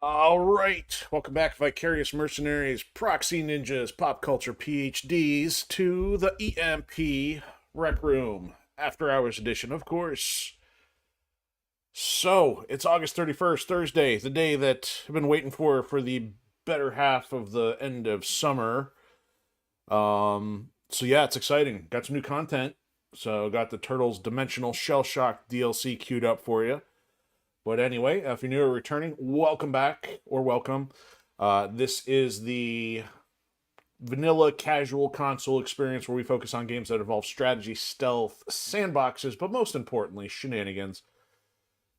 All right, welcome back, Vicarious Mercenaries, Proxy Ninjas, Pop Culture PhDs, to the EMP Rec Room, After Hours Edition, of course. So, it's August 31st, Thursday, the day that I've been waiting for the better half of the end of summer. So yeah, it's exciting. Got some new content. So, got the Turtles Dimensional Shellshock DLC queued up for you. But anyway, if you're new or returning, welcome back or welcome. This is the vanilla casual console experience where we focus on games that involve strategy, stealth, sandboxes, but most importantly, shenanigans.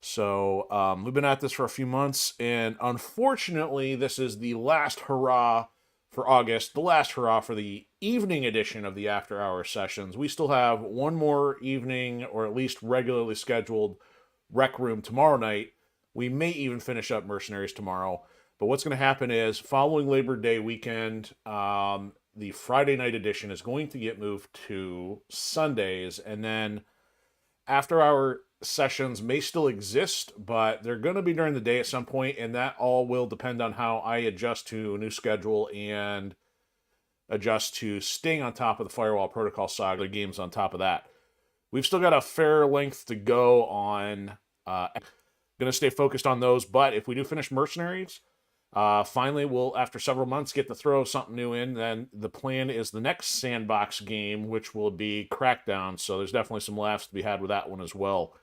So we've been at this for a few months, and unfortunately, this is the last hurrah for August, the last hurrah for the evening edition of the After Hour sessions. We still have one more evening, or at least regularly scheduled, Rec Room tomorrow night. We may even finish up Mercenaries tomorrow. But what's going to happen is, following Labor Day weekend, the Friday night edition is going to get moved to Sundays, and then after hour sessions may still exist, but they're going to be during the day at some point, and that all will depend on how I adjust to a new schedule and adjust to staying on top of the Firewall Protocol Saga games on top of that. We've still got a fair length to go on. Going to stay focused on those, but if we do finish Mercenaries, finally we'll, after several months, get to throw something new in. Then the plan is the next sandbox game, which will be Crackdown. So there's definitely some laughs to be had with that one as well.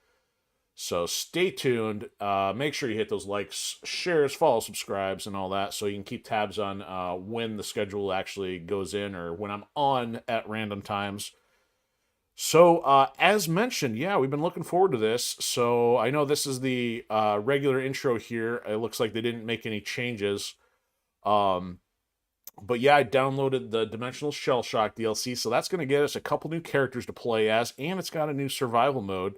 So stay tuned. Make sure you hit those likes, shares, follow, subscribes, and all that, so you can keep tabs on when the schedule actually goes in or when I'm on at random times. So, as mentioned, yeah, we've been looking forward to this. So, I know this is the regular intro here. It looks like they didn't make any changes. Um, but yeah, I downloaded the Dimensional Shellshock DLC, so that's going to get us a couple new characters to play as, and it's got a new survival mode.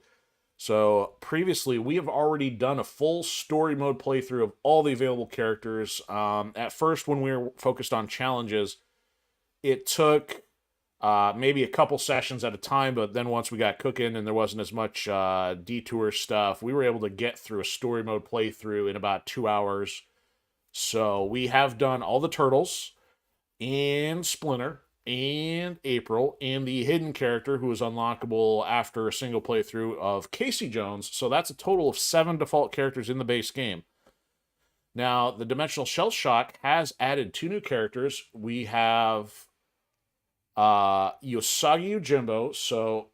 So, previously, we have already done a full story mode playthrough of all the available characters. At first, when we were focused on challenges, it took maybe a couple sessions at a time, but then once we got cooking and there wasn't as much detour stuff, we were able to get through a story mode playthrough in about 2 hours. So we have done all the turtles and Splinter and April and the hidden character who is unlockable after a single playthrough of Casey Jones. So that's a total of 7 default characters in the base game. Now, the Dimensional Shell Shock has added 2 new characters. We have Yosagi Yojimbo. So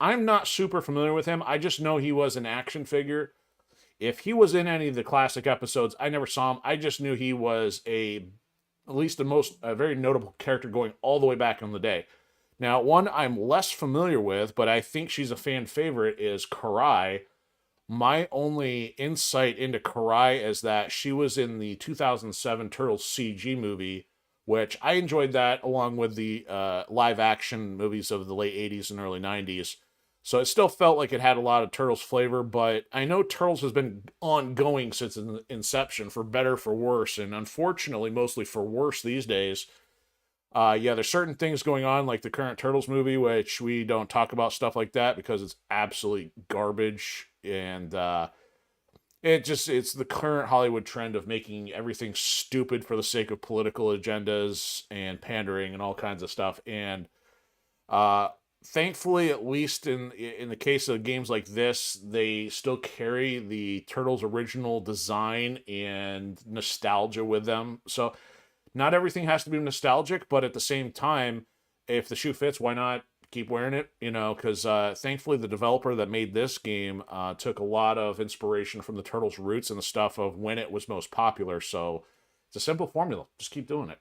I'm not super familiar with him. I just know he was an action figure. If he was in any of the classic episodes, I never saw him. I just knew he was at least a very notable character going all the way back in the day. Now, one I'm less familiar with, but I think she's a fan favorite, is Karai. My only insight into Karai is that she was in the 2007 Turtles CG movie, which I enjoyed that along with the live action movies of the late 80s and early 90s. So it still felt like it had a lot of Turtles flavor, but I know Turtles has been ongoing since inception, for better, for worse, and unfortunately, mostly for worse these days. Yeah, there's certain things going on, like the current Turtles movie, which we don't talk about stuff like that because it's absolute garbage, and it's the current Hollywood trend of making everything stupid for the sake of political agendas and pandering and all kinds of stuff. And uh, thankfully, at least in the case of games like this, they still carry the Turtles' original design and nostalgia with them. So not everything has to be nostalgic, but at the same time, if the shoe fits, why not keep wearing it? Because thankfully the developer that made this game took a lot of inspiration from the Turtles' roots and the stuff of when it was most popular. So it's a simple formula. Just keep doing it.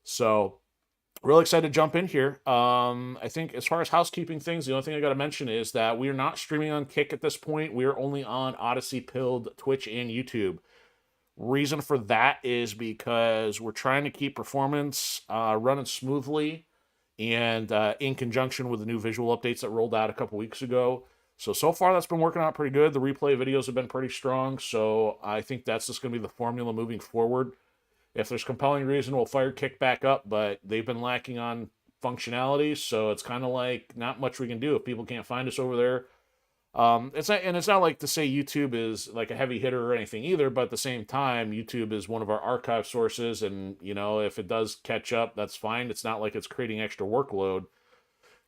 So really excited to jump in here. I think as far as housekeeping things, the only thing I got to mention is that we are not streaming on Kick at this point. We are only on Odysee, Pilled, Twitch, and YouTube. Reason for that is because we're trying to keep performance running smoothly, and in conjunction with the new visual updates that rolled out a couple weeks ago. So far that's been working out pretty good. The replay videos have been pretty strong, so I think that's just going to be the formula moving forward. If there's compelling reason, we'll fire Kick back up, but they've been lacking on functionality, so it's kind of like not much we can do if people can't find us over there. It's not like to say YouTube is like a heavy hitter or anything either, but at the same time, YouTube is one of our archive sources, and you know, if it does catch up, that's fine. It's not like it's creating extra workload.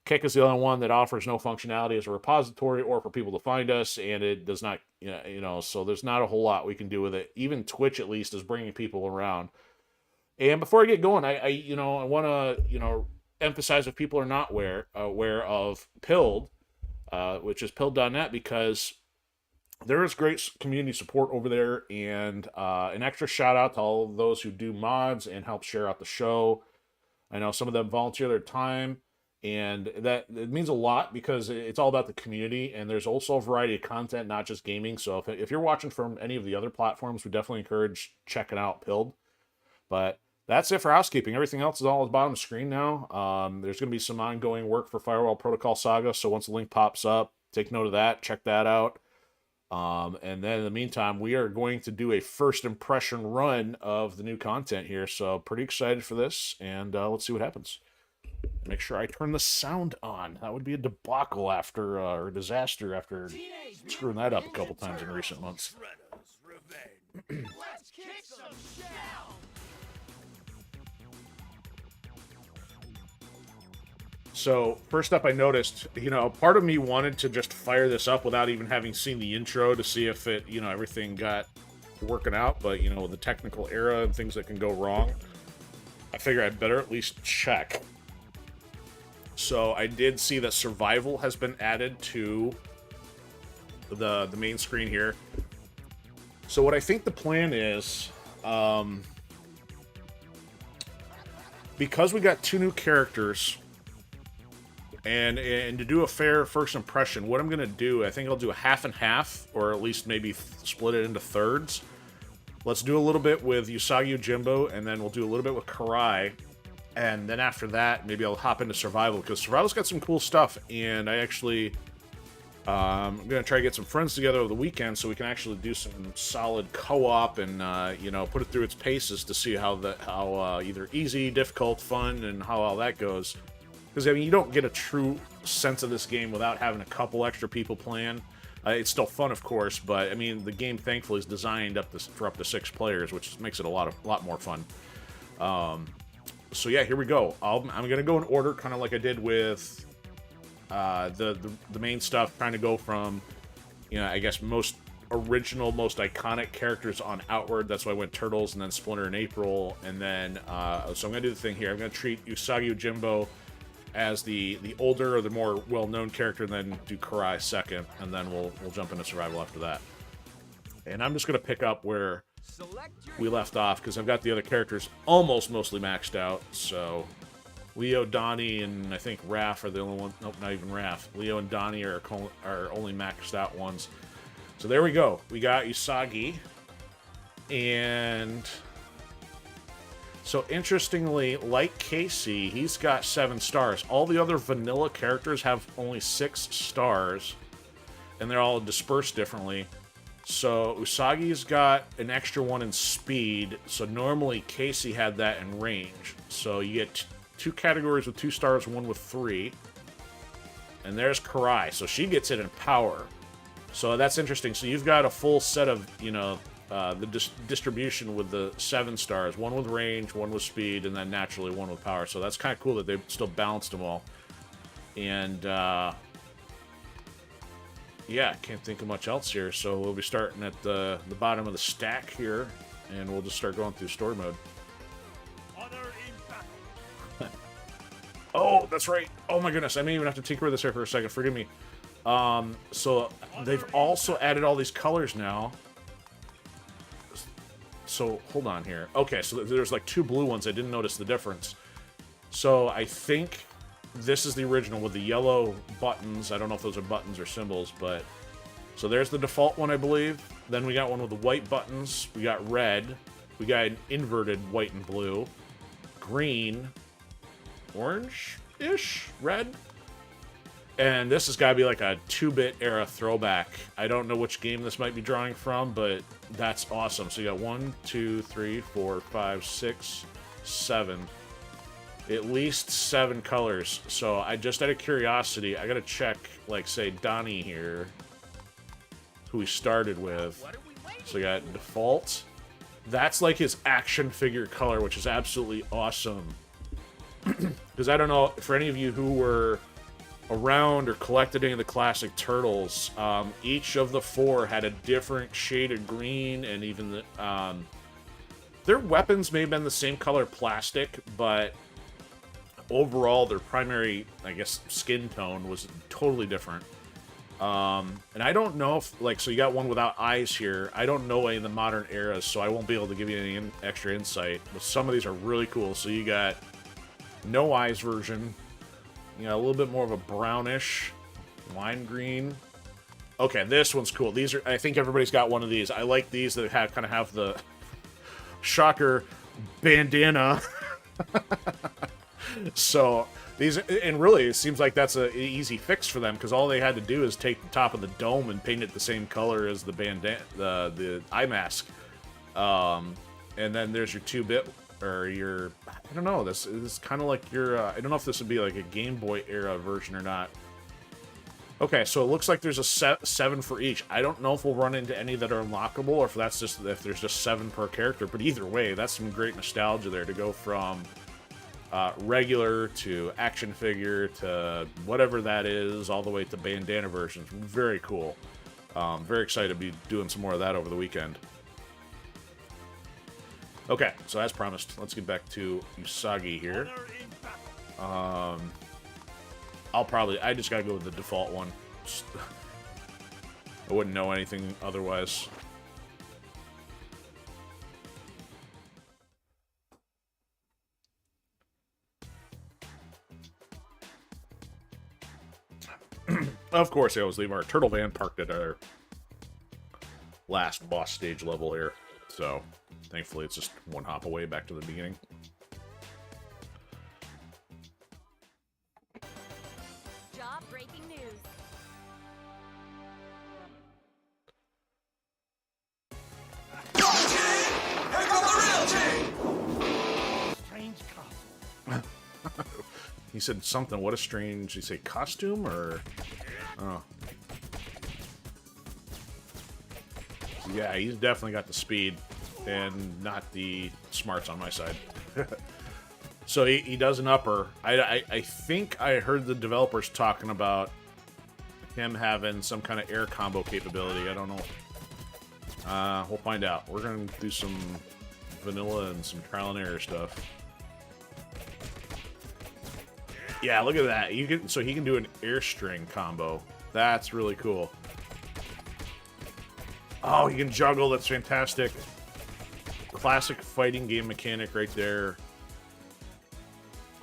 Kick is the only one that offers no functionality as a repository or for people to find us, and it does not, so there's not a whole lot we can do with it. Even Twitch, at least, is bringing people around. And before I get going, I want to, emphasize if people are not aware of Pilled, which is pilled.net, because there is great community support over there, and an extra shout out to all of those who do mods and help share out the show. I know some of them volunteer their time, and that it means a lot because it's all about the community, and there's also a variety of content, not just gaming. So if you're watching from any of the other platforms, we definitely encourage checking out Pilled. But that's it for housekeeping. Everything else is all at the bottom of the screen now. There's going to be some ongoing work for Firewall Protocol Saga, so once the link pops up, take note of that, check that out. And then in the meantime, we are going to do a first impression run of the new content here, so pretty excited for this, and let's see what happens. Make sure I turn the sound on. That would be a debacle after, or a disaster after screwing that up a couple times in recent months. Let's kick some shell! So, first up, I noticed, part of me wanted to just fire this up without even having seen the intro to see if it, everything got working out. But, with the technical era and things that can go wrong, I figure I'd better at least check. So, I did see that survival has been added to the main screen here. So, what I think the plan is, because we got 2 new characters, and to do a fair first impression, what I'm going to do, I think I'll do a half and half, or at least maybe split it into thirds. Let's do a little bit with Usagi Yojimbo, and then we'll do a little bit with Karai. And then after that, maybe I'll hop into Survival, because Survival's got some cool stuff, and I actually... I'm going to try to get some friends together over the weekend so we can actually do some solid co-op and, put it through its paces to see how either easy, difficult, fun, and how all that goes. Because, you don't get a true sense of this game without having a couple extra people playing. It's still fun, of course, but, the game, thankfully, is designed for up to 6 players, which makes it a lot more fun. So, yeah, here we go. I'm going to go in order, kind of like I did with the main stuff, trying to go from, I guess, most original, most iconic characters on outward. That's why I went Turtles and then Splinter and April. And then, so I'm going to do the thing here. I'm going to treat Usagi Yojimbo as the older or the more well-known character, and then do Karai second, and then we'll jump into Survival after that. And I'm just going to pick up where we left off, because I've got the other characters almost mostly maxed out. So Leo, Donnie, and I think Raph are the only ones. Nope, not even Raph. Leo and Donnie are only maxed out ones. So there we go. We got Usagi, and so interestingly, like Casey, he's got 7 stars. All the other vanilla characters have only 6 stars, and they're all dispersed differently. So Usagi's got an extra 1 in speed, so normally Casey had that in range. So you get 2 categories with 2 stars, 1 with 3. And there's Karai, so she gets it in power. So that's interesting. So you've got a full set of, the distribution with the 7 stars. 1 with range, 1 with speed, and then naturally 1 with power. So that's kind of cool that they still balanced them all. And, yeah, can't think of much else here. So we'll be starting at the bottom of the stack here, and we'll just start going through story mode. Oh, that's right. Oh my goodness, I may even have to tinker with this here for a second. Forgive me. So they've also added all these colors now. So hold on here. Okay, so there's like 2 blue ones. I didn't notice the difference. So I think this is the original with the yellow buttons. I don't know if those are buttons or symbols, but so there's the default one, I believe. Then we got one with the white buttons. We got red. We got an inverted white and blue. Green. Orange-ish? Red? And this has got to be like a 2-bit era throwback. I don't know which game this might be drawing from, but that's awesome. So you got 1, 2, 3, 4, 5, 6, 7. At least 7 colors. So I just out of curiosity, I got to check, like, say, Donnie here. who we started with. So we got default. That's like his action figure color, which is absolutely awesome. Because I don't know, for any of you who were around or collected any of the classic Turtles, each of the 4 had a different shade of green, and even the, their weapons may have been the same color plastic, but overall their primary, I guess, skin tone was totally different. And I don't know if, like, so you got one without eyes here. I don't know any of the modern eras, so I won't be able to give you any extra insight. But some of these are really cool. So you got no eyes version. You know, a little bit more of a brownish, lime green. Okay, this one's cool. These are, I think everybody's got one of these. I like these that have kind of have the shocker bandana. So these, and really, it seems like that's an easy fix for them, because all they had to do is take the top of the dome and paint it the same color as the bandana, the eye mask. And then there's your 2-bit, or your, I don't know, this is kind of like your, I don't know if this would be like a Game Boy era version or not. Okay, so it looks like there's a 7 for each. I don't know if we'll run into any that are unlockable, or if that's just, if there's just 7 per character, but either way, that's some great nostalgia there to go from regular to action figure to whatever that is, all the way to bandana versions. Very cool. Very excited to be doing some more of that over the weekend. Okay, so as promised, let's get back to Usagi here. I just gotta go with the default one. I wouldn't know anything otherwise. Of course, I always leave our turtle van parked at our last boss stage level here. So, thankfully, it's just one hop away back to the beginning. Job-breaking news. Here comes the real team! Strange castle. He said something. What a strange... Did he say costume, or... Oh. Yeah, he's definitely got the speed, and not the smarts on my side. So he does an upper. I think I heard the developers talking about him having some kind of air combo capability. I don't know. We'll find out. We're going to do some vanilla and some trial and error stuff. Yeah, look at that. You can, so he can do an air string combo. That's really cool. Oh, he can juggle. That's fantastic. Classic fighting game mechanic right there.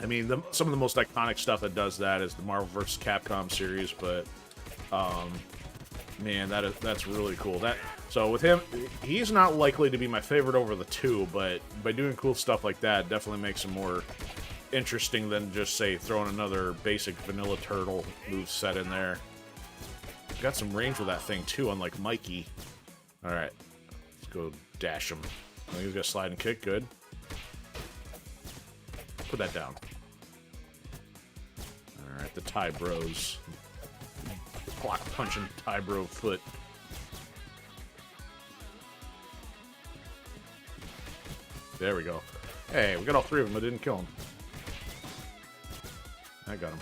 I mean, some of the most iconic stuff that does that is the Marvel vs. Capcom series, but man, that's really cool. So with him, he's not likely to be my favorite over the 2, but by doing cool stuff like that, definitely makes him more interesting than just, say, throwing another basic vanilla turtle move set in there. Got some range with that thing too, unlike Mikey. All right, let's go dash him. I think he's got slide and kick. Good. Put that down. All right, the Thai Bros. Block punching Thai Bro foot. There we go. Hey, we got all 3 of them. I didn't kill him. I got him.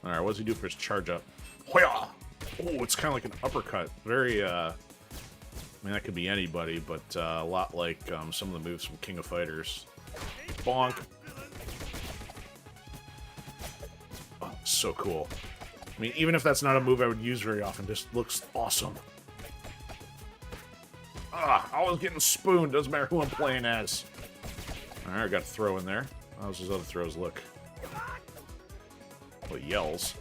Alright, what does he do for his charge up? Hoya! Oh, it's kind of like an uppercut. Very, I mean, that could be anybody, but a lot like some of the moves from King of Fighters. Bonk! Oh, so cool. I mean, even if that's not a move I would use very often, just looks awesome. Ah, always getting spooned. Doesn't matter who I'm playing as. Alright, I got a throw in there. How's his other throws look? Well, he yells.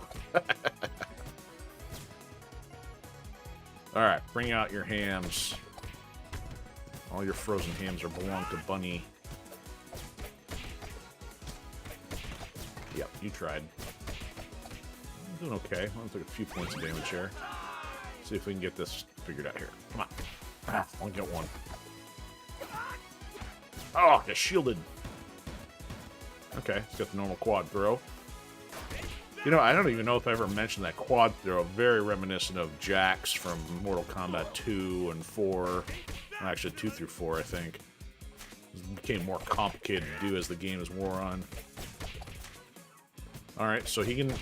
Alright, bring out your hams. All your frozen hams belong to Bunny. Yep, you tried. I'm doing okay. I'll take a few points of damage here. See if we can get this figured out here. Come on. Ah, only get one. Oh, I shielded. Okay, he's got the normal quad throw. You know, I don't even know if I ever mentioned that quad throw. Very reminiscent of Jax from Mortal Kombat 2 and 4. Actually, 2 through 4, I think. It became more complicated to do as the game is wore on. Alright, so he can...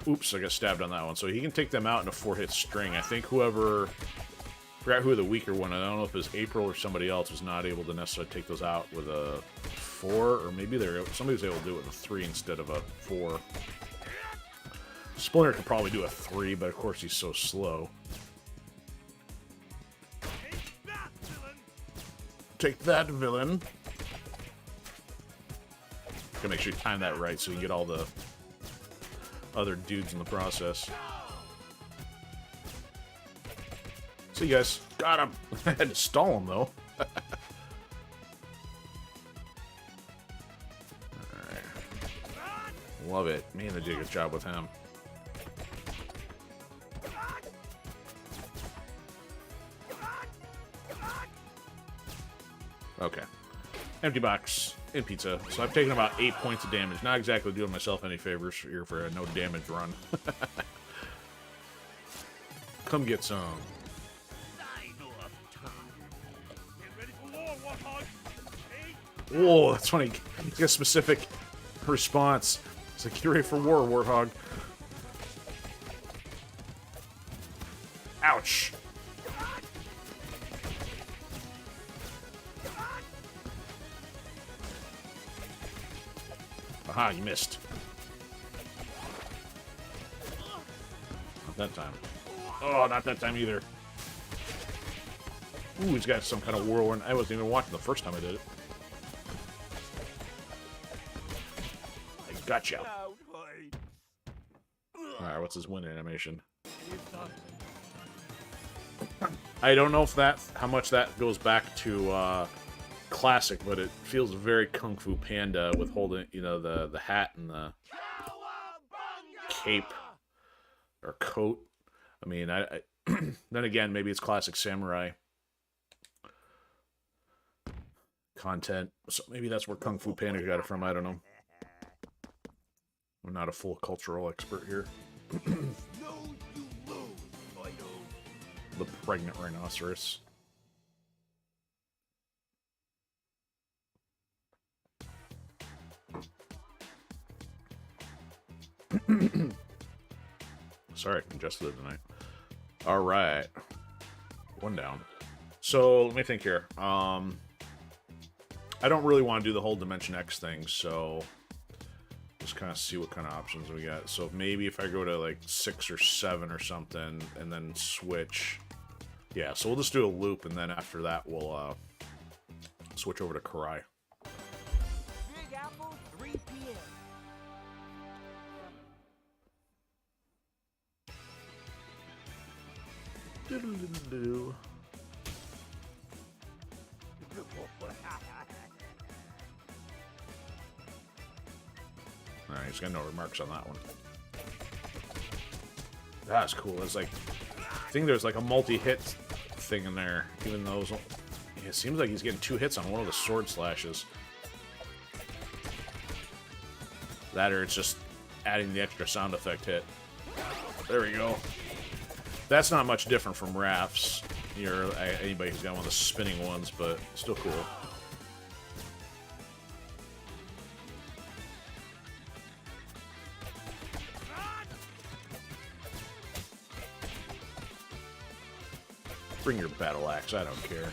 Oops, I got stabbed on that one. So he can take them out in a 4-hit string. I think whoever... I forgot who the weaker one, I don't know if it was April or somebody else, was not able to necessarily take those out with a 4, or maybe somebody was able to do it with a 3 instead of a 4. Splinter could probably do a 3, but of course he's so slow. Take that, villain. Gotta make sure you time that right so you can get all the other dudes in the process. See you guys. Got him. I had to stall him though. Alright. Love it. Man, they did a good job with him. Okay. Empty box and pizza. So I've taken about 8 points of damage. Not exactly doing myself any favors here for a no damage run. Come get some. Whoa, that's funny. He's got a specific response. It's like, get ready for war, Warthog. Ouch. Aha, you missed. Not that time. Oh, not that time either. Ooh, he's got some kind of whirlwind. I wasn't even watching the first time I did it. I gotcha. Alright, what's his win animation? I don't know if how much that goes back to classic, but it feels very Kung Fu Panda with holding, you know, the hat and the cape or coat. I mean, I then again, maybe it's classic samurai content, so maybe that's where Kung Fu Panda got it from. I don't know. I'm not a full cultural expert here. The pregnant rhinoceros. Sorry, I congested tonight. Alright. One down. So, let me think here. I don't really want to do the whole Dimension X thing, so... just kind of see what kind of options we got. So, maybe if I go to, like, 6 or 7 or something, and then switch... yeah, so we'll just do a loop, and then after that, we'll, switch over to Karai. Big Apple, 3 p.m. Doodle-doodle-doo. Alright, he's got no remarks on that one. That's cool. It's like, I think there's like a multi-hit thing in there, even though it seems like he's getting 2 hits on one of the sword slashes. That or it's just adding the extra sound effect hit. There we go. That's not much different from Raph's. Or anybody who's got one of the spinning ones, but still cool. Bring your battle axe, I don't care.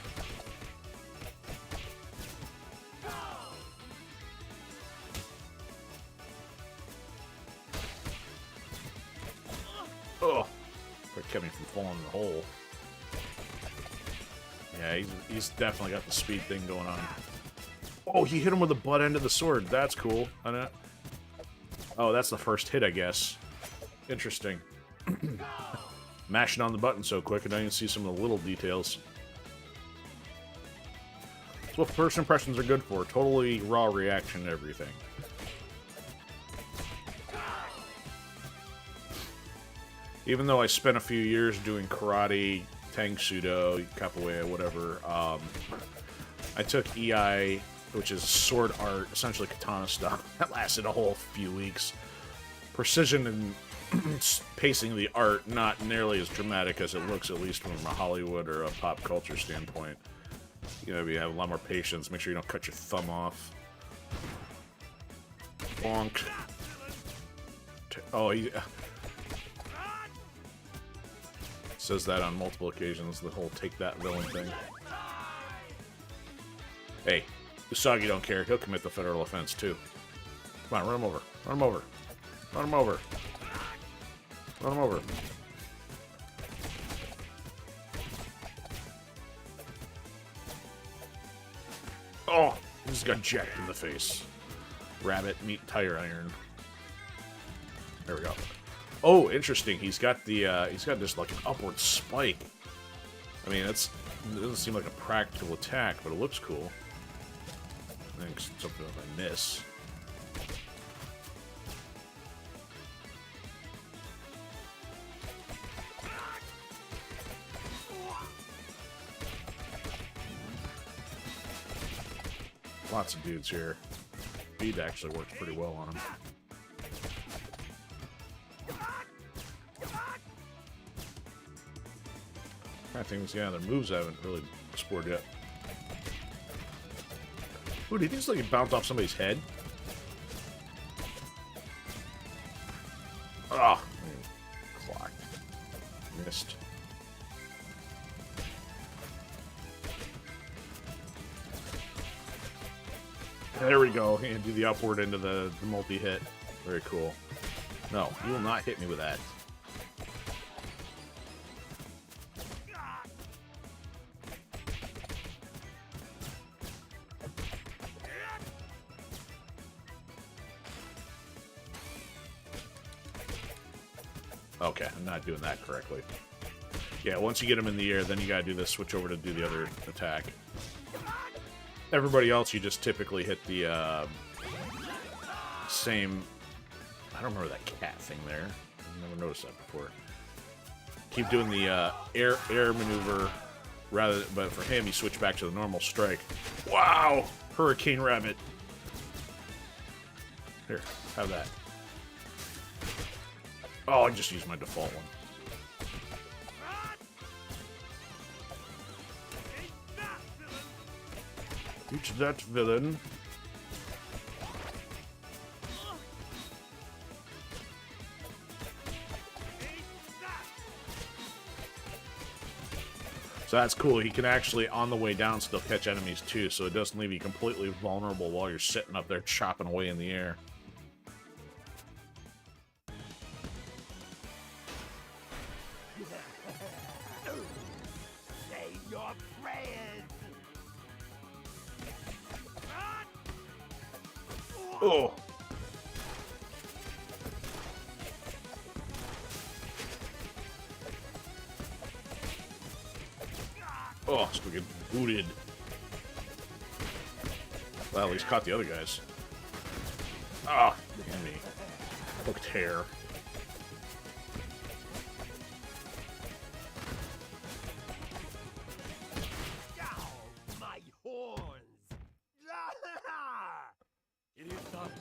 Oh, that kept me from falling in the hole. Yeah, he's definitely got the speed thing going on. Oh, he hit him with the butt end of the sword. That's cool. Oh, that's the first hit, I guess. Interesting. Mashing on the button so quick, and I can see some of the little details. That's what first impressions are good for. Totally raw reaction to everything. Even though I spent a few years doing karate, Tang Sudo, Capoeira, whatever, I took EI, which is sword art, essentially katana stuff. That lasted a whole few weeks. precision and pacing of the art not nearly as dramatic as it looks, at least from a Hollywood or a pop culture standpoint. You know, you have a lot more patience. Make sure you don't cut your thumb off. Bonk. Oh, he says that on multiple occasions, the whole take that villain thing. Hey, Usagi don't care. He'll commit the federal offense, too. Come on, run him over. Run him over. Run him over. Run him over. Oh, he just got jacked in the face. Rabbit, meat, tire iron. There we go. Oh, interesting. He's got the he's got this like an upward spike. I mean, it doesn't seem like a practical attack, but it looks cool. I think something I miss. Lots of dudes here. Speed actually works pretty well on him. I think, yeah, their moves haven't really explored yet. Ooh, do you think it's like it bounced off somebody's head? Ah, clock. Missed. There we go. And do the upward into the multi-hit. Very cool. No, you will not hit me with that. Okay, I'm not doing that correctly. Yeah, once you get him in the air, then you gotta do this, switch over to do the other attack. Everybody else, you just typically hit the same... I don't remember that cat thing there. I've never noticed that before. Keep doing the air maneuver, but for him, you switch back to the normal strike. Wow! Hurricane Rabbit. Here, have that. Oh, I just used my default one. Reach that villain. So that's cool. He can actually, on the way down, still catch enemies too, so it doesn't leave you completely vulnerable while you're sitting up there chopping away in the air. Say your prayers. Oh! Oh, so we get booted. Well, he's caught the other guys. Ah, damn me. Hooked hair. Ow, my horns. It is done.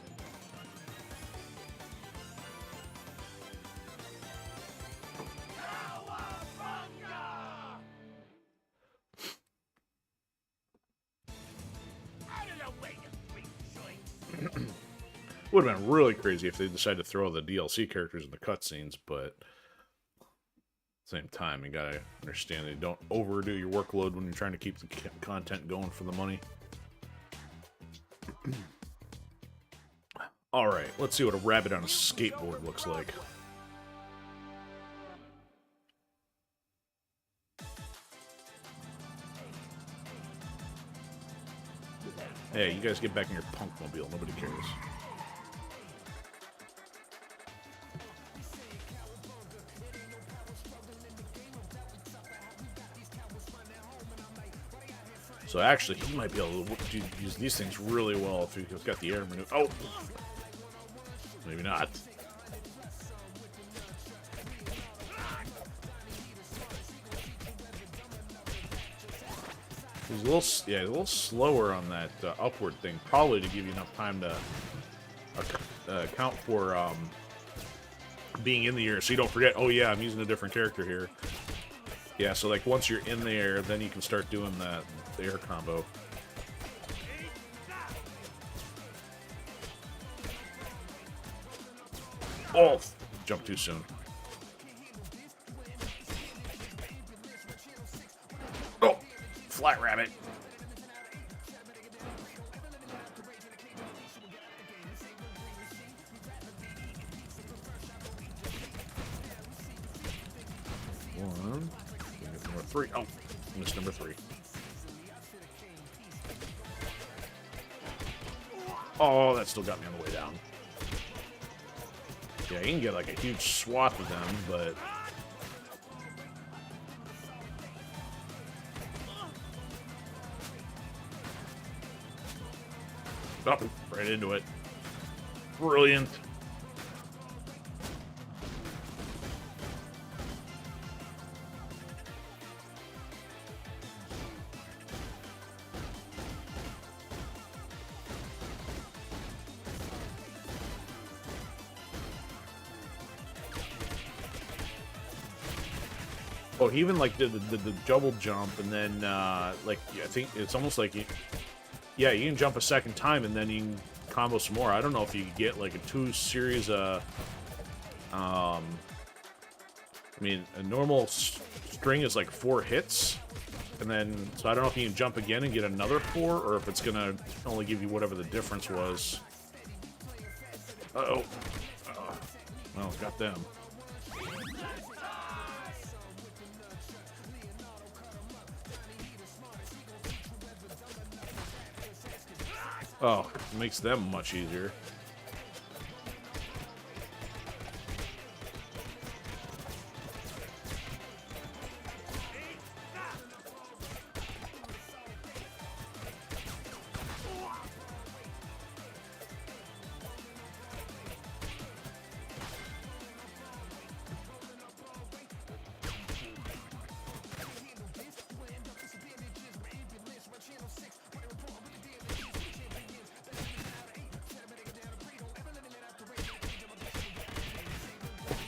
Would have been really crazy if they decided to throw the DLC characters in the cutscenes, but at the same time, you gotta understand that you don't overdo your workload when you're trying to keep the content going for the money. Alright, let's see what a rabbit on a skateboard looks like. Hey, you guys get back in your punk mobile, nobody cares. So actually, he might be able to use these things really well if he's got the air maneuver. Oh! Maybe not. He's a little slower on that upward thing, probably to give you enough time to account for being in the air, so you don't forget, oh yeah, I'm using a different character here. Yeah, so like once you're in the air, then you can start doing the air combo. Oh, jump too soon. Oh, flat rabbit. One. Number 3. Oh, missed number 3. Oh, that still got me on the way down. Yeah, you can get like a huge swath of them, but... Oh, right into it. Brilliant. Oh, he even like did the double jump, and then like I think it's almost like yeah, you can jump a second time, and then you can combo some more. I don't know if you could get like a 2 series. I mean, a normal string is like 4 hits, and then so I don't know if you can jump again and get another 4, or if it's gonna only give you whatever the difference was. Uh-oh. Well, got them. Oh, it makes them much easier.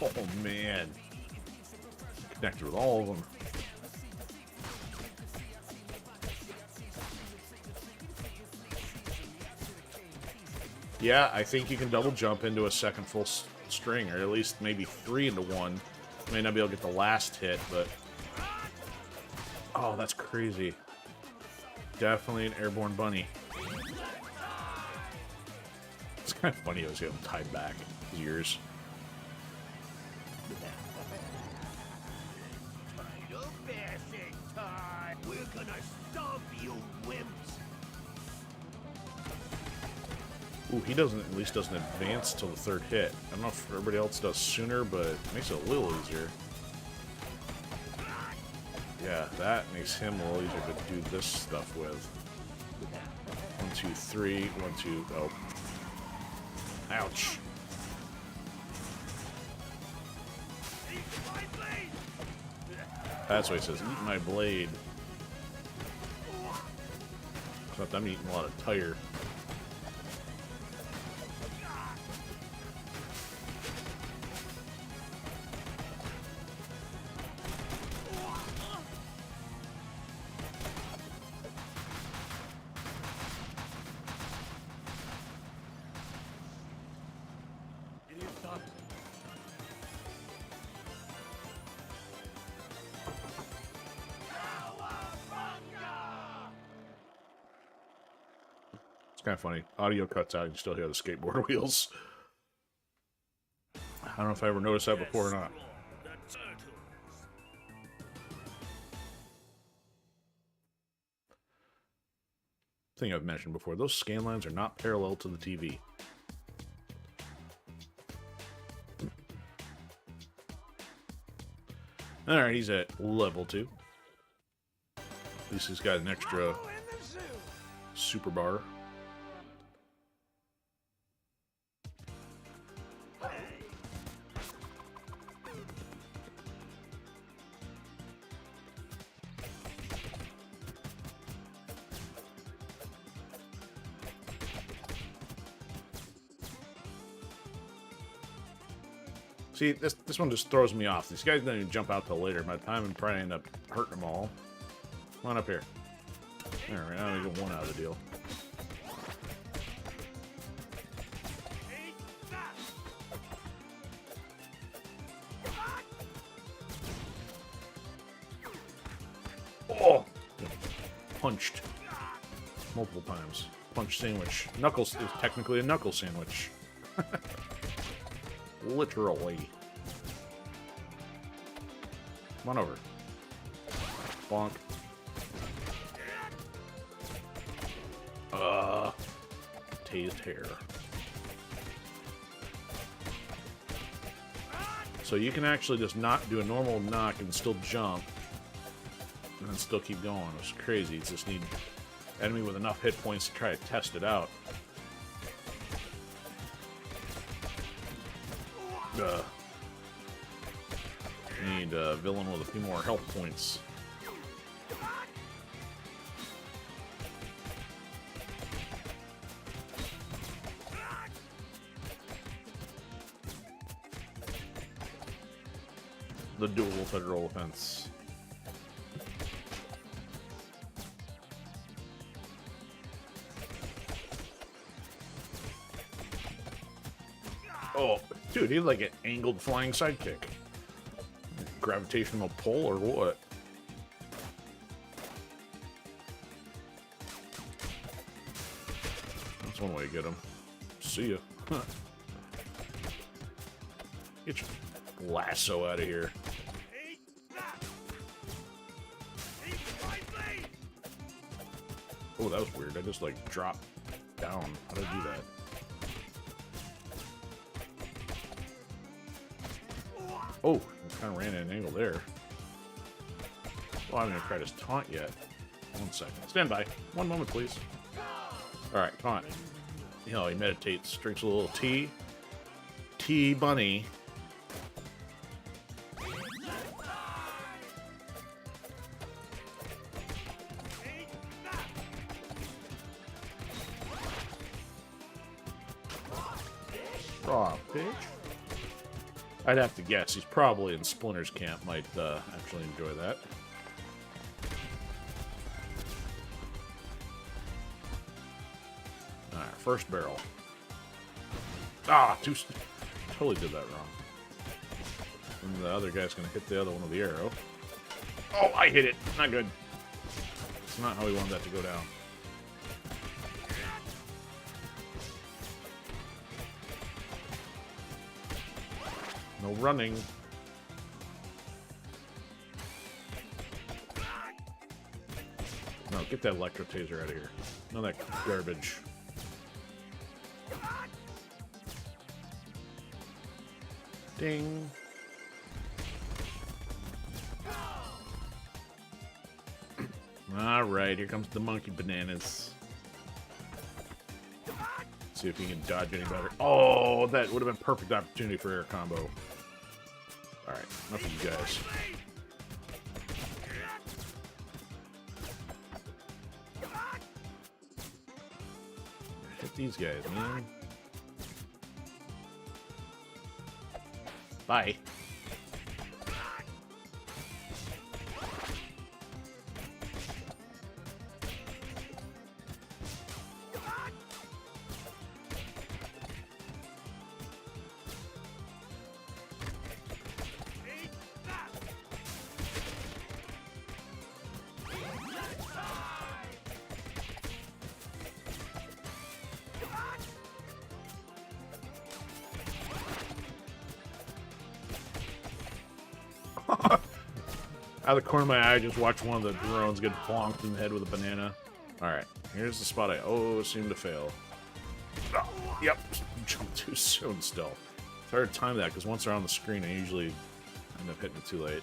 Oh, man. Connected with all of them. Yeah, I think you can double jump into a second full string, or at least maybe 3 into 1. You may not be able to get the last hit, but... Oh, that's crazy. Definitely an airborne bunny. It's kind of funny I was getting tied back his ears. We're gonna stomp you, wimps. Ooh, he doesn't, at least doesn't advance till the 3rd hit. I don't know if everybody else does sooner, but it makes it a little easier. Yeah, that makes him a little easier to do this stuff with. 1, 2, 3, 1, 2, oh. Ouch. That's what he says, eat my blade. Except I'm eating a lot of tire. Kind of funny. Audio cuts out, you can still hear the skateboard wheels. I don't know if I ever noticed that before or not. Thing I've mentioned before, those scan lines are not parallel to the TV. Alright, he's at level 2. At least he's got an extra super bar. See, this one just throws me off. These guys don't even jump out till later. By the time I'm probably end up hurting them all. Come on up here. Alright, now we get one out of the deal. Oh! Punched. Multiple times. Punch sandwich. Knuckles is technically a knuckle sandwich. Literally. Come on over. Bonk. Tased hair. So you can actually just not do a normal knock and still jump. And then still keep going. It's crazy. You just need enemy with enough hit points to try to test it out. Need a villain with a few more health points. The dual federal offense. Oh, dude, he's like an angled flying sidekick. Gravitational pull or what? That's one way to get him. See ya. Get your lasso out of here. Oh, that was weird. I just like dropped down. How did I do that? Oh, I kind of ran at an angle there. Well, I'm going to try to taunt yet. 1 second. Stand by. 1 moment, please. Alright, taunt. You know, he meditates, drinks a little tea. Tea bunny. Raw bitch. I'd have to guess. He's probably in Splinter's camp. Might actually enjoy that. Alright, first barrel. Ah, totally did that wrong. And the other guy's going to hit the other one with the arrow. Oh, I hit it. Not good. It's not how we wanted that to go down. No running. No, get that electro taser out of here. No, that garbage. Ding. Alright, here comes the monkey bananas. See if he can dodge any better. Oh, that would have been perfect opportunity for air combo. Alright, enough of you guys. Hit these guys, man. Bye. Out of the corner of my eye, I just watched one of the drones get plonked in the head with a banana. Alright, here's the spot I seem to fail. Oh, yep, jumped too soon still. It's hard to time that, because once they're on the screen, I usually end up hitting it too late.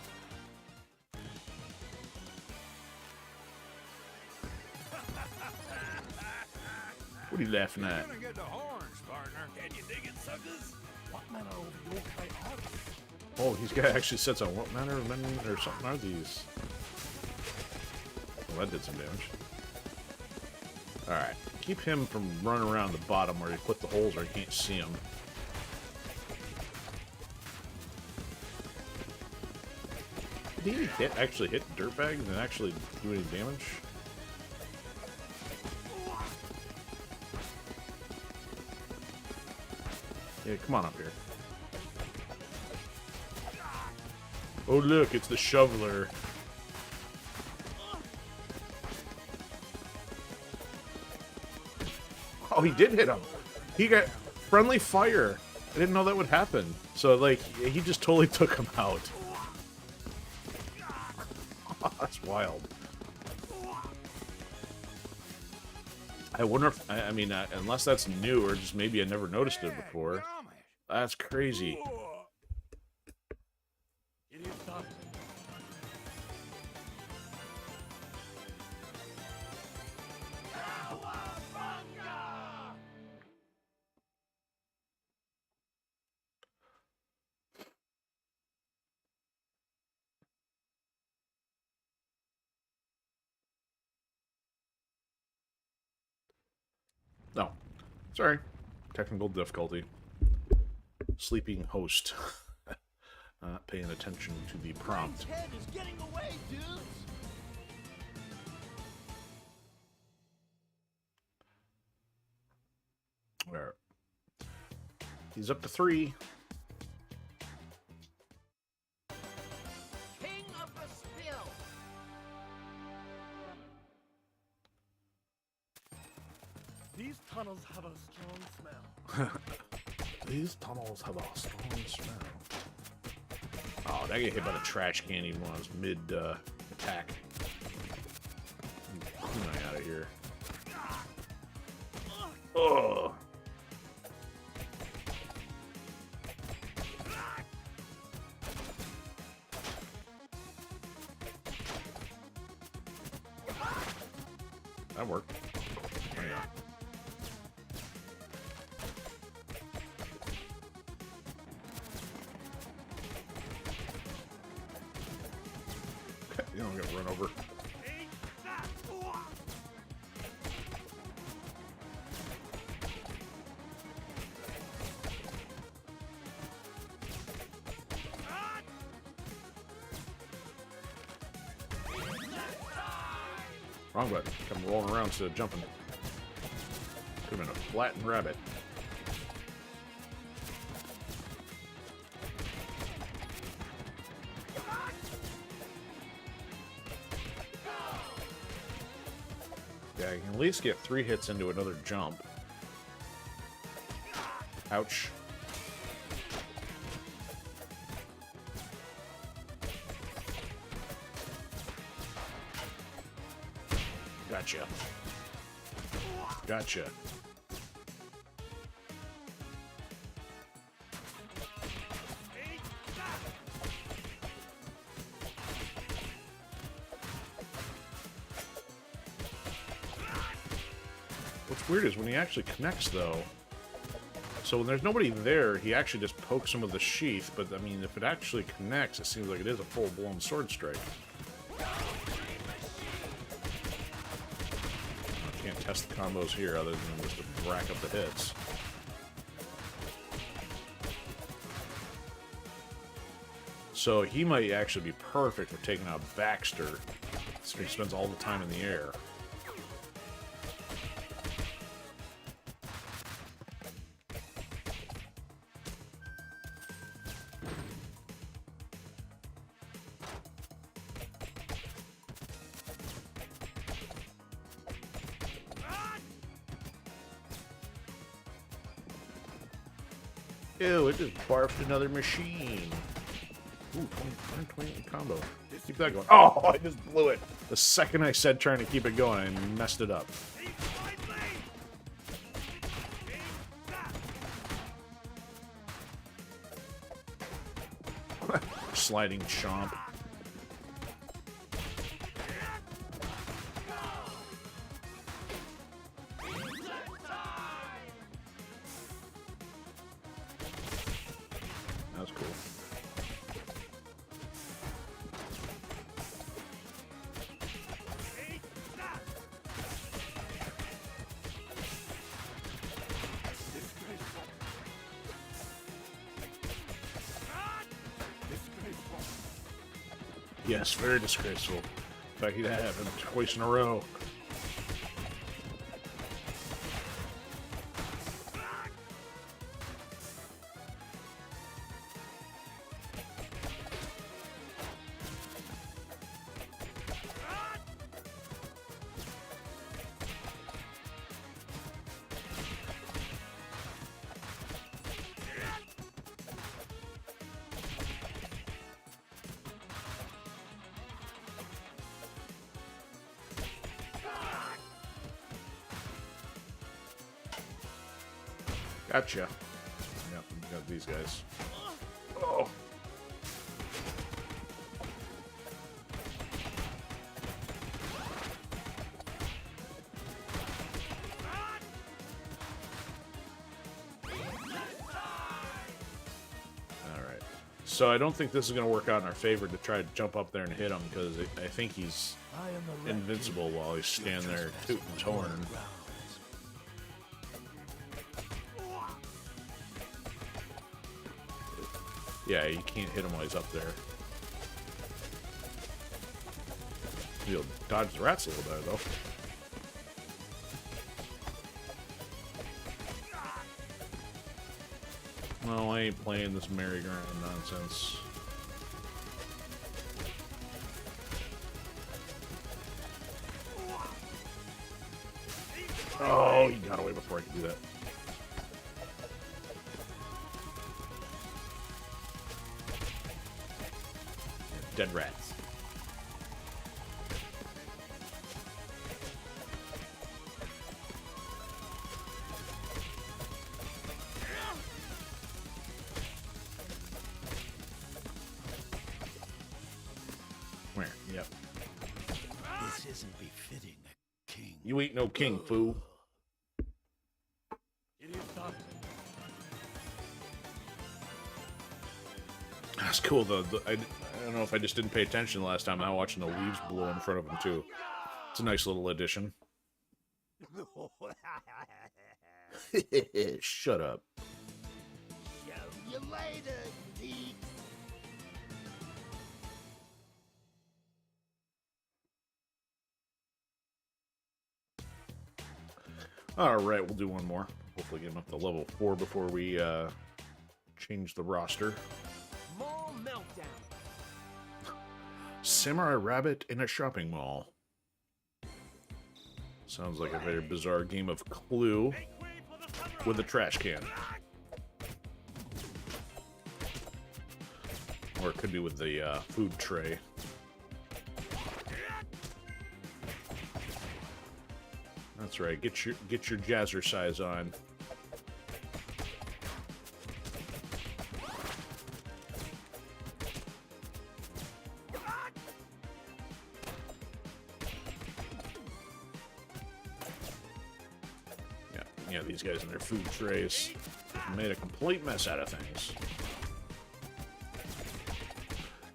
What are you laughing at? Oh, he's got actually sets on what manner of men or something are these? Well, that did some damage. Alright. Keep him from running around the bottom where he put the holes where you can't see him. Did he actually hit dirtbag and actually do any damage? Yeah, come on up here. Oh look, it's the shoveler. Oh, he did hit him. He got friendly fire. I didn't know that would happen. So, like, he just totally took him out. That's wild. I wonder if, I mean, unless that's new or just maybe I never noticed it before. That's crazy. No. Sorry. Technical difficulty. Sleeping host. Not paying attention to the prompt. Head is getting away, dudes. Where? He's up to 3. King of the spill. These tunnels have a strong smell. These tunnels have a strong smell. Oh, that get hit by the trash can even when I was mid attack. Get out of here. Ugh. That worked. Oh, yeah. You don't get run over. Wrong button. Come rolling around instead of jumping. Could have been a flattened rabbit. Yeah, I can at least get 3 hits into another jump. Ouch. Gotcha. Gotcha. What's weird is when he actually connects, though. So when there's nobody there, he actually just pokes him with the sheath. But, I mean, if it actually connects, it seems like it is a full-blown sword strike. Can't test the combos here other than just to rack up the hits. So he might actually be perfect for taking out Baxter. So he spends all the time in the air. Ew, it just barfed another machine. Ooh, 20 combo. Keep that going. Oh, I just blew it. The second I said trying to keep it going, I messed it up. Sliding chomp. That was cool. Yes, very disgraceful. In fact, that happened twice in a row. Gotcha. Yep, we got these guys. Oh. Alright. So I don't think this is going to work out in our favor to try to jump up there and hit him, because I think he's invincible while he's standing there tooting his horn. Yeah, you can't hit him while he's up there. You'll dodge the rats a little better, though. No, I ain't playing this merry-go-round nonsense. Oh, he got away before I could do that. Dead rats. Where? Yep. This isn't befitting a king. You ain't no king, fool. That's cool, though. I don't know if I just didn't pay attention the last time. Now watching the leaves blow in front of him, too. It's a nice little addition. Shut up. Show you later, Deke. Alright, we'll do one more. Hopefully get him up to level 4 before we change the roster. More meltdown. Samurai Rabbit in a shopping mall. Sounds like a very bizarre game of Clue with a trash can. Or it could be with the food tray. That's right. Get your jazzercise on. Yeah, these guys in their food trays made a complete mess out of things.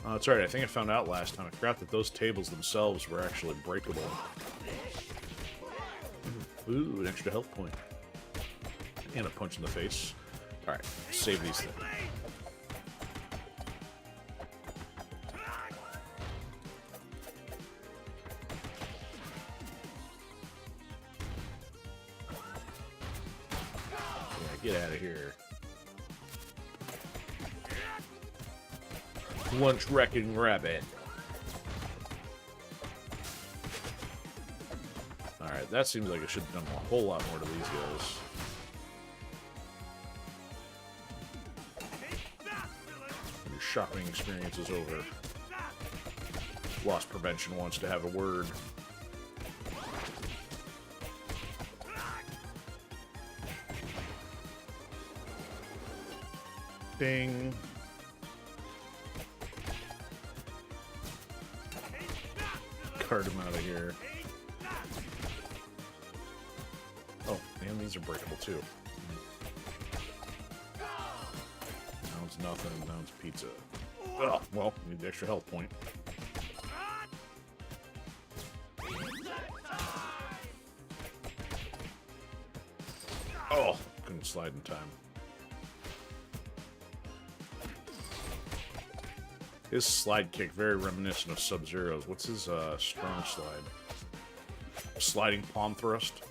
Oh, that's right. I think I found out last time. I forgot that those tables themselves were actually breakable. Ooh, an extra health point. And a punch in the face. Alright, save these things. Yeah, get out of here. Lunch wrecking rabbit. Alright, that seems like it should have done a whole lot more to these guys. Your shopping experience is over. Loss prevention wants to have a word. Ding. Cart him out of here. Oh, man, these are breakable too. Now it's nothing, now it's pizza. Oh, well, need the extra health point. Oh, couldn't slide in time. His slide kick, very reminiscent of Sub-Zero's. What's his strong slide? Sliding palm thrust.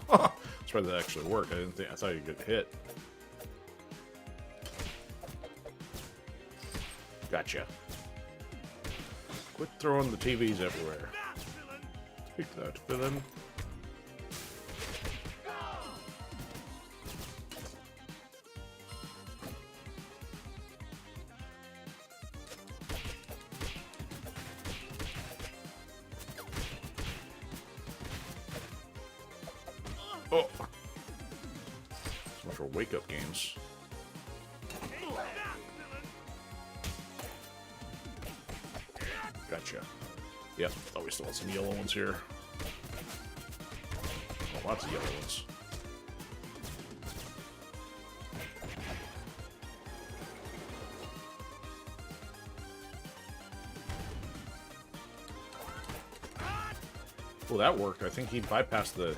That's why that actually worked. I thought you'd get hit. Gotcha. Quit throwing the TVs everywhere. Take that, villain. Oh! So much for wake-up games. Gotcha. Yep. Oh, we still have some yellow ones here. Oh, lots of yellow ones. Well, that worked. I think he bypassed the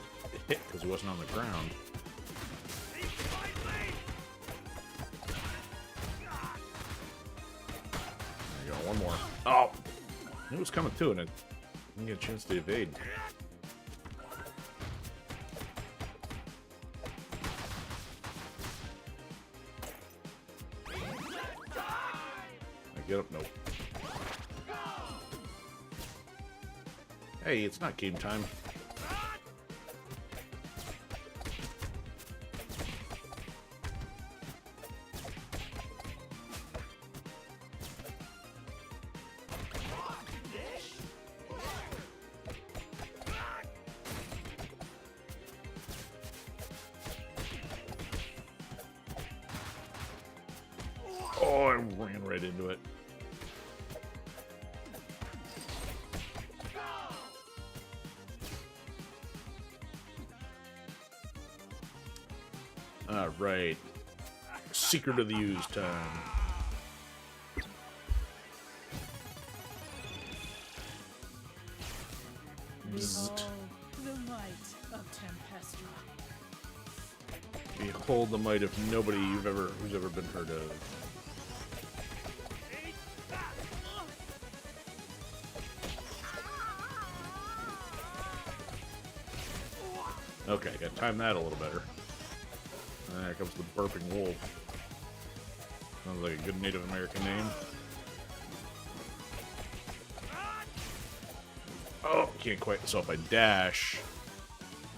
hit because he wasn't on the ground. There you go. One more. Oh! It was coming to it, and I didn't get a chance to evade. I get up? Nope. Hey, it's not game time. Oh, I ran right into it. Alright. Secret of the Use time. Bzzzt. The might of Tempestra. Behold the might of nobody who's ever been heard of. Okay, gotta time that a little better. There comes the burping wolf. Sounds like a good Native American name. Oh, can't quite. So if I dash,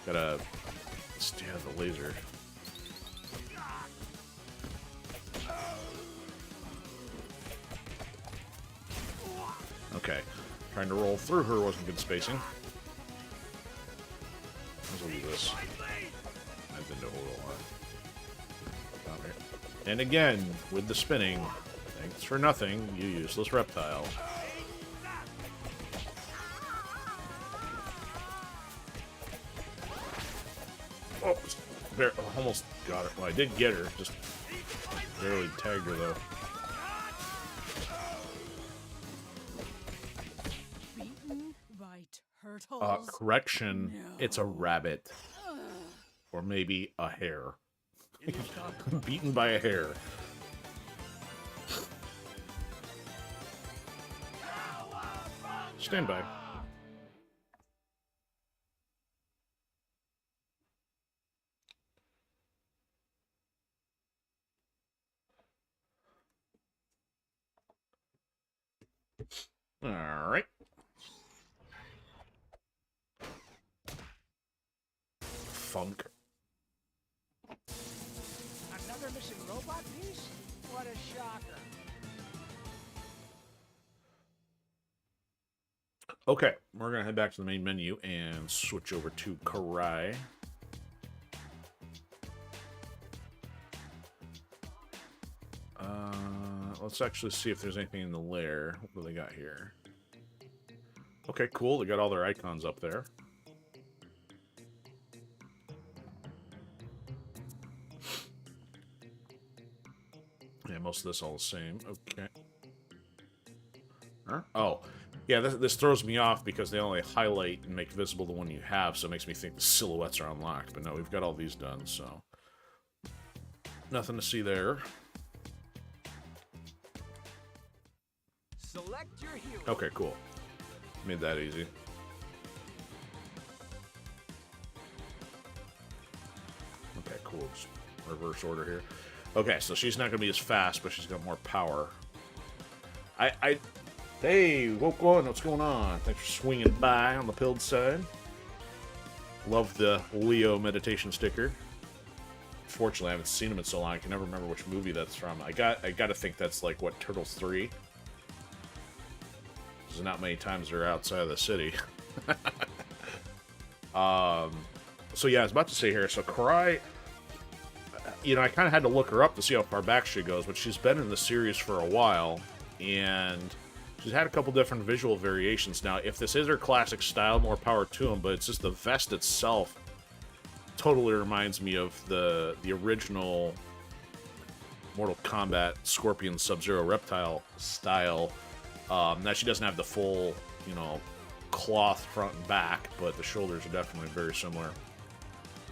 gotta stay out of the laser. Okay, trying to roll through her wasn't good spacing. Let's do this. I didn't do a whole lot. Okay. And again, with the spinning, thanks for nothing, you useless reptile. Oh, almost got her. Well, I did get her, just barely tagged her though. Beaten by turtles. Correction, No. it's a rabbit. Or maybe a hare. Beaten by a hare. Stand by. All right. Funk. Another missing robot piece? What a shocker. Okay, we're gonna head back to the main menu and switch over to Karai. Let's actually see if there's anything in the lair. What do they got here? Okay, cool. They got all their icons up there. Yeah, most of this all the same. Okay. Huh? Oh, yeah, this throws me off because they only highlight and make visible the one you have, so it makes me think the silhouettes are unlocked. But no, we've got all these done, so... Nothing to see there. Select your hero. Okay, cool. Made that easy. Okay, cool. Just reverse order here. Okay, so she's not going to be as fast, but she's got more power. Hey, what's going on? Thanks for swinging by on the pilled side. Love the Leo meditation sticker. Fortunately, I haven't seen him in so long. I can never remember which movie that's from. I got to think that's like what, Turtles 3. There's not many times they're outside of the city. So yeah, I was about to say here. So Karai, you know, I kind of had to look her up to see how far back she goes, but she's been in the series for a while, and she's had a couple different visual variations. Now, if this is her classic style, more power to him, but it's just the vest itself totally reminds me of the original Mortal Kombat Scorpion Sub-Zero Reptile style. Now, she doesn't have the full, you know, cloth front and back, but the shoulders are definitely very similar.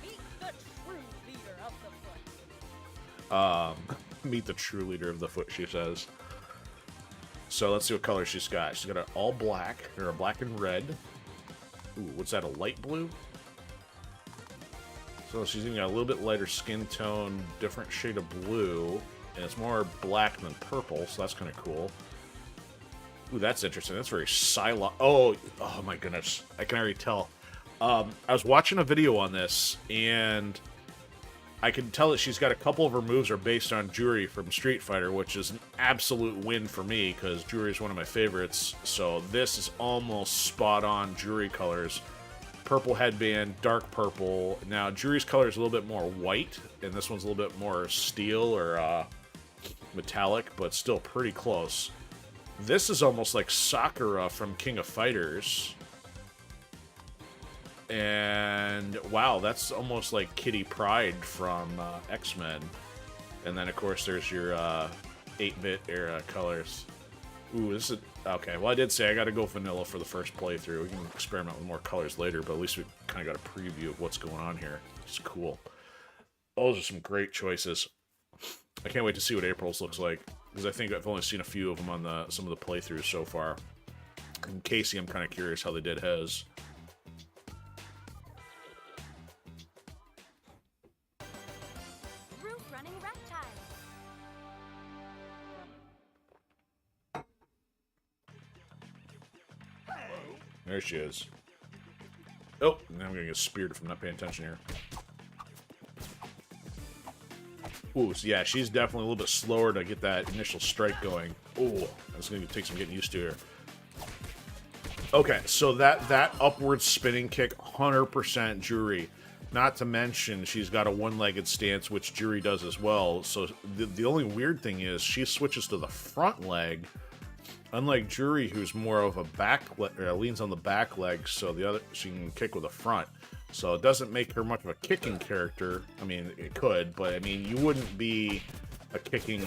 Meet the true leader of the foot. Meet the true leader of the foot, she says. So let's see what color she's got. She's got an all black, or a black and red. Ooh, what's that, a light blue? So she's even got a little bit lighter skin tone, different shade of blue, and it's more black than purple, so that's kind of cool. Ooh, that's interesting. That's very Psylocke. Oh my goodness. I can already tell. I was watching a video on this, and I can tell that she's got a couple of her moves are based on Juri from Street Fighter, which is an absolute win for me, because Juri is one of my favorites. So this is almost spot on Juri colors. Purple headband, dark purple. Now, Juri's color is a little bit more white, and this one's a little bit more steel or metallic, but still pretty close. This is almost like Sakura from King of Fighters. And, wow, that's almost like Kitty Pryde from X-Men. And then, of course, there's your 8-bit era colors. Ooh, this is... Okay, well, I did say I gotta go vanilla for the first playthrough. We can experiment with more colors later, but at least we kind of got a preview of what's going on here. It's cool. Those are some great choices. I can't wait to see what April's looks like, because I think I've only seen a few of them on some of the playthroughs so far. And Casey, I'm kind of curious how they did his. Roof running reptile. There she is. Oh, now I'm gonna get speared if I'm not paying attention here. Ooh, so yeah, she's definitely a little bit slower to get that initial strike going. Ooh, that's gonna take some getting used to here. Okay, so that upward spinning kick, 100% Juri. Not to mention, she's got a one-legged stance, which Juri does as well. So the only weird thing is she switches to the front leg, unlike Juri, who's more of a leans on the back leg, so she can kick with the front. So it doesn't make her much of a kicking character. I mean, it could, but I mean, you wouldn't be a kicking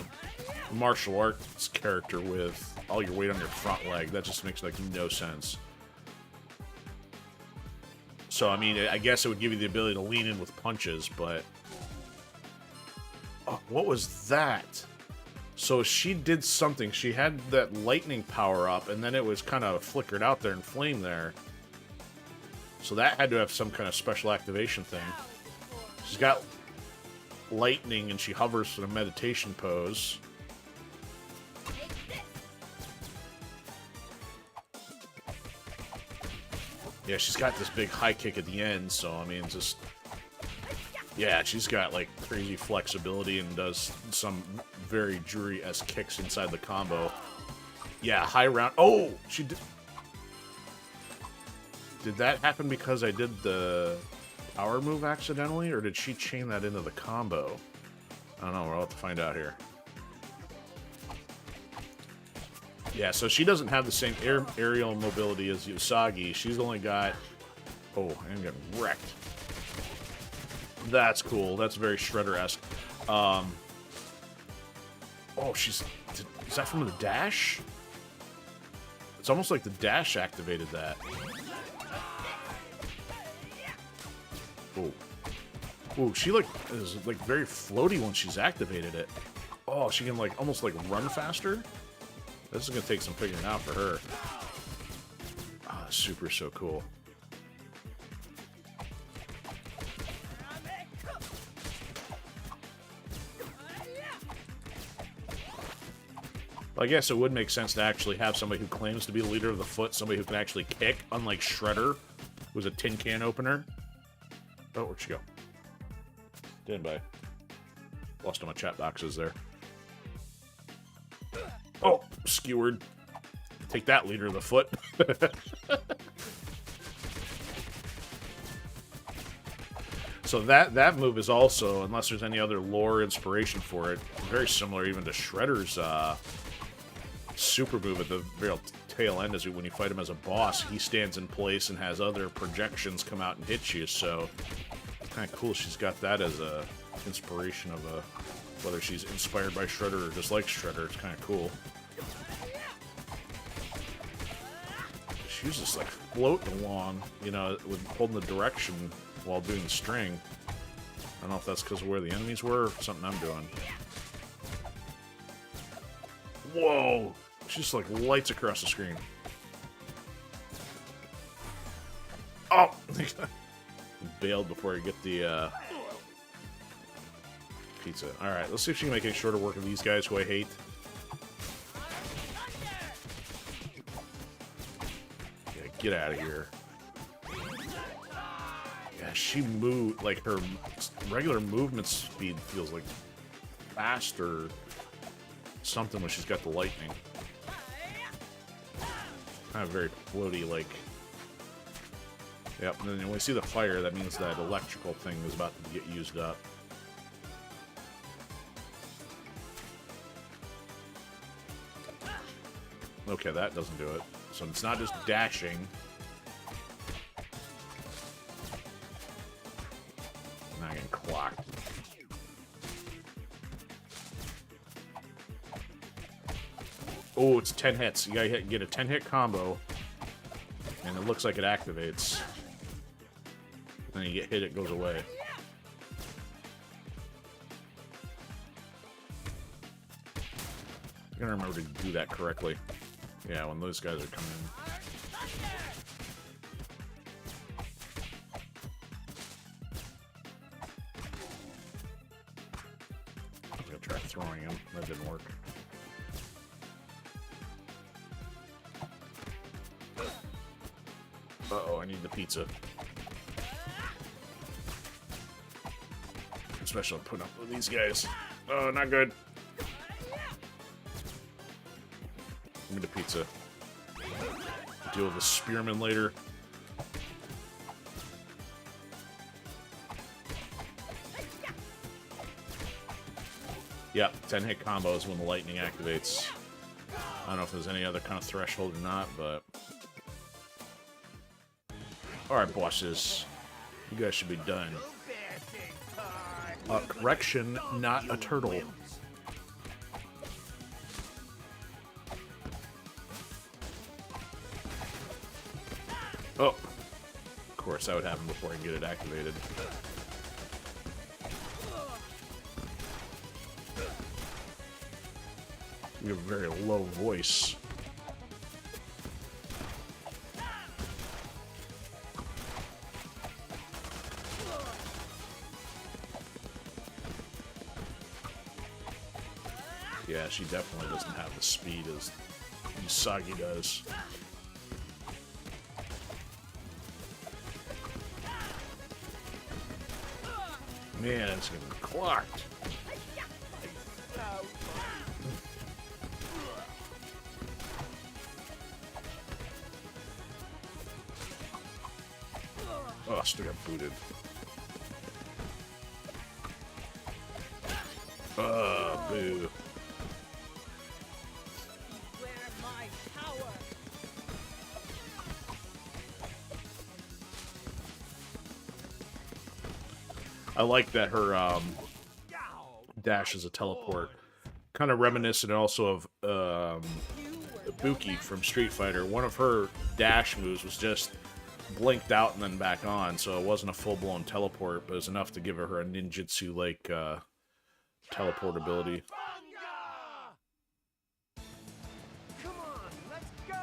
martial arts character with all your weight on your front leg. That just makes like no sense. So I mean, I guess it would give you the ability to lean in with punches, but oh, what was that? So she did something. She had that lightning power up, and then it was kind of flickered out there and flamed there. So that had to have some kind of special activation thing. She's got lightning, and she hovers for the meditation pose. Yeah, she's got this big high kick at the end, so I mean, just... Yeah, she's got like crazy flexibility and does some very Juri-esque kicks inside the combo. Yeah, high round. Oh, she did. Did that happen because I did the power move accidentally, or did she chain that into the combo? I don't know. We'll have to find out here. Yeah, so she doesn't have the same aerial mobility as Usagi. She's only got... Oh, I'm getting wrecked. That's cool. That's very Shredder-esque. Oh, she's... Is that from the dash? It's almost like the dash activated that. Oh. Ooh, she like is like very floaty when she's activated it. Oh, she can like almost like run faster. This is gonna take some figuring out for her. Ah, super so cool. I guess it would make sense to actually have somebody who claims to be the leader of the foot, somebody who can actually kick, unlike Shredder, who's a tin can opener. Oh, where'd she go? Didn't buy. Lost all my chat boxes there. Oh, skewered. Take that, leader of the foot. So that move is also, unless there's any other lore inspiration for it, very similar even to Shredder's super move at the very tail end. Is when you fight him as a boss, he stands in place and has other projections come out and hit you. So it's kind of cool. She's got that as a inspiration of a, whether she's inspired by Shredder or just like Shredder. It's kind of cool. She was just like floating along, you know, with holding the direction while doing the string. I don't know if that's because of where the enemies were or something I'm doing. Whoa! She just like lights across the screen. Oh! Bailed before you get the pizza. Alright, let's see if she can make any shorter work of these guys who I hate. Yeah, get out of here. Yeah, she moved, like her regular movement speed feels like faster something when she's got the lightning. Kind of very floaty, like. Yep, and then when we see the fire, that means that electrical thing is about to get used up. Okay, that doesn't do it. So it's not just dashing. Not getting clocked. Oh, it's 10 hits. You gotta get a 10-hit combo. And it looks like it activates. Then you get hit, it goes away. I gotta remember to do that correctly. Yeah, when those guys are coming in. I was gonna try throwing him. That didn't work. Uh-oh, I need the pizza. Especially putting up with these guys. Oh, not good. Give me the pizza. Deal with the spearman later. Yep, 10-hit combos when the lightning activates. I don't know if there's any other kind of threshold or not, but... Alright, bosses. You guys should be done. Correction, not a turtle. Oh. Of course, that would happen before I can get it activated. You have a very low voice. Yeah, she definitely doesn't have the speed as Usagi does. Man, it's getting clocked. Oh, I still got booted. Boo. I like that her dash is a teleport. Kind of reminiscent also of Buki from Street Fighter. One of her dash moves was just blinked out and then back on, so it wasn't a full-blown teleport, but it was enough to give her a ninjutsu-like teleport ability. Come on, let's go!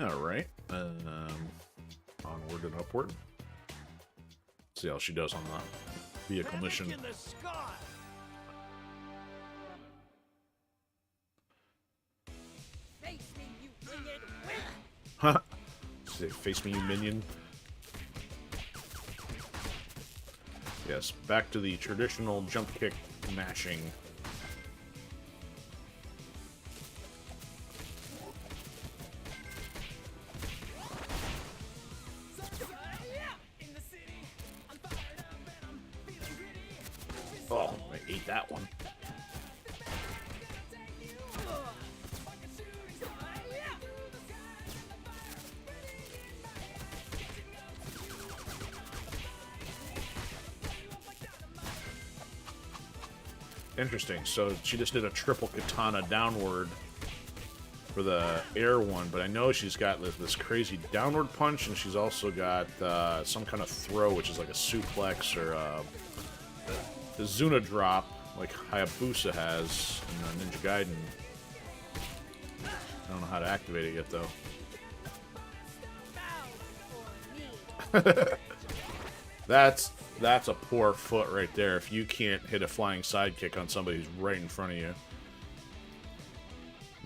Alright. Onward and upward. See how she does on the vehicle mission. In the sky. Face me, you winged witch! Huh? Say, face me, you minion. Yes, back to the traditional jump kick mashing. Oh, I ate that one. Interesting. So she just did a triple katana downward for the air one, but I know she's got this crazy downward punch, and she's also got some kind of throw, which is like a suplex or the Zuna drop, like Hayabusa has in Ninja Gaiden. I don't know how to activate it yet, though. That's a poor foot right there. If you can't hit a flying sidekick on somebody who's right in front of you.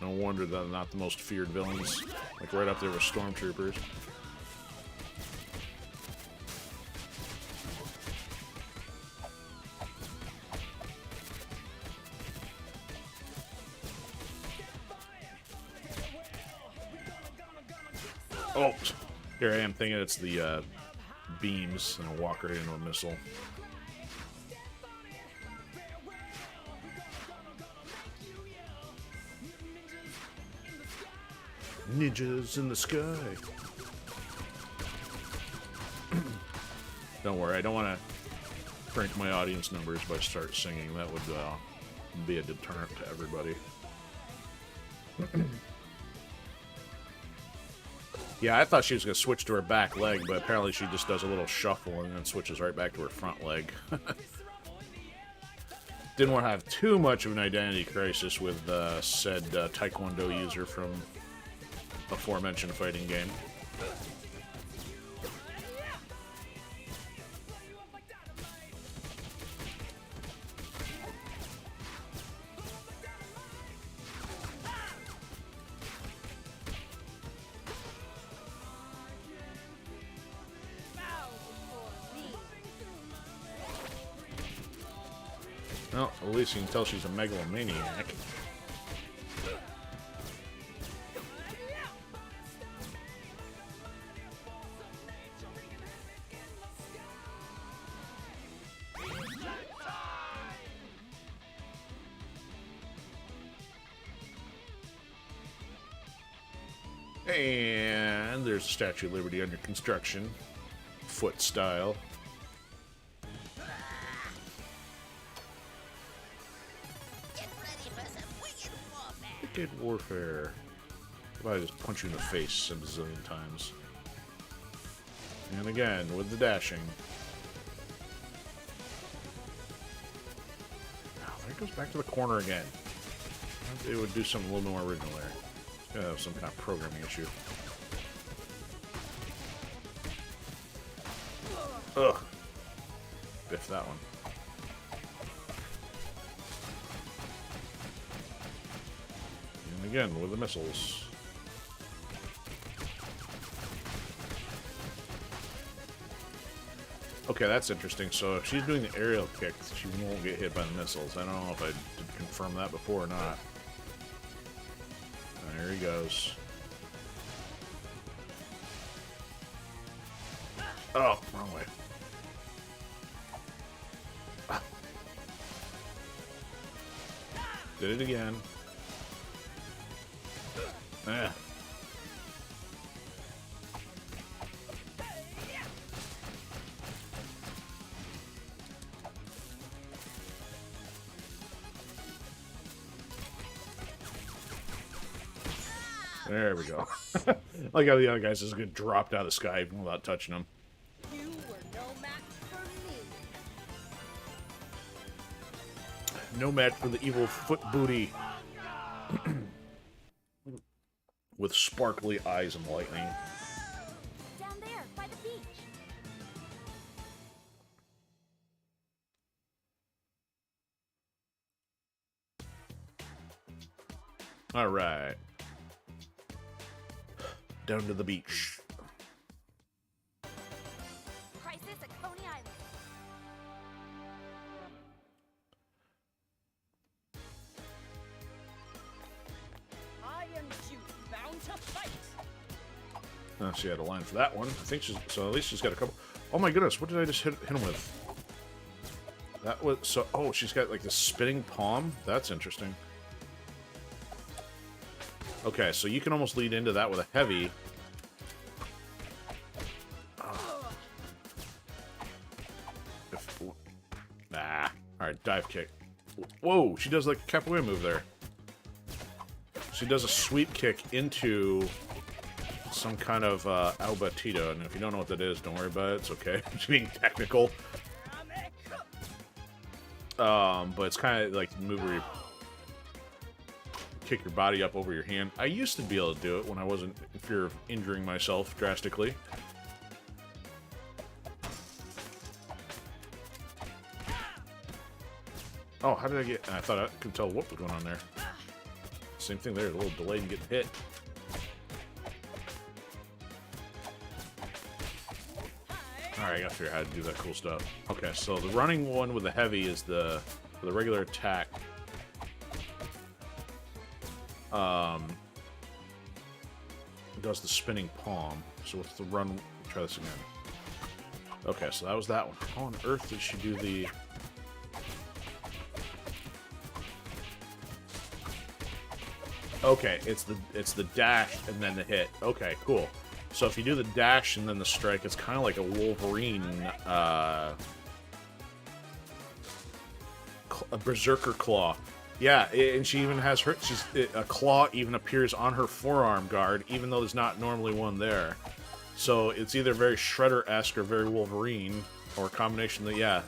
No wonder they're not the most feared villains. Like right up there with stormtroopers. Oh, here I am thinking it's the beams, and I'll walk right into a missile. Ninjas in the sky. Don't worry, I don't want to crank my audience numbers by start singing. That would be a deterrent to everybody. Yeah, I thought she was going to switch to her back leg, but apparently she just does a little shuffle and then switches right back to her front leg. Didn't want to have too much of an identity crisis with said Taekwondo user from aforementioned fighting game. Well, at least you can tell she's a megalomaniac. And there's the Statue of Liberty under construction. Foot style. Wicked warfare. How about I just punch you in the face a bazillion times? And again, with the dashing. Oh, there it goes back to the corner again. It would do something a little more original there. It's gotta have some kind of programming issue. Ugh. Biff that one. And again, with the missiles. Okay, that's interesting. So if she's doing the aerial kick, she won't get hit by the missiles. I don't know if I did confirm that before or not. There he goes. Oh, wrong way. Ah. Did it again. Ah. There we go. Like how the other guys just get dropped out of the sky without touching them. You were no match for me. No match for the evil foot booty. With sparkly eyes and lightning. Down there, by the beach. Alright. Down to the beach. Crisis at Coney Island. I am Jude, bound to fight. Oh, she had a line for that one. I think she's... So at least she's got a couple... Oh my goodness, what did I just hit him with? That was... So... Oh, she's got like the spinning palm? That's interesting. Okay, so you can almost lead into that with a heavy. Nah. Alright, dive kick. Whoa, she does like a capoeira move there. She does a sweep kick into some kind of albatito, and if you don't know what that is, don't worry about it. It's okay. I'm just being technical. But it's kind of like the move where you kick your body up over your hand. I used to be able to do it when I wasn't in fear of injuring myself drastically. Oh, how did I get... I thought I could tell what was going on there. Same thing there, a little delay in getting hit. Alright, I gotta figure out how to do that cool stuff. Okay, so the running one with the heavy is the... For the regular attack. It does the spinning palm. So what's the run? Try this again. Okay, so that was that one. How on earth did she do the... Okay, it's the dash and then the hit. Okay, cool. So if you do the dash and then the strike, it's kind of like a Wolverine, a Berserker Claw. Yeah, and she even has her... a claw even appears on her forearm guard, even though there's not normally one there. So it's either very Shredder-esque or very Wolverine, or a combination that, yeah,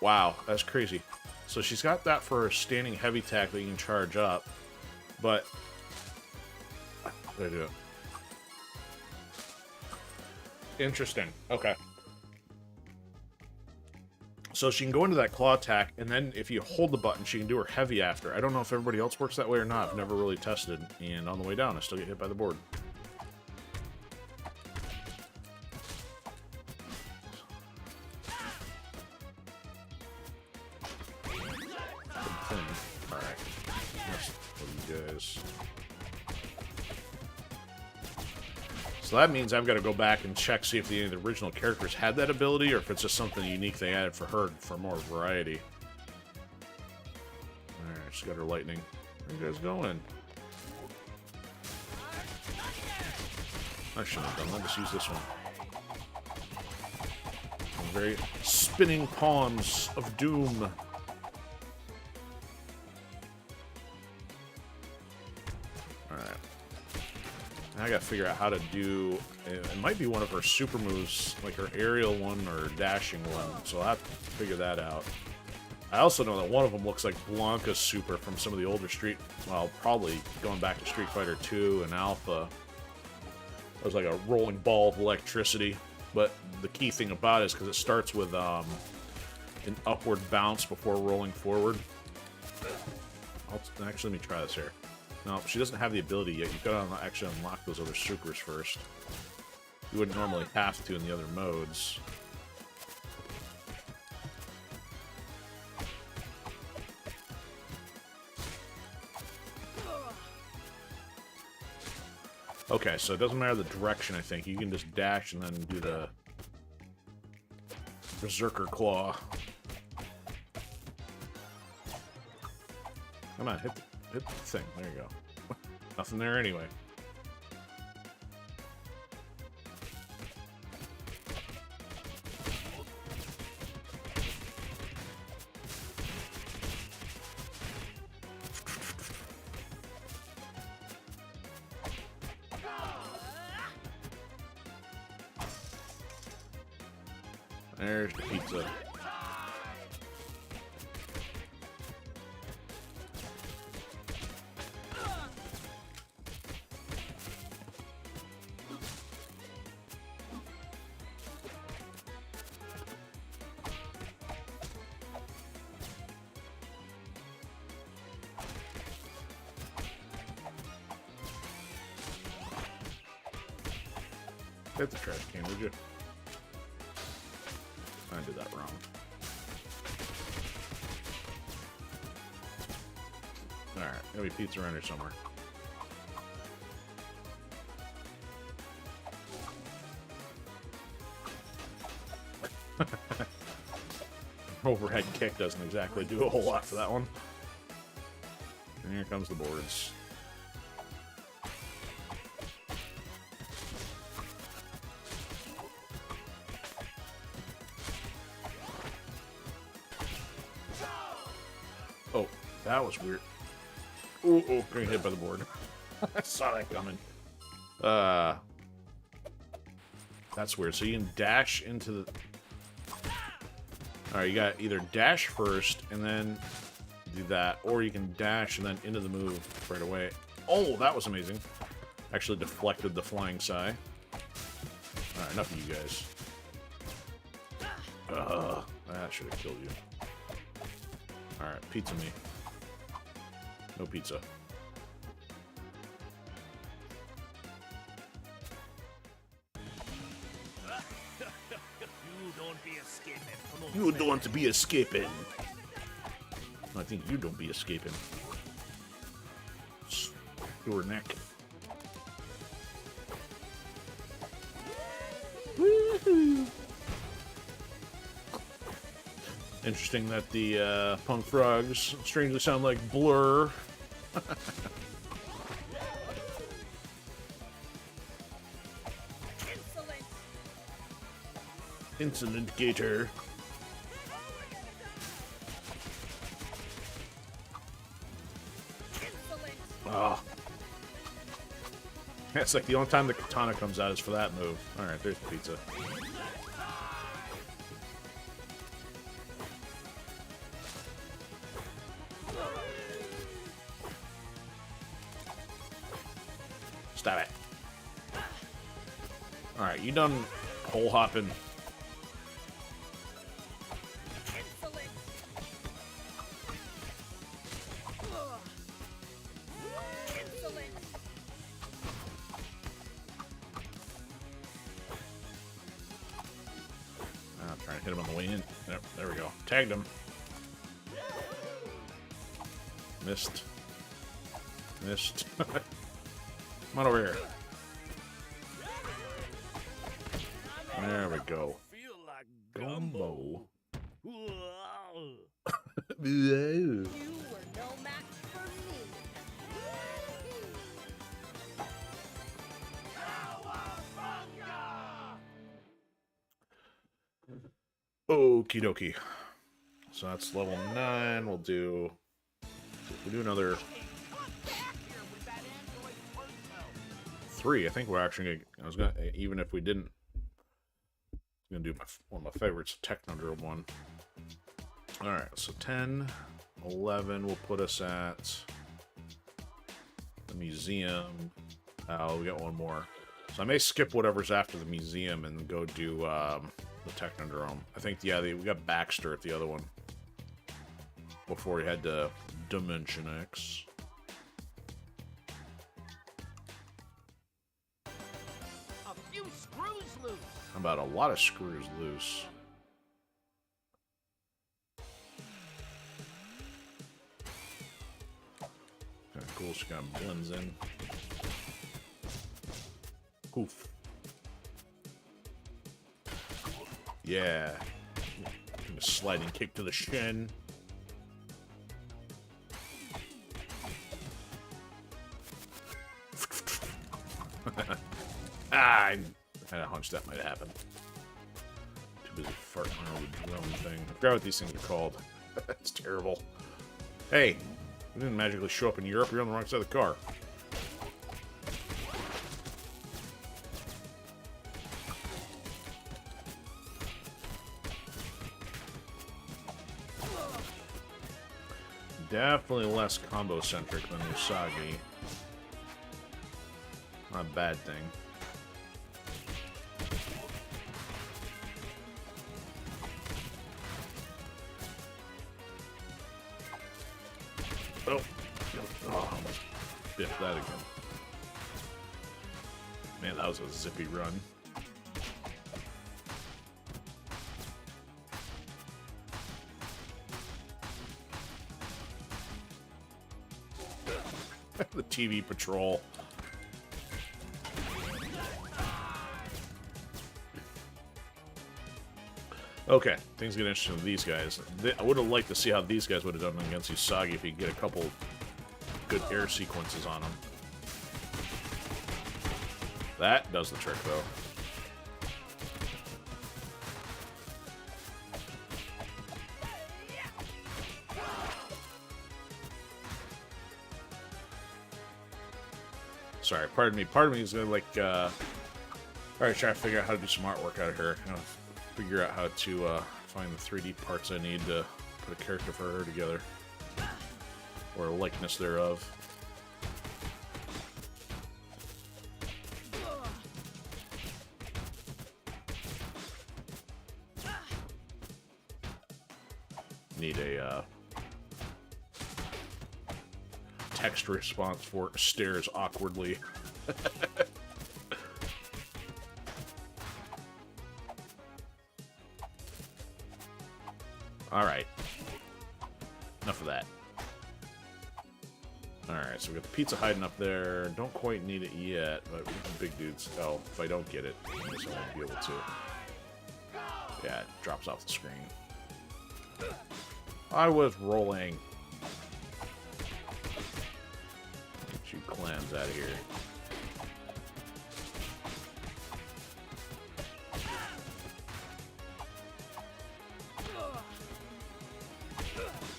wow, that's crazy. So she's got that for her standing heavy attack that you can charge up, but... How do I do it? Interesting. Okay. So she can go into that claw attack, and then if you hold the button, she can do her heavy after. I don't know if everybody else works that way or not. I've never really tested, and on the way down, I still get hit by the board. Alright. Let's put you guys... So that means I've got to go back and check, see if any of the original characters had that ability, or if it's just something unique they added for her for more variety. Alright, she's got her lightning. Where are you guys going? I shouldn't have done that. Just use this one. Very spinning palms of doom. I gotta figure out how to do... It might be one of her super moves, like her aerial one or dashing one, so I'll have to figure that out. I also know that one of them looks like Blanca's super from some of the older Street... Well, probably going back to Street Fighter 2 and Alpha. It was like a rolling ball of electricity, but the key thing about it is because it starts with an upward bounce before rolling forward. Actually, let me try this here. No, she doesn't have the ability yet. You've got to actually unlock those other supers first. You wouldn't normally have to in the other modes. Okay, so it doesn't matter the direction, I think. You can just dash and then do the Berserker Claw. Come on, hit the thing. There you go. Nothing there anyway. There's the pizza. Hit the trash can, would you? I did that wrong. Alright, there'll be pizza around here somewhere. Overhead kick doesn't exactly do a whole lot for that one. And here comes the boards. Oh, that was weird. Ooh, getting hit by the board. I saw that coming. That's weird. So you can dash into the... Alright, you got either dash first and then do that, or you can dash and then into the move right away. Oh, that was amazing. Actually deflected the flying sigh. Alright, enough of you guys. That should have killed you. Alright, pizza me. No pizza. You don't be escaping. Come on. You don't want to be escaping. I think you don't be escaping. Your neck. Woohoo! Interesting that the punk frogs strangely sound like Blur. Insolent Gator. Oh. It's like the only time the katana comes out is for that move. Alright, there's the pizza. Stop it. Alright, you done hole hopping. I'm trying to hit him on the way in. Yep, there we go. Tagged him. Missed. Missed. Come on over here. There we go. Feel like Gumbo. You were no match for me. Okie dokie. So that's level 9. We'll do another 3. I think we're actually gonna, even if we didn't, I'm gonna do one of my favorites, Technundra one. Alright, so 10, 11 will put us at the museum. Oh, we got one more. So I may skip whatever's after the museum and go do the Technundrome. I think, yeah, we got Baxter at the other one before we head to Dimension X. A few screws loose. How about a lot of screws loose? Kind of cool, she kind of blends in. Poof. Yeah. A sliding kick to the shin. I had a hunch that might happen. Too busy farting on the drone thing. I forgot what these things are called. That's terrible. Hey, we didn't magically show up in Europe. You're on the wrong side of the car. Definitely less combo-centric than Usagi. Not a bad thing. Oh, almost biffed that again. Man, that was a zippy run. The TV patrol. Okay, things get interesting with these guys. I would have liked to see how these guys would have done against Usagi if he could get a couple good air sequences on them. That does the trick, though. Sorry, pardon me. Part of me is gonna like, alright, try to figure out how to do some artwork out of her. You know, figure out how to find the 3D parts I need to put a character for her together. Or a likeness thereof. Need a text response for stares awkwardly. Alright. Enough of that. Alright, so we got the pizza hiding up there. Don't quite need it yet, but we have big dudes. Oh, if I don't get it, I guess I won't be able to. Yeah, it drops off the screen. I was rolling. Get you clams out of here.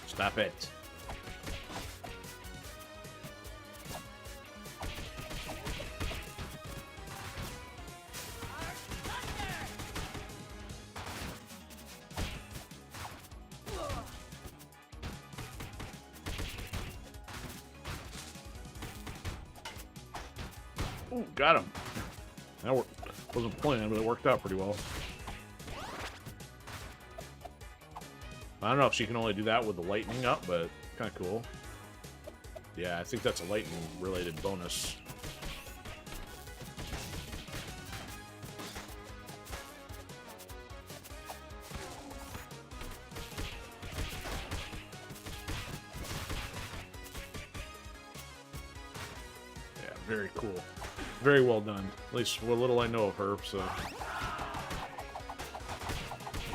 Stop it. Ooh, got him. That wasn't planned, but it worked out pretty well. I don't know if she can only do that with the lightning up, but kind of cool. Yeah, I think that's a lightning-related bonus. Yeah, very cool. Very well done. At least what little I know of her, so...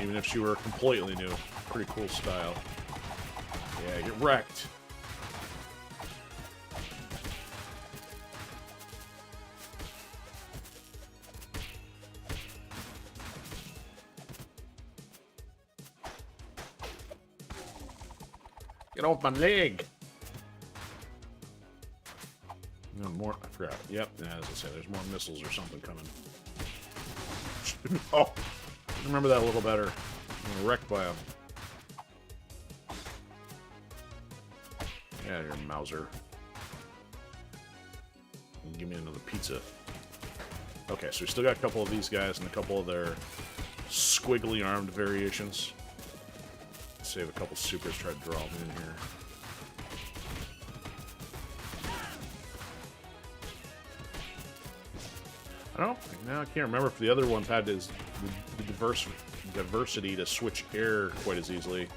Even if she were completely new. Pretty cool style. Yeah, get wrecked. Get off my leg! No more. I forgot. Yep, as I said, there's more missiles or something coming. Oh! Remember that a little better. I'm wrecked by them. Yeah, you're Mauser. And give me another pizza. Okay, so we still got a couple of these guys and a couple of their squiggly armed variations. Save a couple supers, try to draw them in here. I don't know. Now I can't remember if the other ones had the diversity to switch air quite as easily.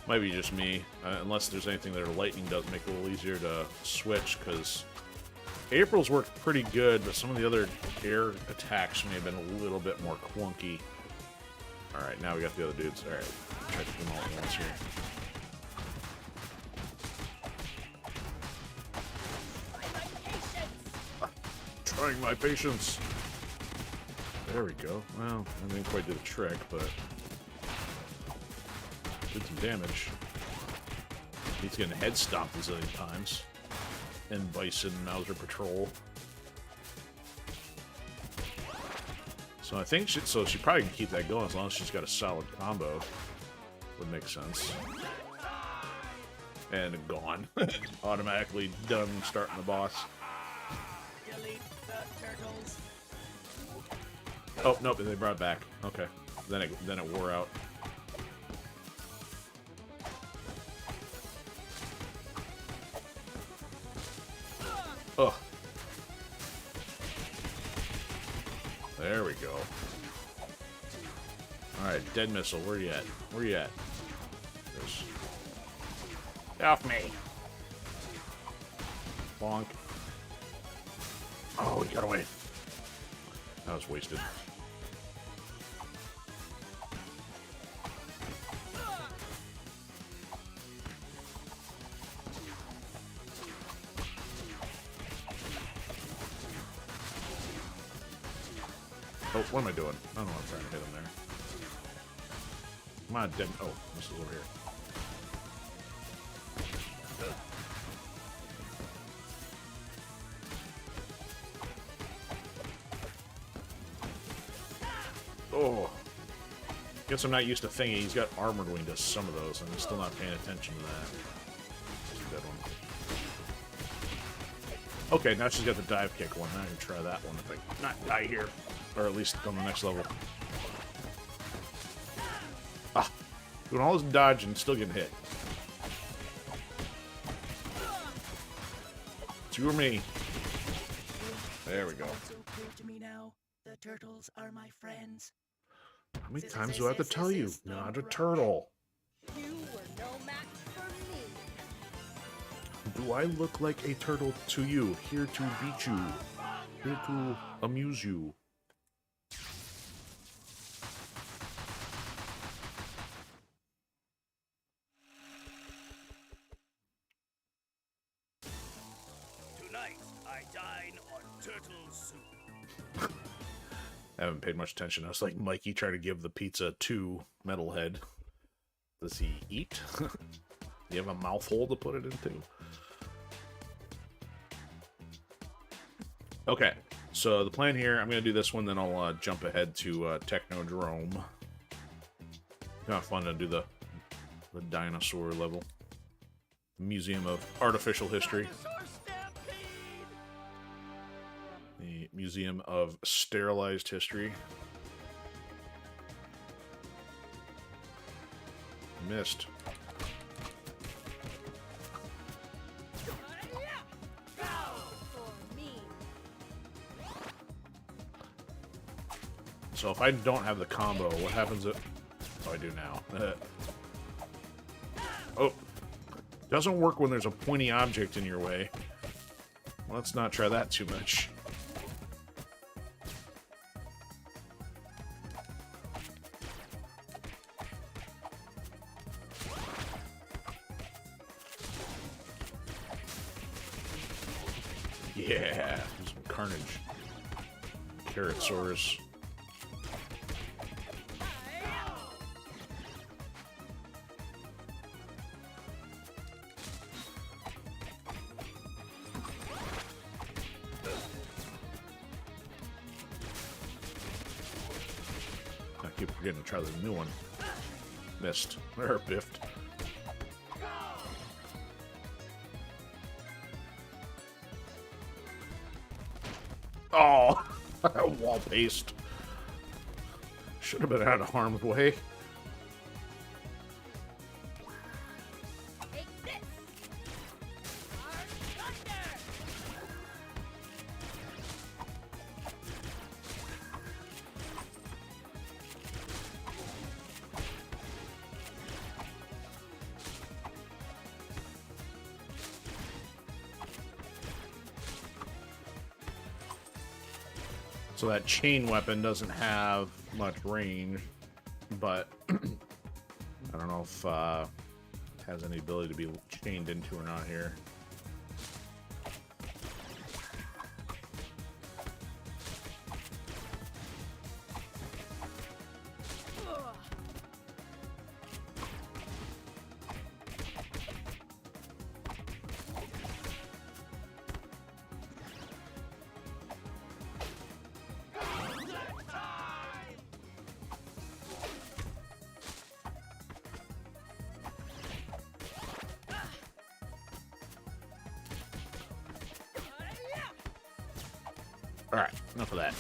Might be just me, unless there's anything that lightning does make it a little easier to switch, because April's worked pretty good, but some of the other air attacks may have been a little bit more clunky. Alright, now we got the other dudes. Alright, try to do them all at once here. Trying my patience! There we go. Well, I didn't quite do the trick, but... did some damage. He's getting head stomped a zillion times. And Bison Mauser Patrol. So I think she probably can keep that going as long as she's got a solid combo. Would make sense. And gone. Automatically done starting the boss. Delete the turtles. Oh, nope, they brought it back. Okay. Then it wore out. Ugh. There we go. Alright, dead missile, where you at? Where you at? There's... Get off me! Bonk. Oh, he got away. That was wasted. Oh, what am I doing? I don't know, I'm trying to hit him there. Come on, dead. Oh, this is over here. Oh. Guess I'm not used to thingy. He's got armored when he does some of those, and I'm still not paying attention to that. Just a dead one. Okay, now she's got the dive kick one. Now I can try that one if I not die here. Or at least on the next level. Ah! Doing all this dodging and still getting hit. It's you or me. There we go. So clear to me now. The turtles are my friends. How many times do I have to tell you? Not a turtle. You were no match for me. Do I look like a turtle to you? Here to beat you. Here to amuse you. Tonight, I dine on turtle soup. I haven't paid much attention. I was like Mikey trying to give the pizza to Metalhead. Does he eat? Do you have a mouth hole to put it into? Okay, so the plan here, I'm going to do this one, then I'll jump ahead to Technodrome. Kind of fun to do the dinosaur level. Museum of Artificial History. The Museum of Sterilized History. Missed. For me. So if I don't have the combo, what happens if... Oh, I do now. Oh. Doesn't work when there's a pointy object in your way. Well, let's not try that too much. Yeah, do some carnage. Carrotsaurus. I keep forgetting to try the new one. Missed. Or biffed. Oh! Wall paste. Should have been out of harm's way. Take this. Our thunder. So that chain weapon doesn't have much range, but I don't know if it has any ability to be chained into or not here. Alright, enough of that.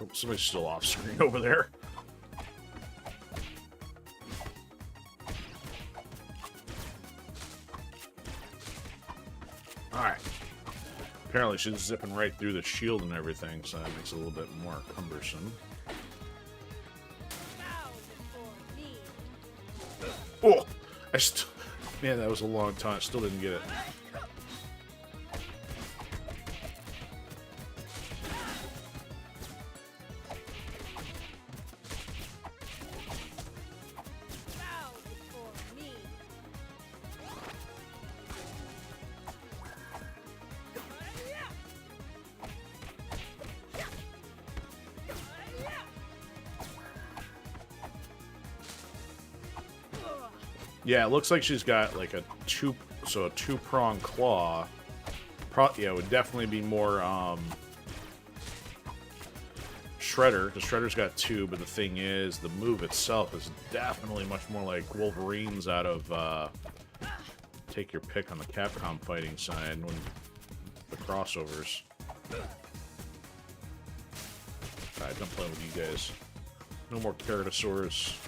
Oh, somebody's still off screen over there. Alright. Apparently she's zipping right through the shield and everything, so that makes it a little bit more cumbersome. Oh! Man, that was a long time. Still didn't get it. Yeah, it looks like she's got like a two-prong claw. Yeah, it would definitely be more Shredder, because Shredder's got two, but the thing is, the move itself is definitely much more like Wolverine's out of take your pick on the Capcom fighting side when the crossovers. Alright, don't play with you guys. No more Keratosaurus.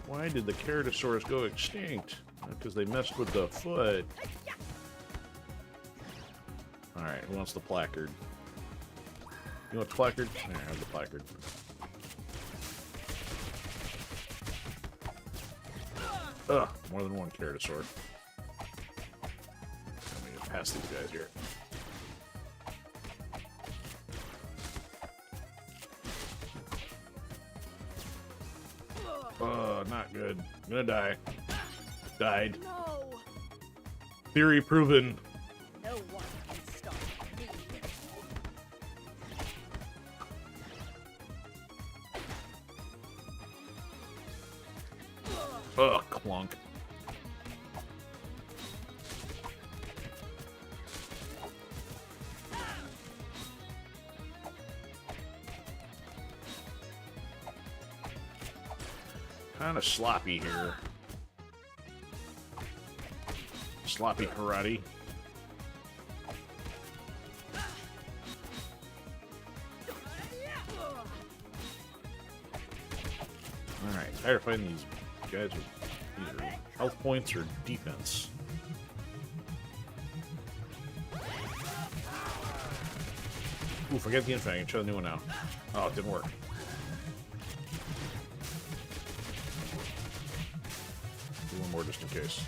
Why did the Keratosaurus go extinct? Because they messed with the foot. Alright, who wants the placard? You want the placard? There, I have the placard. Ugh, more than one Keratosaur. Let me get past these guys here. Not good. I'm gonna die. Died. No. Theory proven. No one can stop me. Ugh, clunk. Kind of sloppy here. Sloppy karate. Alright, tired of fighting these guys with either health points or defense. Ooh, forget the infant. I can try the new one now. Oh, it didn't work. Do one more just in case.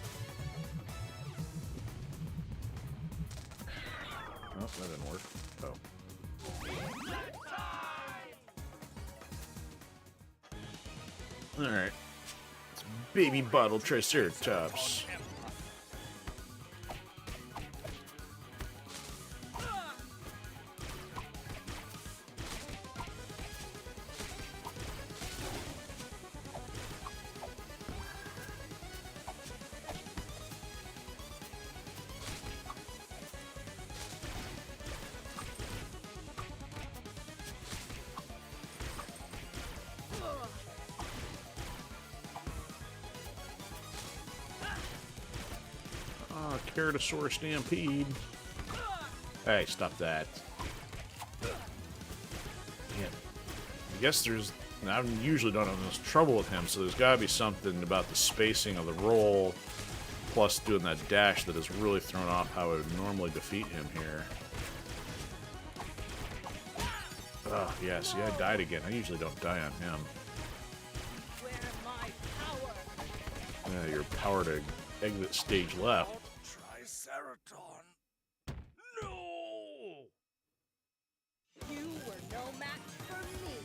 Oh, that didn't work. Oh. Alright. It's Baby Bottle Triceratops. Keratosaurus Stampede. Hey, stop that. Man. I guess there's... I usually don't have this trouble with him, so there's gotta be something about the spacing of the roll, plus doing that dash that has really thrown off how I would normally defeat him here. Oh, yeah, see, I died again. I usually don't die on him. Where my power? Yeah, your power to exit stage left. Triceratops. No! You were no match for me.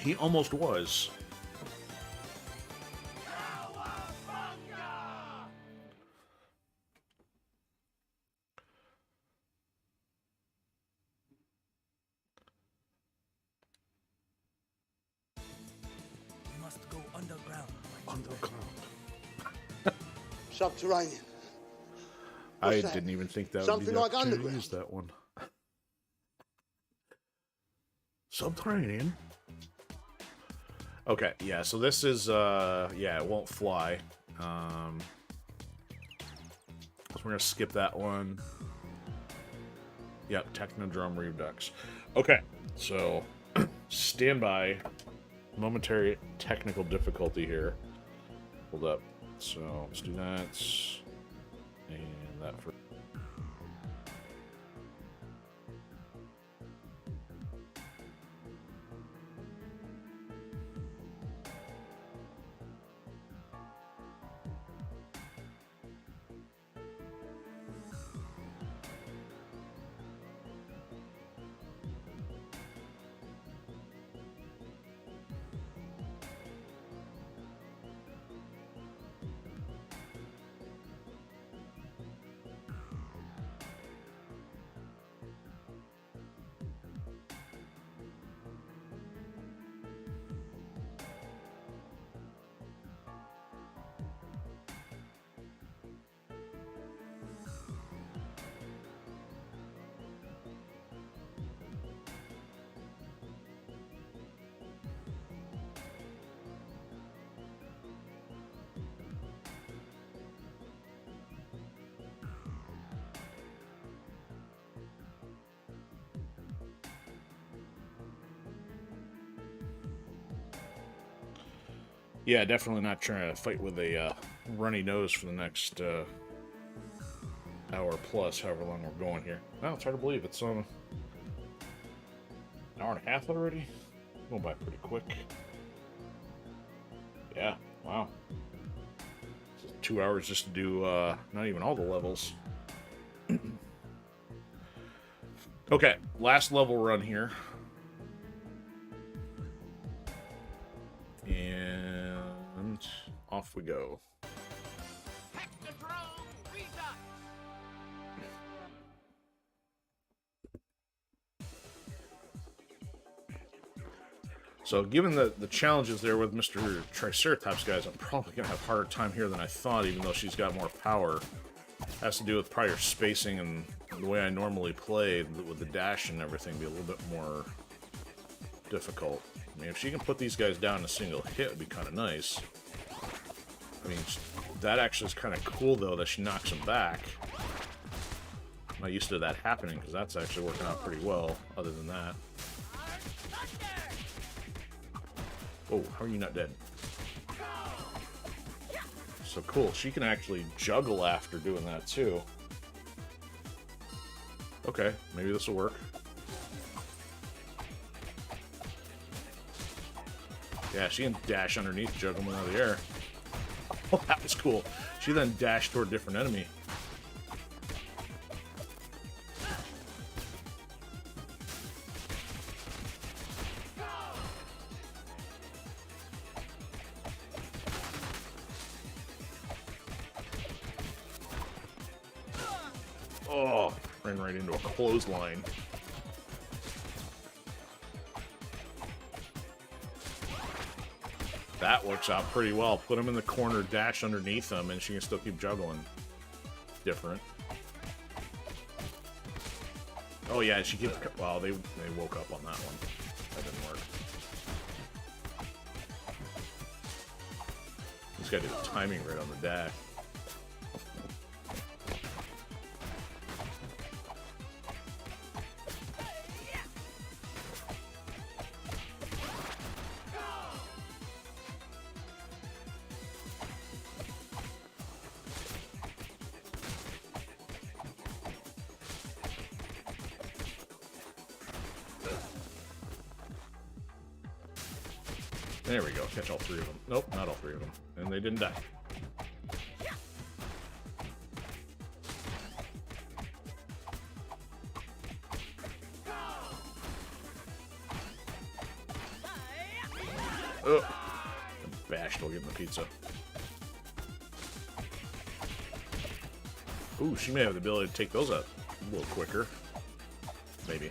He almost was. We must go underground. Subterranean. I What's that? didn't even think that would be Something the like opportunity to underground. use that one. Subterranean. Okay, yeah, so this is, yeah, it won't fly. So we're gonna skip that one. Yep, Technodrome Redux. Okay, so stand by. Momentary technical difficulty here. Hold up. So let's do that. And that for. Yeah, definitely not trying to fight with a runny nose for the next hour plus, however long we're going here. Well, it's hard to believe it's an hour and a half already. Going by pretty quick. Yeah, wow. So 2 hours just to do not even all the levels. Okay, last level run here. And off we go. So given the challenges there with Mr. Triceratops, guys, I'm probably going to have a harder time here than I thought, even though she's got more power. Has to do with prior spacing and the way I normally play with the dash and everything be a little bit more difficult. I mean, if she can put these guys down in a single hit, it would be kind of nice. I mean, that actually is kind of cool, though, that she knocks them back. I'm not used to that happening, because that's actually working out pretty well, other than that. Oh, how are you not dead? So cool. She can actually juggle after doing that, too. Okay, maybe this will work. Yeah, she can dash underneath, juggle them out of the air. Oh, that was cool. She then dashed toward a different enemy. Oh, ran right into a clothesline. That works out pretty well. Put him in the corner, dash underneath him, and she can still keep juggling. Different. Oh yeah, she keeps. Wow, they woke up on that one. That didn't work. This guy did timing right on the dash. There we go. Catch all three of them. Nope, not all three of them. And they didn't die. Oh, bashed while getting the pizza. Ooh, she may have the ability to take those out a little quicker. Maybe.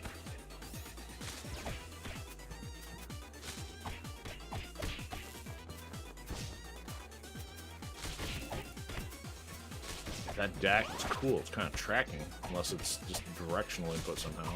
That dash is cool. It's kind of tracking, unless it's just directional input somehow.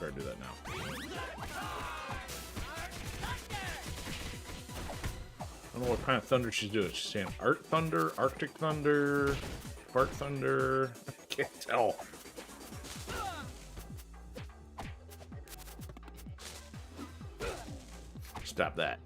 try to do that now. I don't know what kind of thunder she's doing. She's saying Art Thunder, Arctic Thunder, Fart Thunder. I can't tell. Stop that.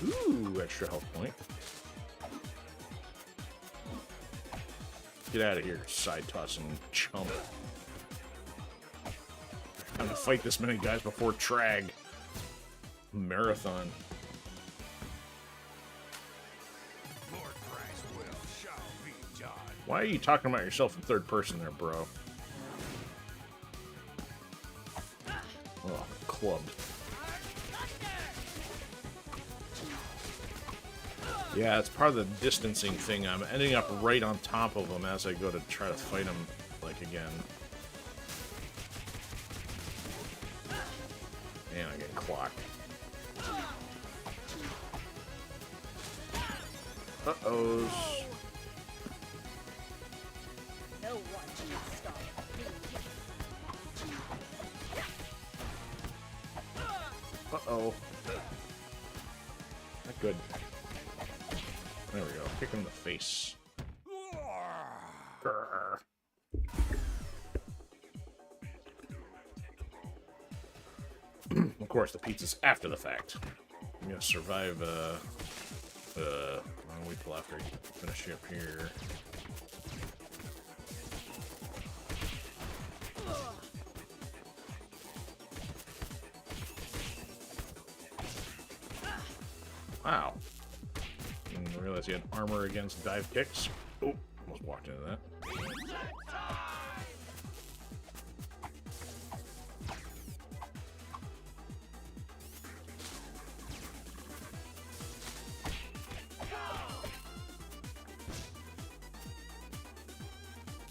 Ooh, extra health point. Get out of here, side tossing chump. Time to fight this many guys before Trag. Marathon. Lord Christ's will shall be done. Why are you talking about yourself in third person there, bro? Oh, clubbed. Yeah, it's part of the distancing thing. I'm ending up right on top of him as I go to try to fight him, like, again. And I get clocked. Uh-ohs. No one can stop me. Uh-oh. Not good. There we go. Kick him in the face. Grr. Of course, the pizza's after the fact. I'm gonna survive, I'll wait till after I finish up here. Wow. Didn't realize he had armor against dive kicks. Oh, almost walked into that.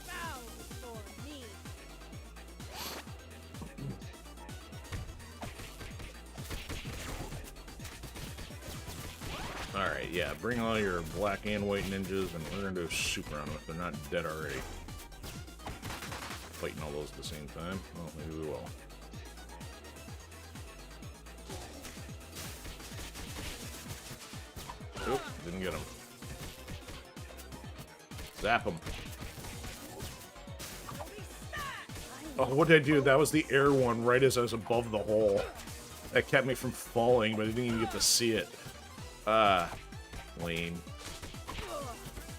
Bow for me. Alright, yeah, bring all your black and white ninjas, and we're gonna do a super on them if they're not dead already. Fighting all those at the same time. Well, maybe we will. Oop, didn't get him. Zap him. Oh, what did I do? That was the air one right as I was above the hole. That kept me from falling, but I didn't even get to see it. Ah, lame.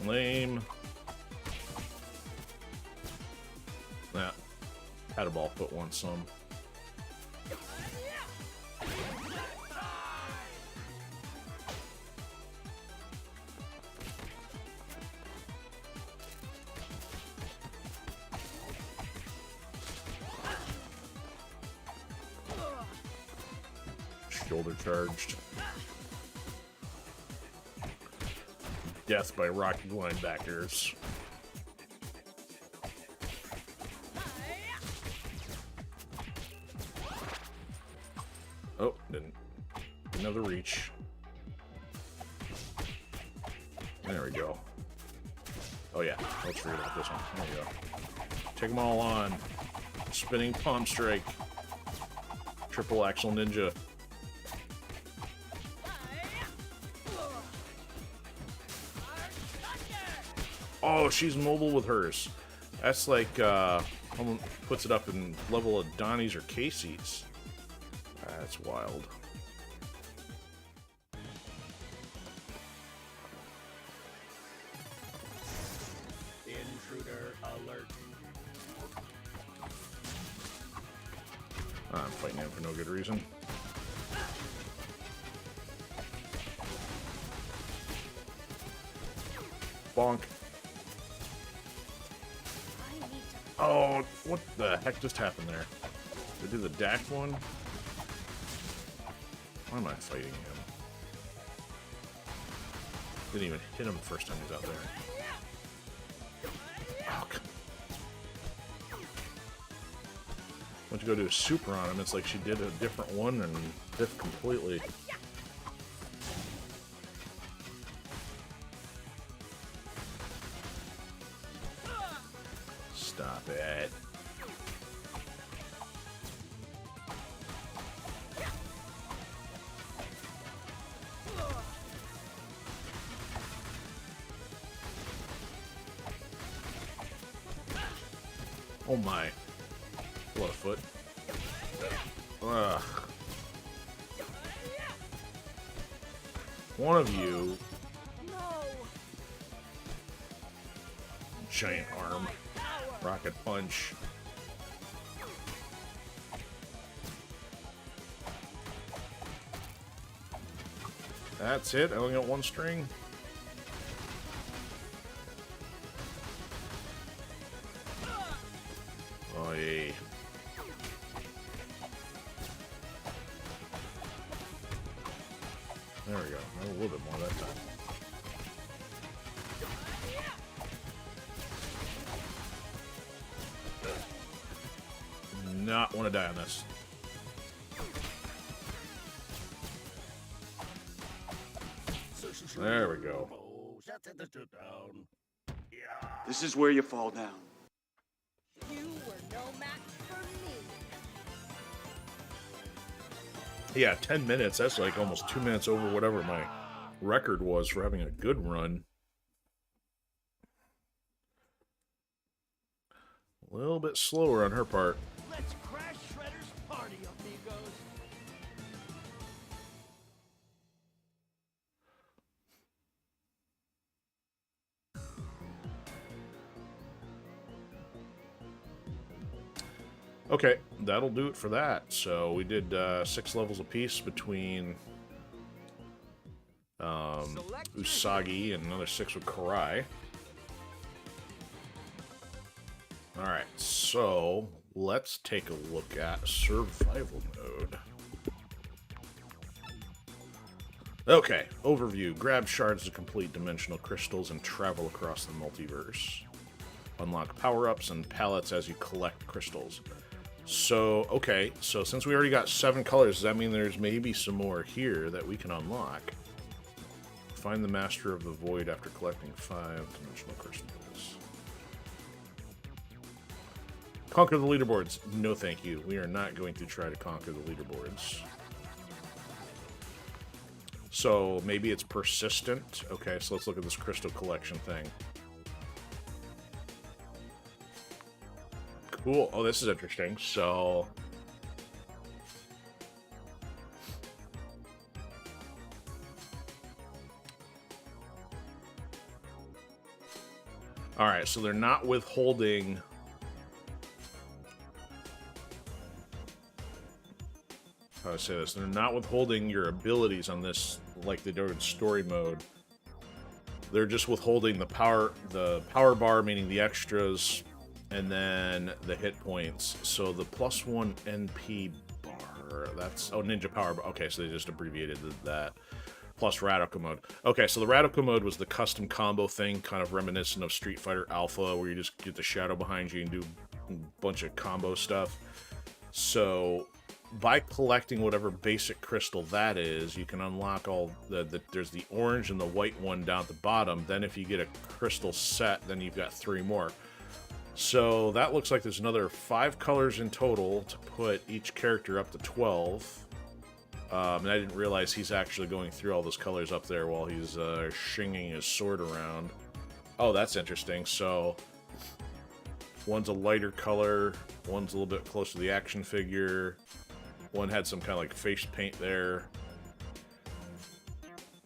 Lame. Nah. Had a ball foot one some. Shoulder charged. Death by rocky linebackers. Oh, didn't have the reach. There we go. Oh yeah, let's forget about this one. There we go. Take them all on. Spinning palm strike. Triple axle ninja. Oh, she's mobile with hers. That's like, someone puts it up in level of Donnie's or Casey's. That's wild. Intruder alert. I'm fighting him for no good reason. Bonk. I need to. Oh, what the heck just happened there? Did I do the dash one? Why am I fighting him? Didn't even hit him the first time he was out there. Oh, went to go do a super on him, it's like she did a different one and diff completely. Stop it. Oh my. A lot of foot. Ugh. One of you. Giant arm. Rocket punch. That's it? I only got one string? Oh, yeah. There we go. A little bit more that time. Not want to die on this. There we go. This is where you fall down. You were no match for me. Yeah, 10 minutes. That's like almost 2 minutes over whatever my record was for having a good run. A little bit slower on her part. Let's crash Shredder's party, amigos. Okay, that'll do it for that. So we did 6 levels apiece between Usagi and another 6 with Karai. Alright, so let's take a look at survival mode. Okay, overview. Grab shards to complete dimensional crystals and travel across the multiverse. Unlock power-ups and pallets as you collect crystals. So, okay, so since we already got 7 colors, does that mean there's maybe some more here that we can unlock? Find the Master of the Void after collecting 5 dimensional crystals. Conquer the leaderboards. No thank you. We are not going to try to conquer the leaderboards. So, maybe it's persistent. Okay, so let's look at this crystal collection thing. Cool. Oh, this is interesting. So... Alright, so they're not withholding... How do I say this? They're not withholding your abilities on this like they do in story mode. They're just withholding the power bar, meaning the extras, and then the hit points. So the +1 NP bar, that's... Oh, Ninja Power Bar. Okay, so they just abbreviated that. Plus Radical Mode. Okay, so the Radical Mode was the custom combo thing, kind of reminiscent of Street Fighter Alpha, where you just get the shadow behind you and do a bunch of combo stuff. So, by collecting whatever basic crystal that is, you can unlock all there's the orange and the white one down at the bottom. Then if you get a crystal set, then you've got 3 more. So that looks like there's another 5 colors in total to put each character up to 12. And I didn't realize he's actually going through all those colors up there while he's shinging his sword around. Oh, that's interesting. So one's a lighter color, one's a little bit close to the action figure, one had some kind of like face paint there.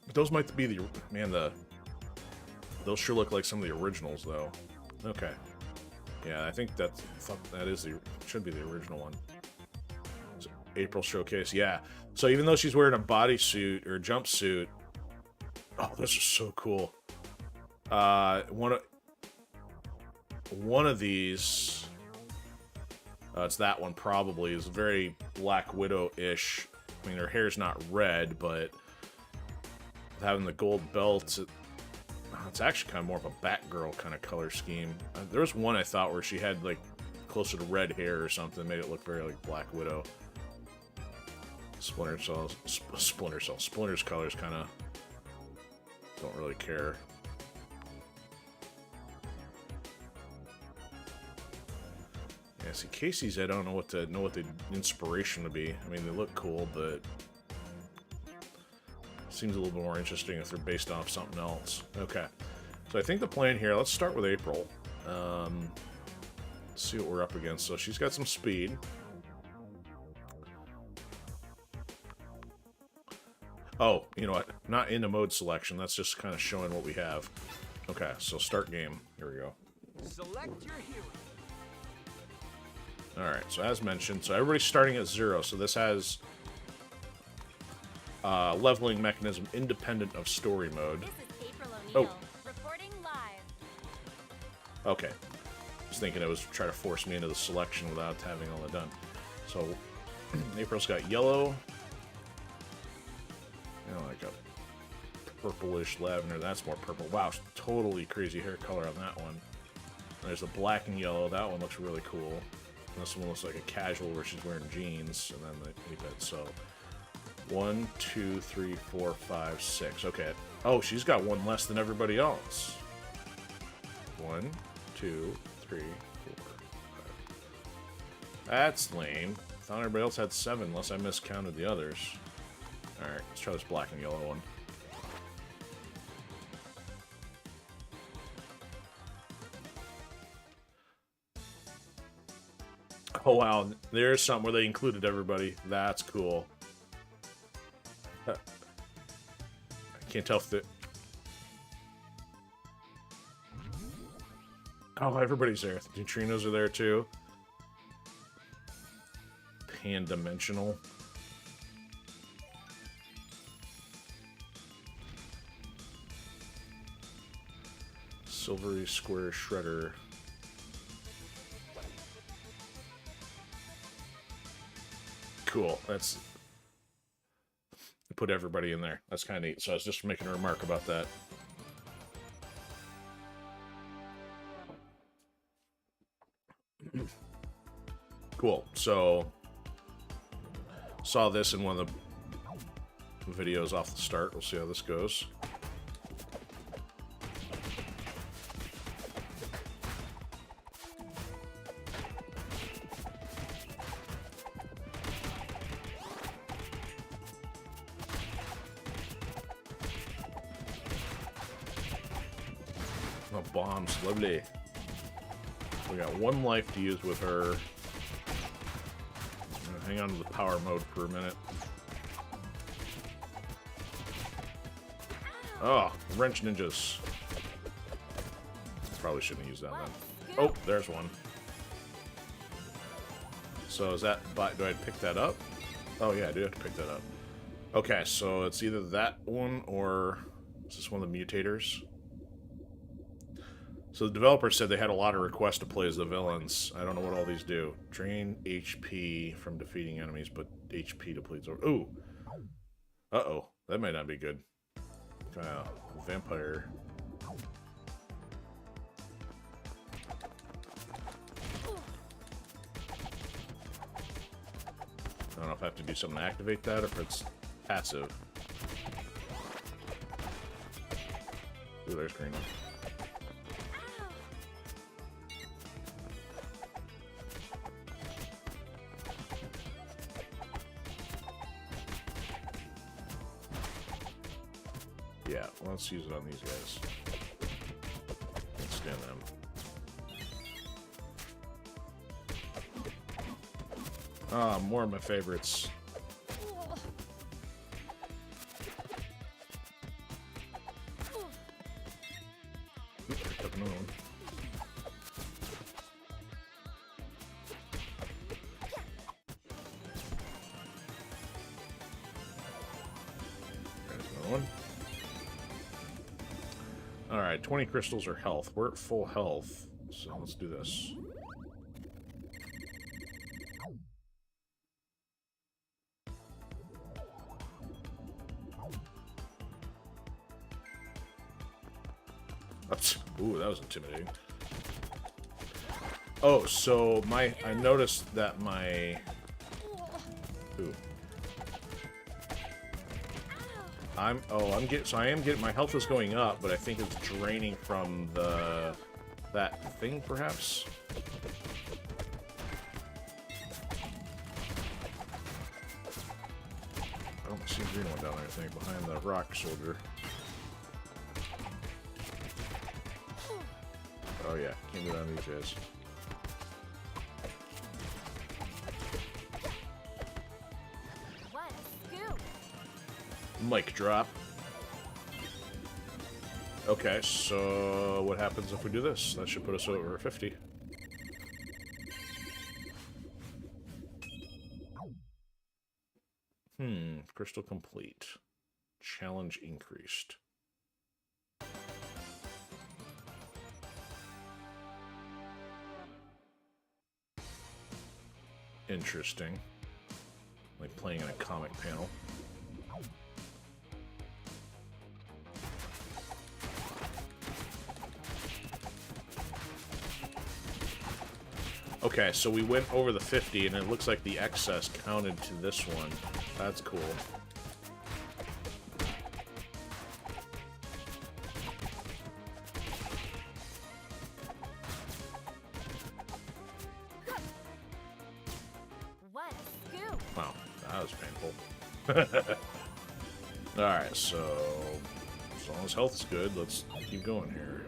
But those might be the... Man, those sure look like some of the originals, though. Okay. Yeah, I think that is the... Should be the original one. April Showcase, yeah. So even though she's wearing a bodysuit or a jumpsuit... Oh, this is so cool. One of these, it's that one probably, is very Black Widow-ish. I mean, her hair's not red, but having the gold belt, it's actually kind of more of a Batgirl kind of color scheme. There was one I thought where she had like closer to red hair or something, made it look very like Black Widow. Splinter's colors kind of don't really care. Yeah, see, Casey's, I don't know what the inspiration would be. I mean, they look cool, but seems a little bit more interesting if they're based off something else. Okay, so I think the plan here, let's start with April. Let's see what we're up against. So she's got some speed. Oh, you know what? Not into mode selection. That's just kind of showing what we have. Okay, so start game. Here we go. Select your hero. Alright, so as mentioned, so everybody's starting at 0, so this has leveling mechanism independent of story mode. This is April O'Neil, reporting live. Okay. I was thinking it was trying to force me into the selection without having all that done. So, April's got yellow. You know, like a purplish lavender. That's more purple. Wow, totally crazy hair color on that one. And there's the black and yellow. That one looks really cool. And this one looks like a casual where she's wearing jeans. And then the bit. So, 1, 2, 3, 4, 5, 6. Okay. Oh, she's got one less than everybody else. 1, 2, 3, 4, 5. That's lame. I thought everybody else had 7, unless I miscounted the others. Alright, let's try this black and yellow one. Oh wow, there's something where they included everybody. That's cool. I can't tell if the... Oh, everybody's there. The neutrinos are there too. Pan-dimensional. Silvery square shredder. Cool. That's... put everybody in there. That's kind of neat. So I was just making a remark about that. Cool. So saw this in one of the videos off the start. We'll see how this goes. Oh, bombs. Lovely. We got 1 life to use with her. I'm gonna hang on to the power mode for a minute. Oh, wrench ninjas. Probably shouldn't use that then. Oh, there's one. So is that... do I pick that up? Oh yeah, I do have to pick that up. Okay, so it's either that one or... is this one of the mutators? So the developers said they had a lot of requests to play as the villains. I don't know what all these do. Drain HP from defeating enemies, but HP depletes over... Ooh! Uh-oh. That might not be good. Vampire. I don't know if I have to do something to activate that or if it's passive. Ooh, there's green one. Yeah, well, let's use it on these guys. Let's stand them. Ah, more of my favorites. Oops, picked up another one. There's another one. Alright, Collect 20 crystals or health. We're at full health, so let's do this. Ooh, that was intimidating. Oh, so I noticed that my... Ooh. I am getting, my health is going up, but I think it's draining from that thing, perhaps? I don't see a green one down there, I think, behind the rock soldier. Oh yeah, can't go down these guys. What a scoop! Mic drop. Okay, so what happens if we do this? That should put us over 50. Crystal complete. Challenge increased. Interesting. Like playing in a comic panel. Okay, so we went over the 50, and it looks like the excess counted to this one. That's cool. What a scoop! Wow, that was painful. Alright, so as long as health's good, let's keep going here.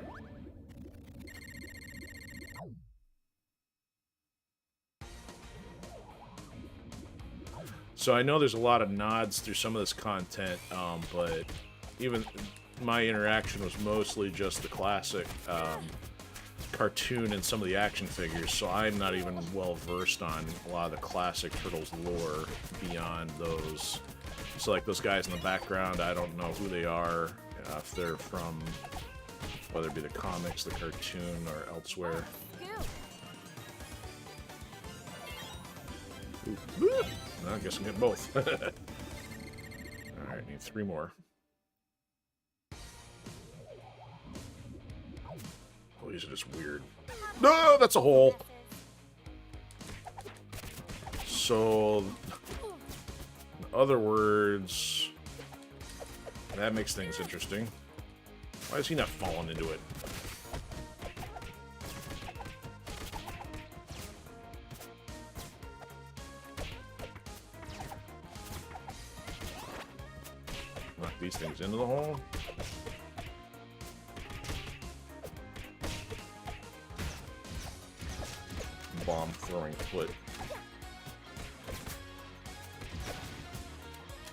So I know there's a lot of nods through some of this content, but even my interaction was mostly just the classic cartoon and some of the action figures, so I'm not even well versed on a lot of the classic Turtles lore beyond those. So like those guys in the background, I don't know who they are, if they're from, whether it be the comics, the cartoon, or elsewhere. Ooh. I guess I'm getting both. Alright, need 3 more. Oh, these are just weird. No, that's a hole! So, in other words, that makes things interesting. Why is he not falling into it? Knock these things into the hole. Bomb throwing foot.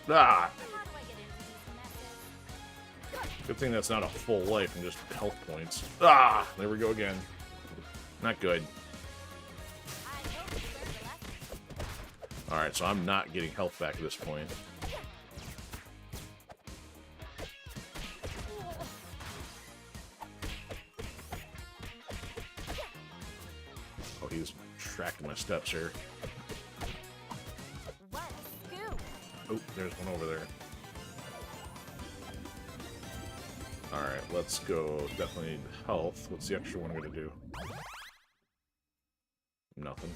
Ah! Good thing that's not a full life and just health points. Ah! There we go again. Not good. Alright, so I'm not getting health back at this point. Oh, he's tracking my steps here. Oh, there's one over there. Alright, let's go. Definitely need health. What's the extra one going to do? Nothing.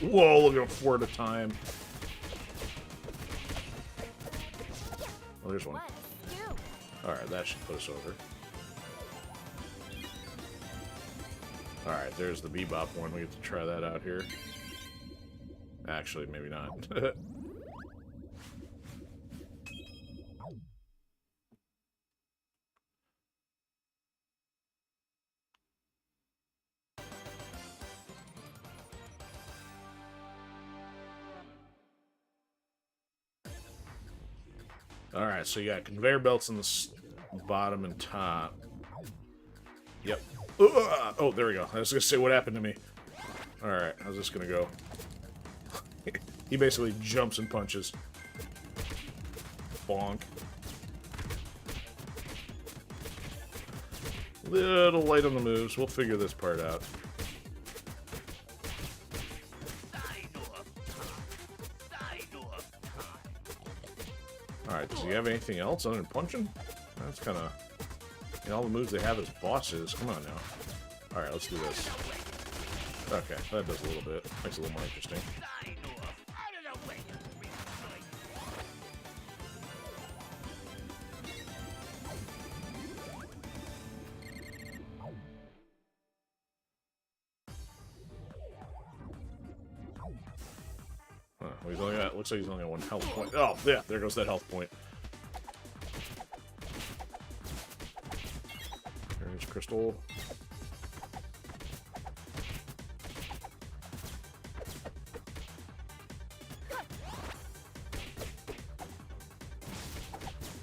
Whoa, look at 4 at a time. Oh, there's one. Alright, that should put us over. Alright, there's the Bebop one. We get to try that out here. Actually, maybe not. Alright, so you got conveyor belts in the bottom and top. Yep. Oh, there we go. I was gonna say what happened to me. Alright, how's this gonna go? He basically jumps and punches. Bonk. Little light on the moves. We'll figure this part out. Alright, does he have anything else other than punching? That's kind of... You know, all the moves they have as bosses. Come on now. Alright, let's do this. Okay, that does a little bit. Makes it a little more interesting. Huh, well, he's only got, looks like he's only got 1 health point. Oh, yeah, there goes that health point. There's Crystal.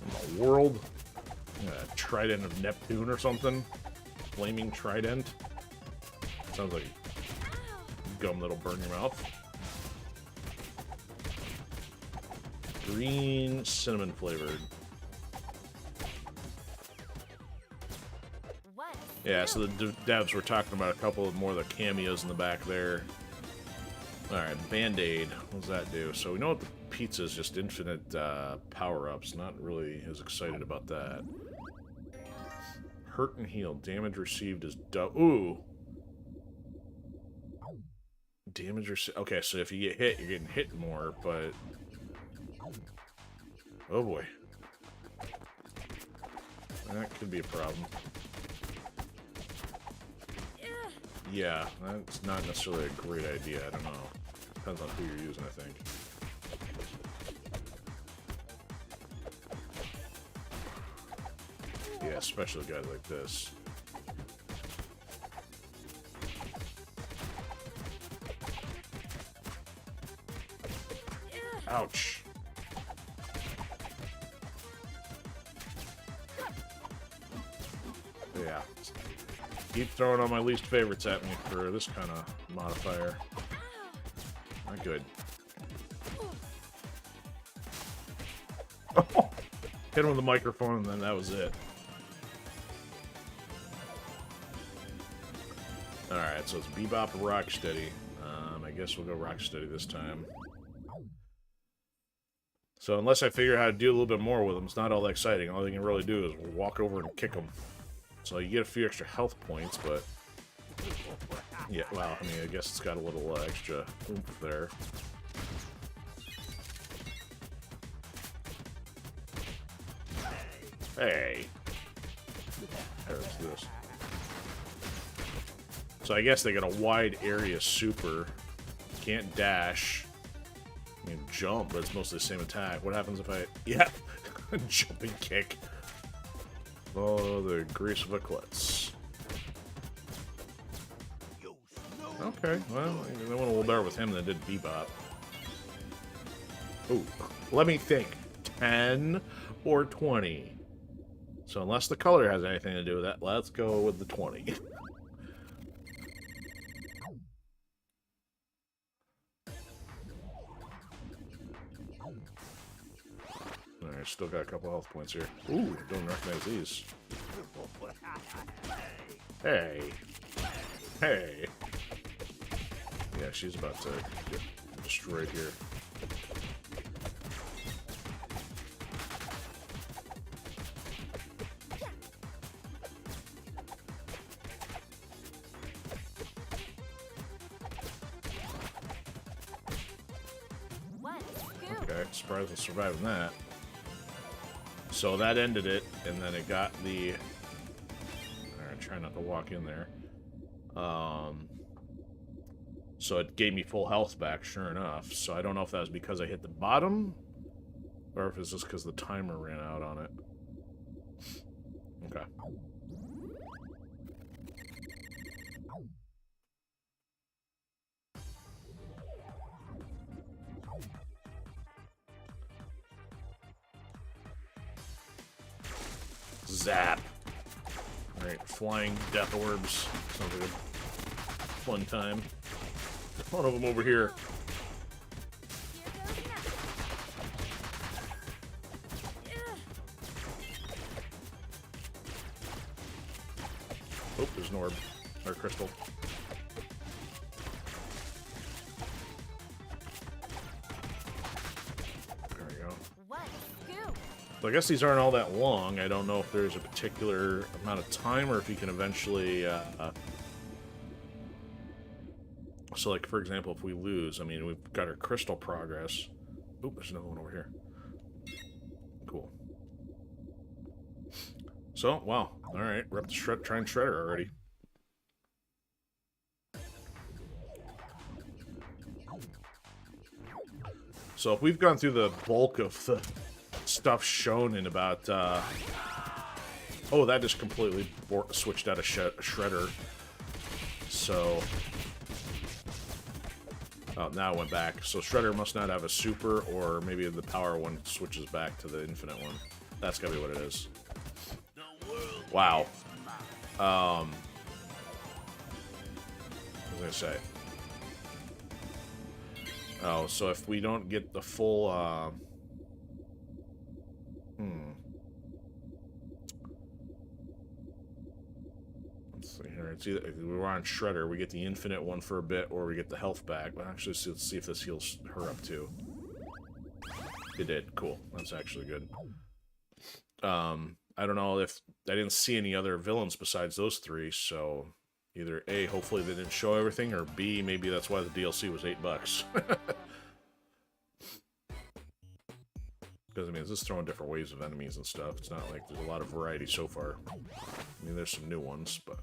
In the world? Trident of Neptune or something? Flaming Trident? Sounds like gum that'll burn your mouth. Green cinnamon flavored. What? Yeah, so the devs were talking about a couple of more of the cameos in the back there. Alright, Band-Aid. What does that do? So we know what the pizza is, just infinite power-ups. Not really as excited about that. Hurt and heal. Damage received is ooh! Damage received. Okay, so if you get hit, you're getting hit more, but... Oh boy. That could be a problem. Yeah, that's not necessarily a great idea. I don't know. Depends on who you're using, I think. Yeah, especially guys like this. Ouch. Yeah. Keep throwing on my least favorites at me for this kind of modifier. Not good. Oh, hit him with the microphone and then that was it. Alright, so it's Bebop or Rocksteady. I guess we'll go Rocksteady this time. So unless I figure out how to do a little bit more with them, it's not all that exciting. All you can really do is walk over and kick them. So you get a few extra health points, but... Yeah, well, I mean, I guess it's got a little extra oomph there. Hey! There, let's do this. So I guess they got a wide area super. Can't dash. I mean, jump, but it's mostly the same attack. What happens if I... Yeah! Jumping kick. Oh, the grease of a klutz. Okay, well, they went a little better with him than did Bebop. Ooh, let me think. 10 or 20? So unless the color has anything to do with that, let's go with the 20. Alright, still got a couple health points here. Ooh, don't recognize these. Hey. Hey. Yeah, she's about to get destroyed here. Okay, surprised with surviving that. So that ended it, and then it got the... Alright, try not to walk in there. So it gave me full health back, sure enough. So I don't know if that was because I hit the bottom, or if it's just because the timer ran out on it. Okay. Zap. Right Alright, flying death orbs. Sounds like a fun time. One of them over here. Oh, there's an orb. Or crystal. There we go. So I guess these aren't all that long. I don't know if there's a particular amount of time or if you can eventually... So, like, for example, if we lose, I mean, we've got our crystal progress. Oop, there's another one over here. Cool. So, wow. Alright, we're up to try and Shredder already. So, if we've gone through the bulk of the stuff shown in about, oh, that just completely switched out of Shredder. So... Oh, now it went back. So Shredder must not have a super, or maybe the power one switches back to the infinite one. That's gotta be what it is. Wow. What was I gonna say? Oh, so if we don't get the full, Let's see here. It's either if we're on Shredder, we get the infinite one for a bit, or we get the health back. But actually, let's see if this heals her up too. It did. Cool. That's actually good. I don't know if I didn't see any other villains besides those three, so either A, hopefully they didn't show everything, or B, maybe that's why the DLC was $8. Because, I mean, it's just throwing different waves of enemies and stuff. It's not like there's a lot of variety so far. I mean, there's some new ones, but...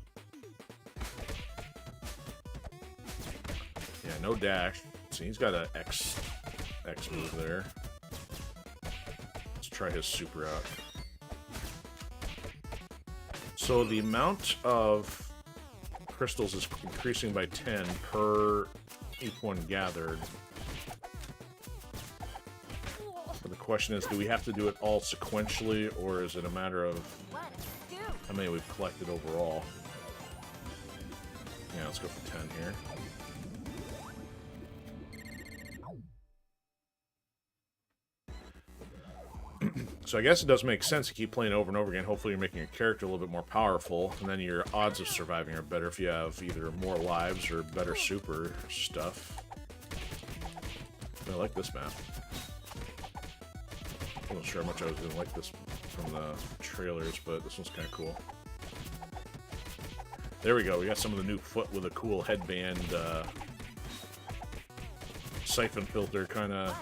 Yeah, no dash. See, he's got an X move there. Let's try his super out. So the amount of crystals is increasing by 10 per each one gathered. But the question is, do we have to do it all sequentially, or is it a matter of how many we've collected overall? Yeah, let's go for 10 here. So I guess it does make sense to keep playing over and over again. Hopefully you're making your character a little bit more powerful, and then your odds of surviving are better if you have either more lives or better super stuff. I like this map. I wasn't sure how much I was going to like this from the trailers, but this one's kind of cool. There we go. We got some of the new foot with a cool headband, siphon filter kind of...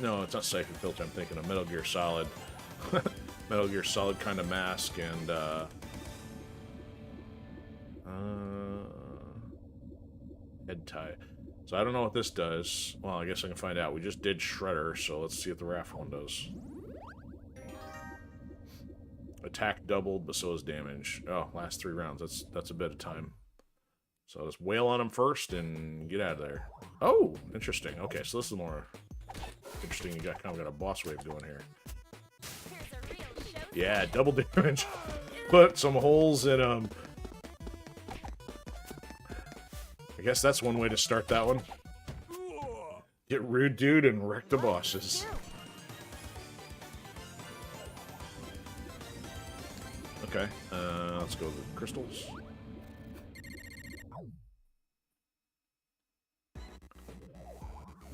No, it's not Siphon Filter, I'm thinking of Metal Gear Solid. Metal Gear Solid kind of mask, and, head tie. So I don't know what this does. Well, I guess I can find out. We just did Shredder, so let's see what the Raft one does. Attack doubled, but so is damage. Oh, last 3 rounds. That's a bit of time. So I'll just wail on him first and get out of there. Oh, interesting. Okay, so this is more... interesting. You got kind of got a boss wave doing here. Yeah, double damage. Put some holes in them. I guess that's one way to start that one. Get rude, dude, and wreck the bosses. Okay, let's go with the crystals.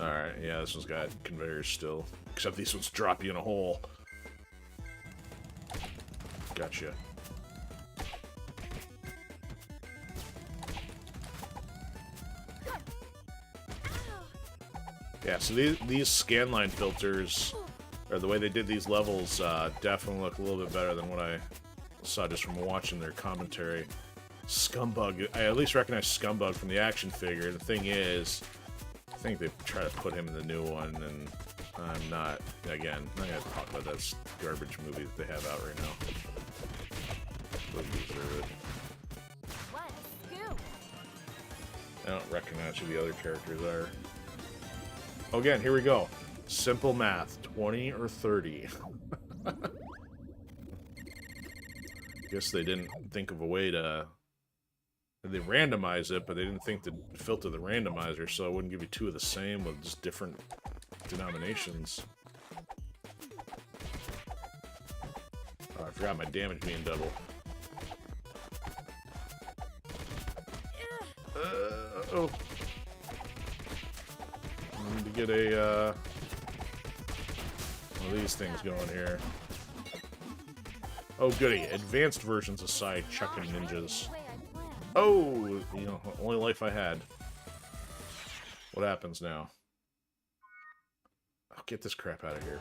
Alright, yeah, this one's got conveyors still. Except these ones drop you in a hole. Gotcha. Yeah, so these scanline filters, or the way they did these levels, definitely look a little bit better than what I saw just from watching their commentary. Scumbug, I at least recognize Scumbug from the action figure. The thing is... I think they try to put him in the new one, and I'm not, again, I'm not going to talk about that garbage movie that they have out right now. But deserve it. I don't recognize who the other characters are. Oh, again, here we go. Simple math, 20 or 30. I guess they didn't think of a way to... They randomize it, but they didn't think to filter the randomizer, so it wouldn't give you two of the same with just different denominations. Oh, I forgot my damage being double. Oh. I need to get a, one of these things going here. Oh, goody. Advanced versions aside, chucking ninjas. Oh, you know, only life I had. What happens now? Oh, get this crap out of here.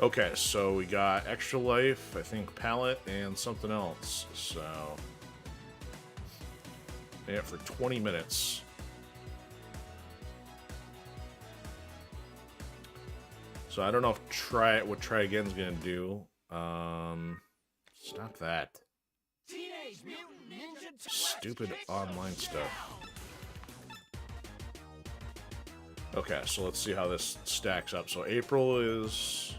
Okay, so we got extra life, I think pallet, and something else. So, yeah, for 20 minutes. So I don't know if what try again's gonna do. Stop that. Teenage Mutant Ninja Turtles Stupid online stuff. Okay, so let's see how this stacks up. So April is...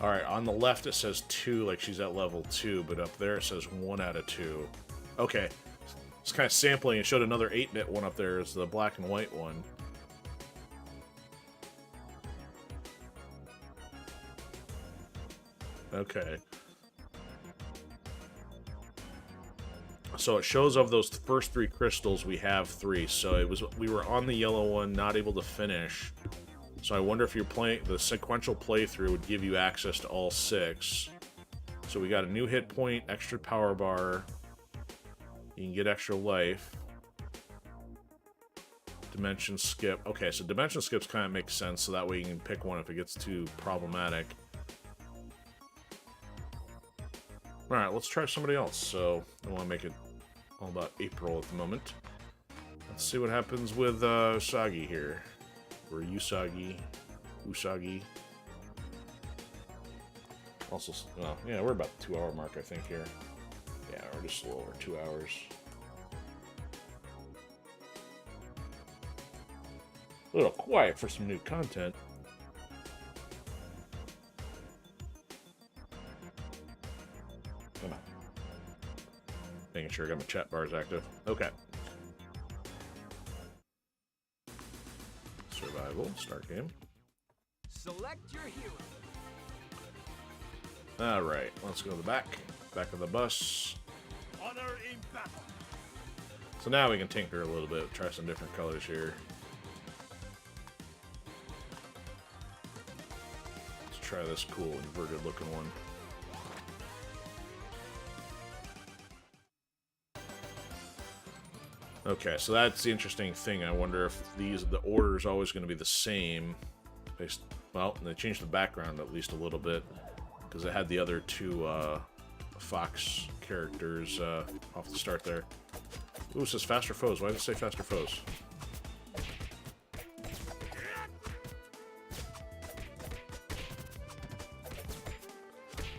Alright, on the left it says 2, like she's at level 2, but up there it says 1 out of 2. Okay. It's kind of sampling. It showed another 8-bit one up there. It's the black and white one. Okay. So it shows of those first 3 crystals, we have 3. So we were on the yellow one, not able to finish. So I wonder if you're playing the sequential playthrough would give you access to all 6. So we got a new hit point, extra power bar. You can get extra life. Dimension skip. Okay, so dimension skips kind of makes sense, so that way you can pick one if it gets too problematic. Alright, let's try somebody else. So, I want to make it all about April at the moment. Let's see what happens with Usagi here. Or Usagi. Also, well, yeah, we're about the 2-hour mark, I think, here. Yeah, we're just a little over 2 hours. A little quiet for some new content. Come on. Making sure I got my chat bars active. Okay. Survival, start game. Select your hero. Alright, let's go to the back of the bus. Honor in battle. So now we can tinker a little bit, try some different colors here. Let's try this cool inverted looking one. Okay, so that's the interesting thing. I wonder if the order is always going to be the same. Well, they changed the background at least a little bit because it had the other 2 Fox characters off the start there. Ooh, it says faster foes. Why did it say faster foes?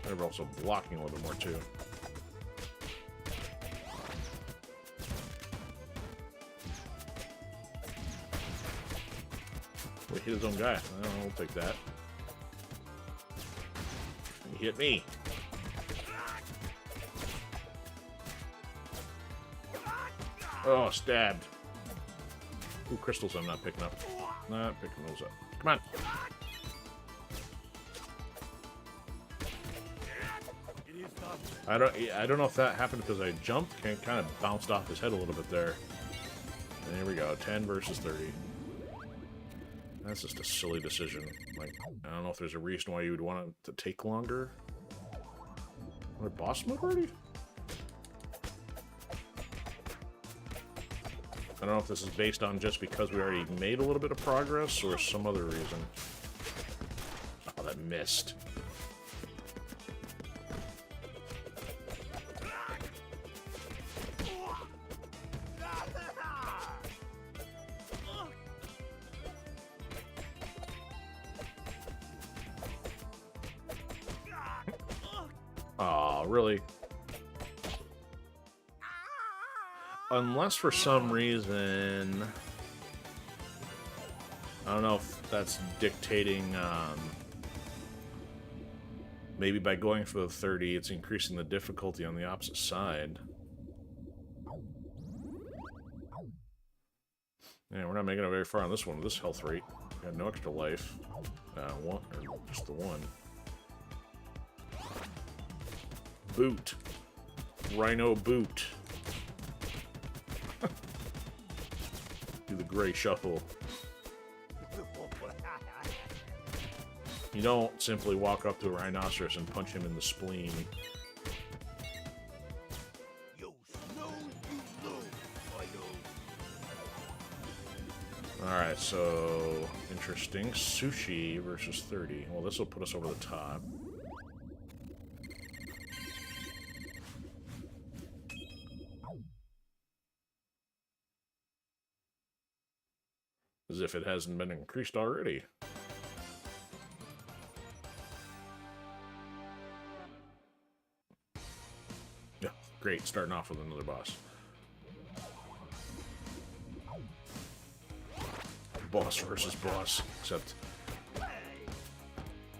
They're also blocking a little bit more too. He hit his own guy. I'll take that. He hit me. Oh, stabbed. Ooh, crystals I'm not picking up. Not picking those up. Come on. I don't know if that happened because I jumped. Kind of bounced off his head a little bit there. And here we go. 10 versus 30. That's just a silly decision. Like, I don't know if there's a reason why you would want it to take longer. We're boss mode already? I don't know if this is based on just because we already made a little bit of progress or some other reason. Oh, that missed. Oh, really? Unless for some reason... I don't know if that's dictating, maybe by going for the 30, it's increasing the difficulty on the opposite side. Yeah, we're not making it very far on this one with this health rate. Got no extra life. One, or just the one. Boot. Rhino boot. Do the gray shuffle. You don't simply walk up to a rhinoceros and punch him in the spleen. Alright, so interesting. Sushi versus 30. Well, this will put us over the top. As if it hasn't been increased already. Yeah, great. Starting off with another boss. Boss versus boss, except I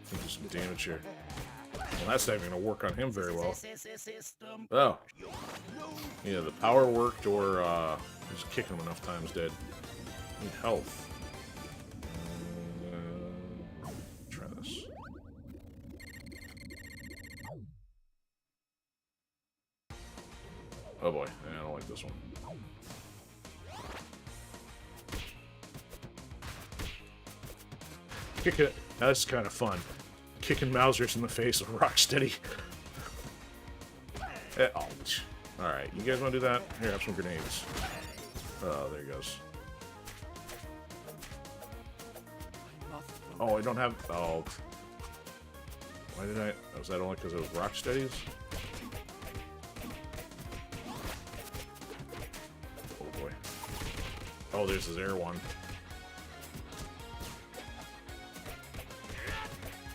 think there's some damage here. Well, that's not even going to work on him very well. Oh. Yeah, the power worked, or just kicking him enough times dead. Need health. Try this. Oh boy, I don't like this one. Kick it. That's kind of fun. Kicking Mausers in the face of Rocksteady. Ouch. Alright, you guys want to do that? Here, have some grenades. Oh, there he goes. Oh, I don't have... Oh. Why did I... Was that only because it was Rocksteadies? Oh, boy. Oh, there's his air one.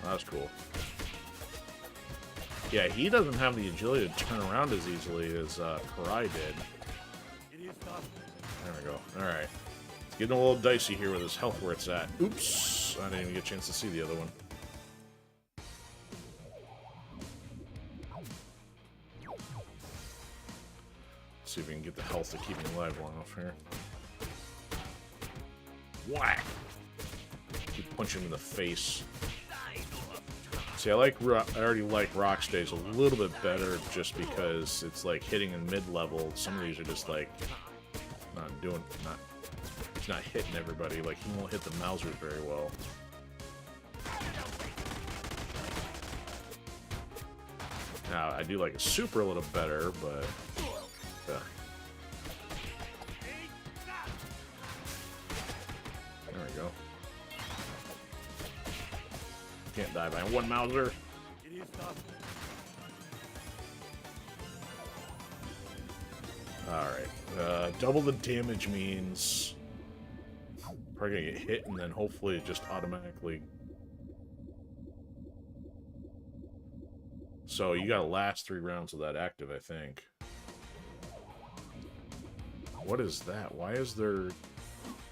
That's cool. Yeah, he doesn't have the agility to turn around as easily as Karai did. There we go. Alright. It's getting a little dicey here with his health where it's at. Oops! I didn't even get a chance to see the other one. Let's see if we can get the health to keep me alive long enough here. Whack! Keep punching him in the face. See, I already like Rocksteady's a little bit better just because it's like hitting in mid-level. Some of these are just like he's not hitting everybody. Like, he won't hit the Mausers very well. Now, I do like a super a little better, but there we go. Can't die by one Mauser. Alright. Double the damage means probably gonna get hit and then hopefully just automatically. So you gotta last 3 rounds of that active, I think. What is that? Why is there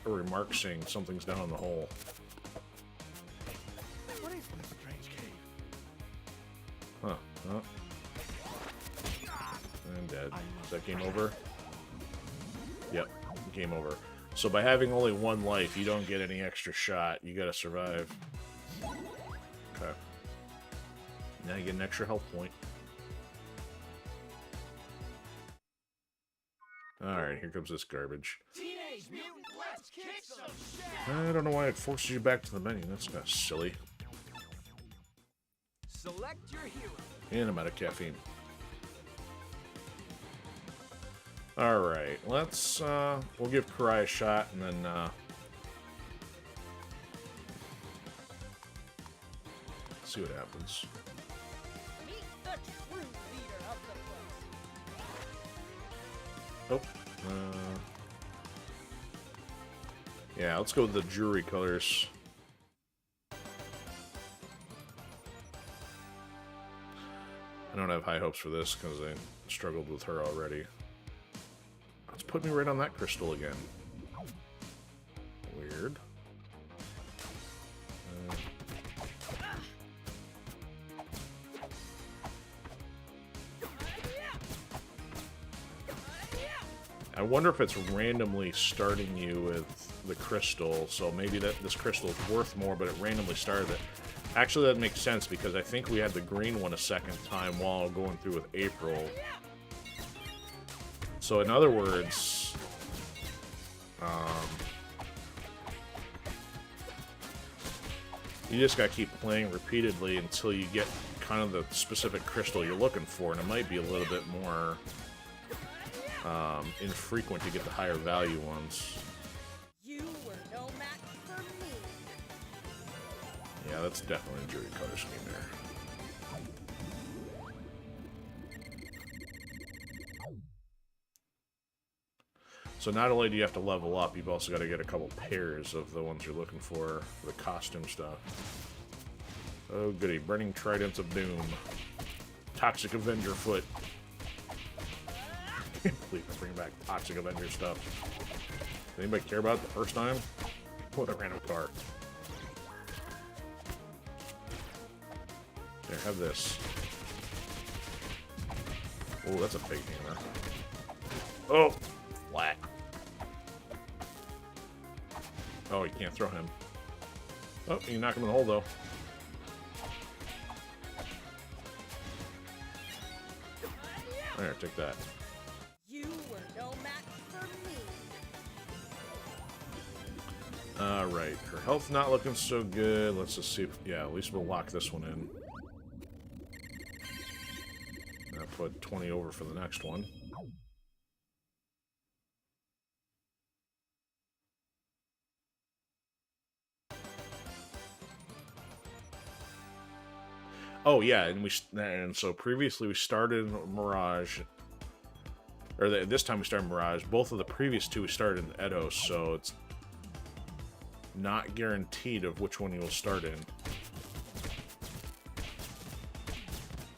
a remark saying something's down in the hole? Huh. Huh. I'm dead. Is that game over? Yep. Game over. So by having only 1 life, you don't get any extra shot. You gotta survive. Okay. Now you get an extra health point. Alright, here comes this garbage. Teenage Mutant, let's kick some shit! I don't know why it forces you back to the menu. That's kind of silly. Select your hero. And I'm out of caffeine. Alright, let's, we'll give Karai a shot, and then, see what happens. Meet the true leader of the place. Oh, yeah, let's go with the jewelry colors. I don't have high hopes for this because I struggled with her already. Let's put me right on that crystal again. Weird. I wonder if it's randomly starting you with the crystal, so maybe that this crystal is worth more, but it randomly started it. Actually, that makes sense, because I think we had the green one a second time while going through with April. So in other words, you just gotta keep playing repeatedly until you get kind of the specific crystal you're looking for, and it might be a little bit more infrequent to get the higher value ones. You were no match for me. Yeah, that's definitely a jury color scheme there. So not only do you have to level up, you've also got to get a couple pairs of the ones you're looking for the costume stuff. Oh goody, Burning Tridents of Doom. Toxic Avenger Foot. I can't believe I'm bringing back Toxic Avenger stuff. Did anybody care about it the first time? What a random car. There, have this. Oh, that's a big hammer. Oh! Flat. Oh, you can't throw him. Oh, you can knock him in the hole, though. There, take that. You were no match for me. Alright, her health not looking so good. Let's just see if, yeah, at least we'll lock this one in. I'll put 20 over for the next one. Oh yeah, and so previously we started in Mirage, or this time we started Mirage. Both of the previous two we started in Eidos, so it's not guaranteed of which one you will start in.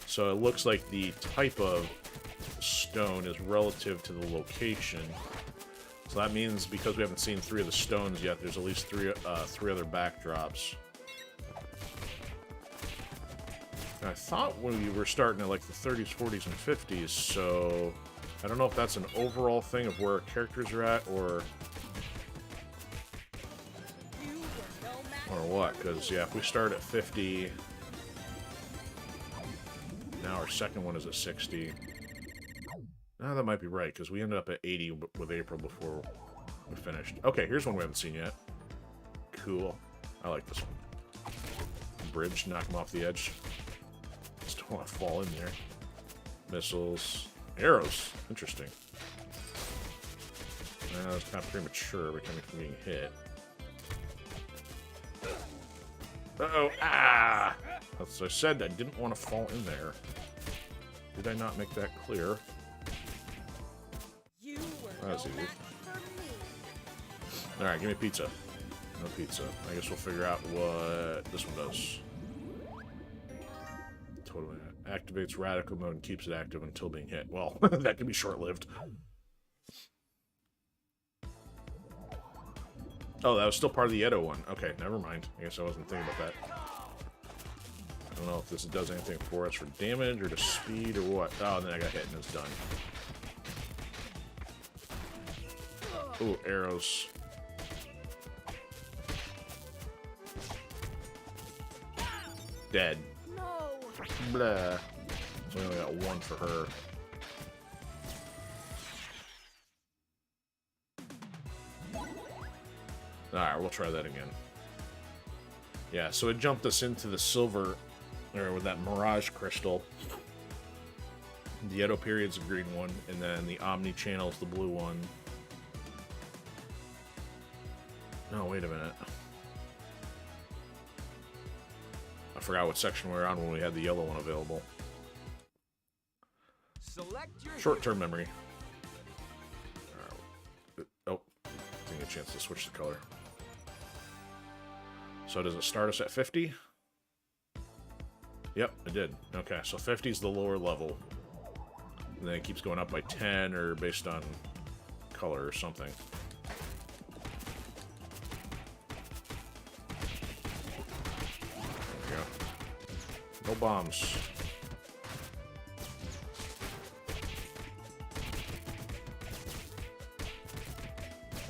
So it looks like the type of stone is relative to the location. So that means because we haven't seen 3 of the stones yet, there's at least three other backdrops. I thought we were starting at like the 30s, 40s, and 50s, so I don't know if that's an overall thing of where our characters are at, or what, because yeah, if we start at 50, now our second one is at 60. No, that might be right, because we ended up at 80 with April before we finished. Okay, here's one we haven't seen yet. Cool. I like this one. Bridge, knock him off the edge. Just don't want to fall in there. Missiles. Arrows. Interesting. That's kind of premature, becoming from being hit. Uh-oh. Ah! As I said, I didn't want to fall in there. Did I not make that clear? You were That was no easy. match for me. Alright, give me pizza. No pizza. I guess we'll figure out what this one does. Totally activates radical mode and keeps it active until being hit. Well, that can be short-lived. Oh, that was still part of the Edo one. Okay, never mind. I guess I wasn't thinking about that. I don't know if this does anything for us for damage or to speed or what. Oh, and then I got hit and it's done. Ooh, arrows. Dead. No. Blah. So we only got one for her. Alright, we'll try that again. Yeah, so it jumped us into the silver, or with that Mirage crystal. The Edo period's the green one, and then the Omni channel's the blue one. No, wait a minute. I forgot what section we were on when we had the yellow one available. Short-term memory. Oh, didn't get a chance to switch the color. So does it start us at 50? Yep, it did. Okay, so 50 is the lower level. And then it keeps going up by 10 or based on color or something. There we go. No bombs.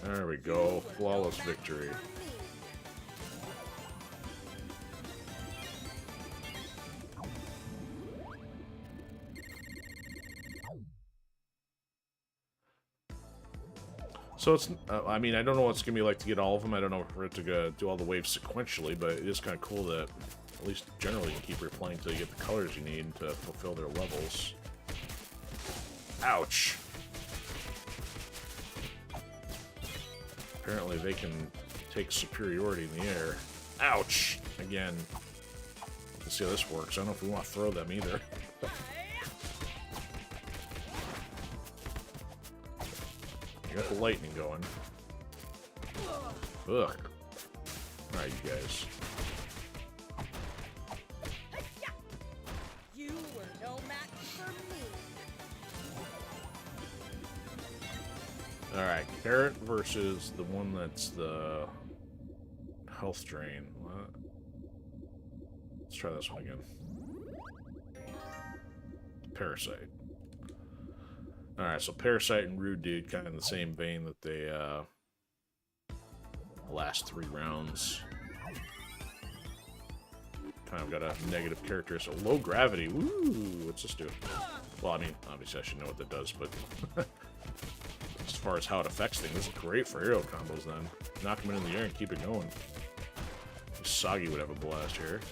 There we go. Flawless victory. So it's, I mean, I don't know what it's going to be like to get all of them. I don't know for it to go do all the waves sequentially, but it is kind of cool that at least generally you can keep replaying until you get the colors you need to fulfill their levels. Ouch! Apparently they can take superiority in the air. Ouch! Again. Let's see how this works. I don't know if we want to throw them either. You got the lightning going. Ugh. Alright, you guys. You were no match for me. Alright, Carrot versus the one that's the health drain. What? Let's try this one again. Parasite. Alright, so Parasite and Rude Dude kind of in the same vein that they, last 3 rounds. Kind of got a negative characteristic. Low gravity. Woo! What's this do? Well, I mean, obviously I should know what that does, but as far as how it affects things, this is great for aerial combos then. Knock them in the air and keep it going. Soggy would have a blast here.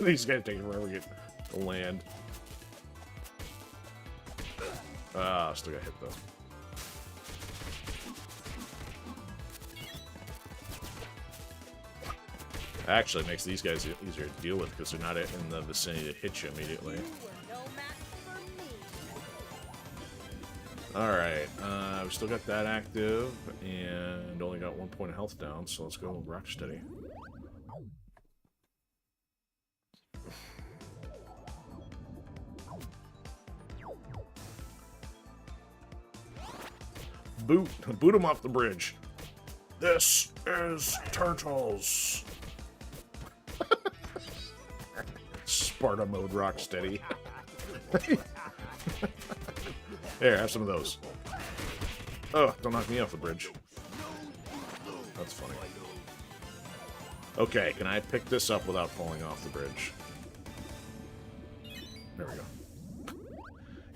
These guys take forever to get to land. Ah, still got hit though. Actually, it makes these guys easier to deal with because they're not in the vicinity to hit you immediately. You were no match for me. Alright, we still got that active and only got 1 point of health down, so let's go Rocksteady. Boot him off the bridge. This is Turtles. Sparta mode Rocksteady. Here, have some of those. Oh, don't knock me off the bridge. That's funny. Okay, can I pick this up without falling off the bridge? There we go.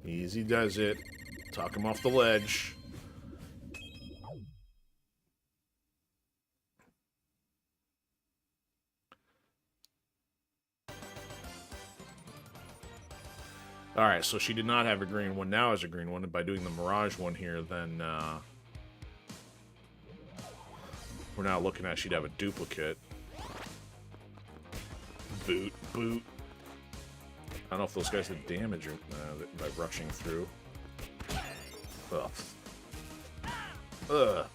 Easy does it. Talk him off the ledge. Alright, so she did not have a green one, now has a green one, and by doing the Mirage one here, then, we're now looking at she'd have a duplicate. Boot. I don't know if those guys did damage or, by rushing through. Ugh. Ugh.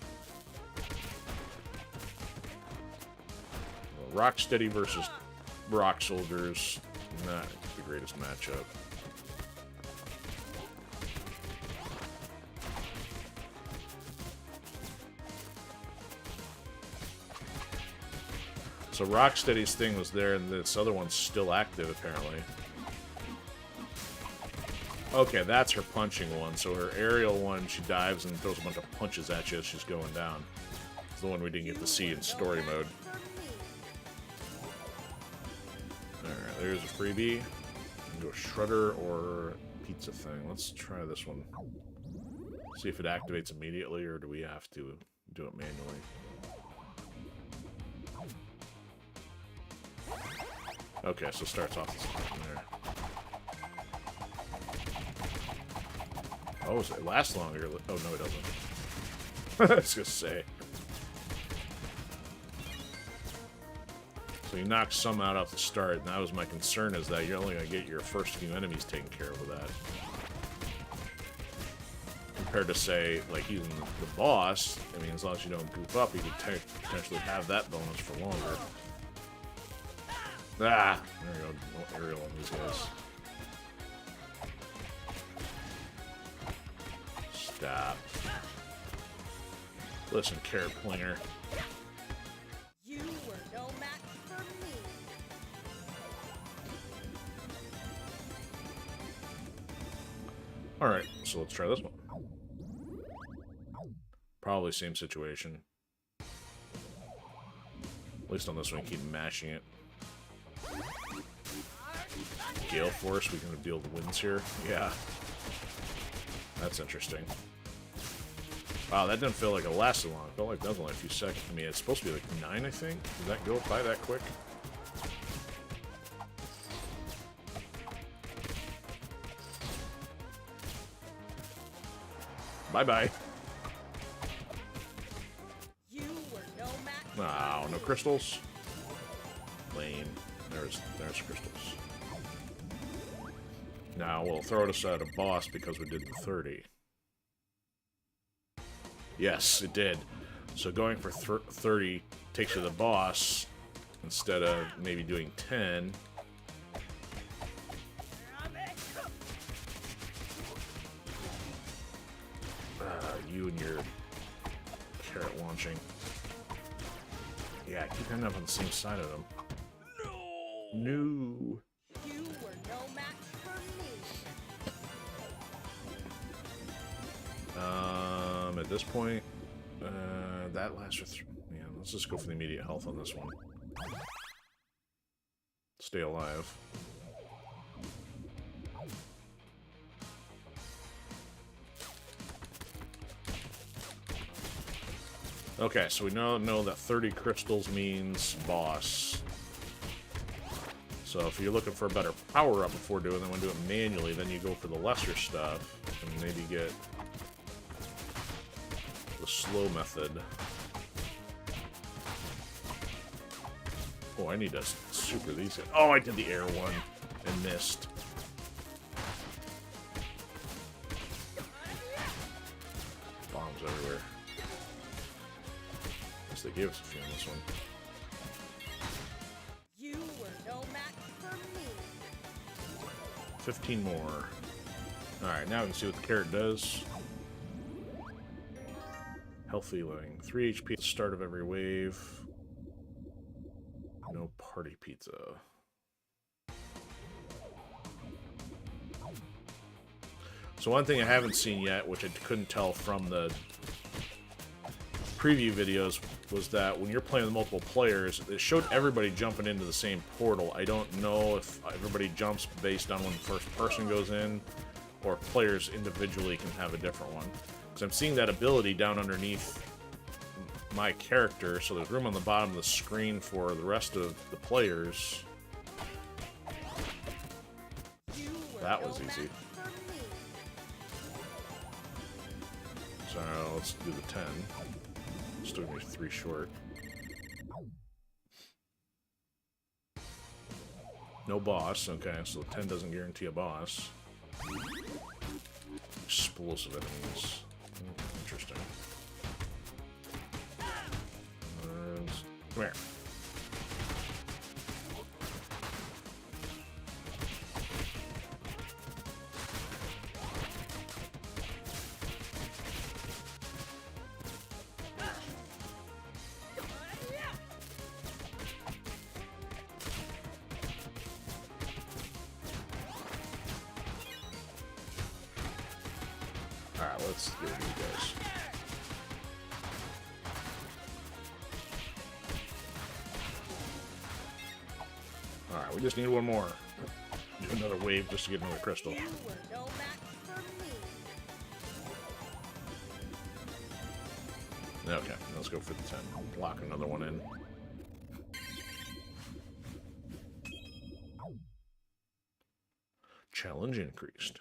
Rocksteady versus Rock Soldiers, not the greatest matchup. So Rocksteady's thing was there, and this other one's still active, apparently. Okay, that's her punching one. So her aerial one, she dives and throws a bunch of punches at you as she's going down. It's the one we didn't get to see in story mode. Alright, there's a freebie. You can go Shredder or Pizza Thing. Let's try this one. See if it activates immediately, or do we have to do it manually? Okay, so it starts off there. Oh, does it last longer? Oh, no, it doesn't. I was gonna say. So you knock some out off the start, and that was my concern, is that you're only gonna get your first few enemies taken care of with that. Compared to, say, like even the boss, I mean, as long as you don't goof up, you could potentially have that bonus for longer. Ah! There we go. No aerial on these guys. Stop. Listen, Carrot Plinger. You were no match for me. Alright, so let's try this one. Probably same situation. At least on this one, keep mashing it. Gale Force, we can deal with winds here. Yeah. That's interesting. Wow, that didn't feel like it lasted long. It felt like that was only a few seconds. I mean, it's supposed to be like 9, I think. Did that go by that quick? Bye-bye. You were no match. Wow, no crystals? Lame. There's crystals. Now we'll throw us at a boss because we did the 30. Yes, it did. So going for 30 takes you to the boss instead of maybe doing 10. You and your carrot launching. Yeah, I keep ending up on the same side of them. No. You were no match for me. At this point, that lasts for yeah, let's just go for the immediate health on this one. Stay alive. Okay, so we now know that 30 crystals means boss. So if you're looking for a better power-up before doing that, when do it manually, then you go for the lesser stuff, and maybe get the slow method. Oh, I need to super these guys. Oh, I did the air one and missed. Bombs everywhere. They gave us a few on this one. You were no match for me. 15 more. Alright, now we can see what the carrot does. Health healing. 3 HP at the start of every wave. No party pizza. So one thing I haven't seen yet, which I couldn't tell from the preview videos, was that when you're playing with multiple players, it showed everybody jumping into the same portal. I don't know if everybody jumps based on when the first person goes in, or if players individually can have a different one. Because I'm seeing that ability down underneath my character, so there's room on the bottom of the screen for the rest of the players. That was easy. So let's do the 10. Still gonna be 3 short. No boss. Okay, so 10 doesn't guarantee a boss. Explosive enemies. Interesting. Come here. Alright, let's get you guys. Alright, we just need one more. Do another wave just to get another crystal. You were no match for me. Okay, let's go for the 10. Lock another one in. Challenge increased.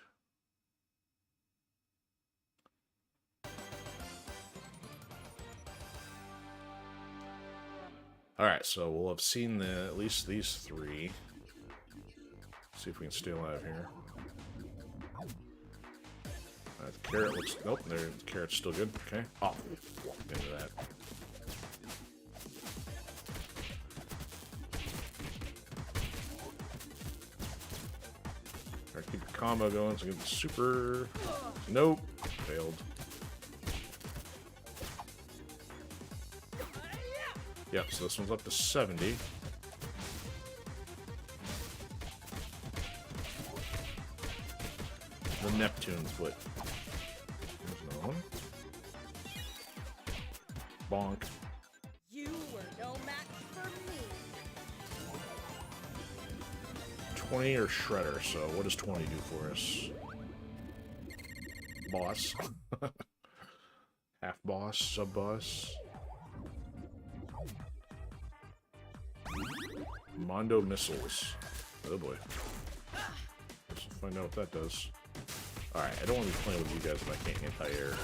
Alright, so we'll have seen at least these 3. See if we can stay alive here. The carrot looks... Nope, the carrot's still good. Okay. Oh, into that. Alright, keep your combo going so get the super... Nope. Failed. Yep, so this one's up to 70. the Neptunes, but there's another one. Bonk. You were no match for me. 20 or Shredder, so what does 20 do for us? Boss. Half boss, sub boss. Mondo missiles. Oh boy. Let's find out what that does. Alright, I don't want to be playing with you guys if I can't anti-air.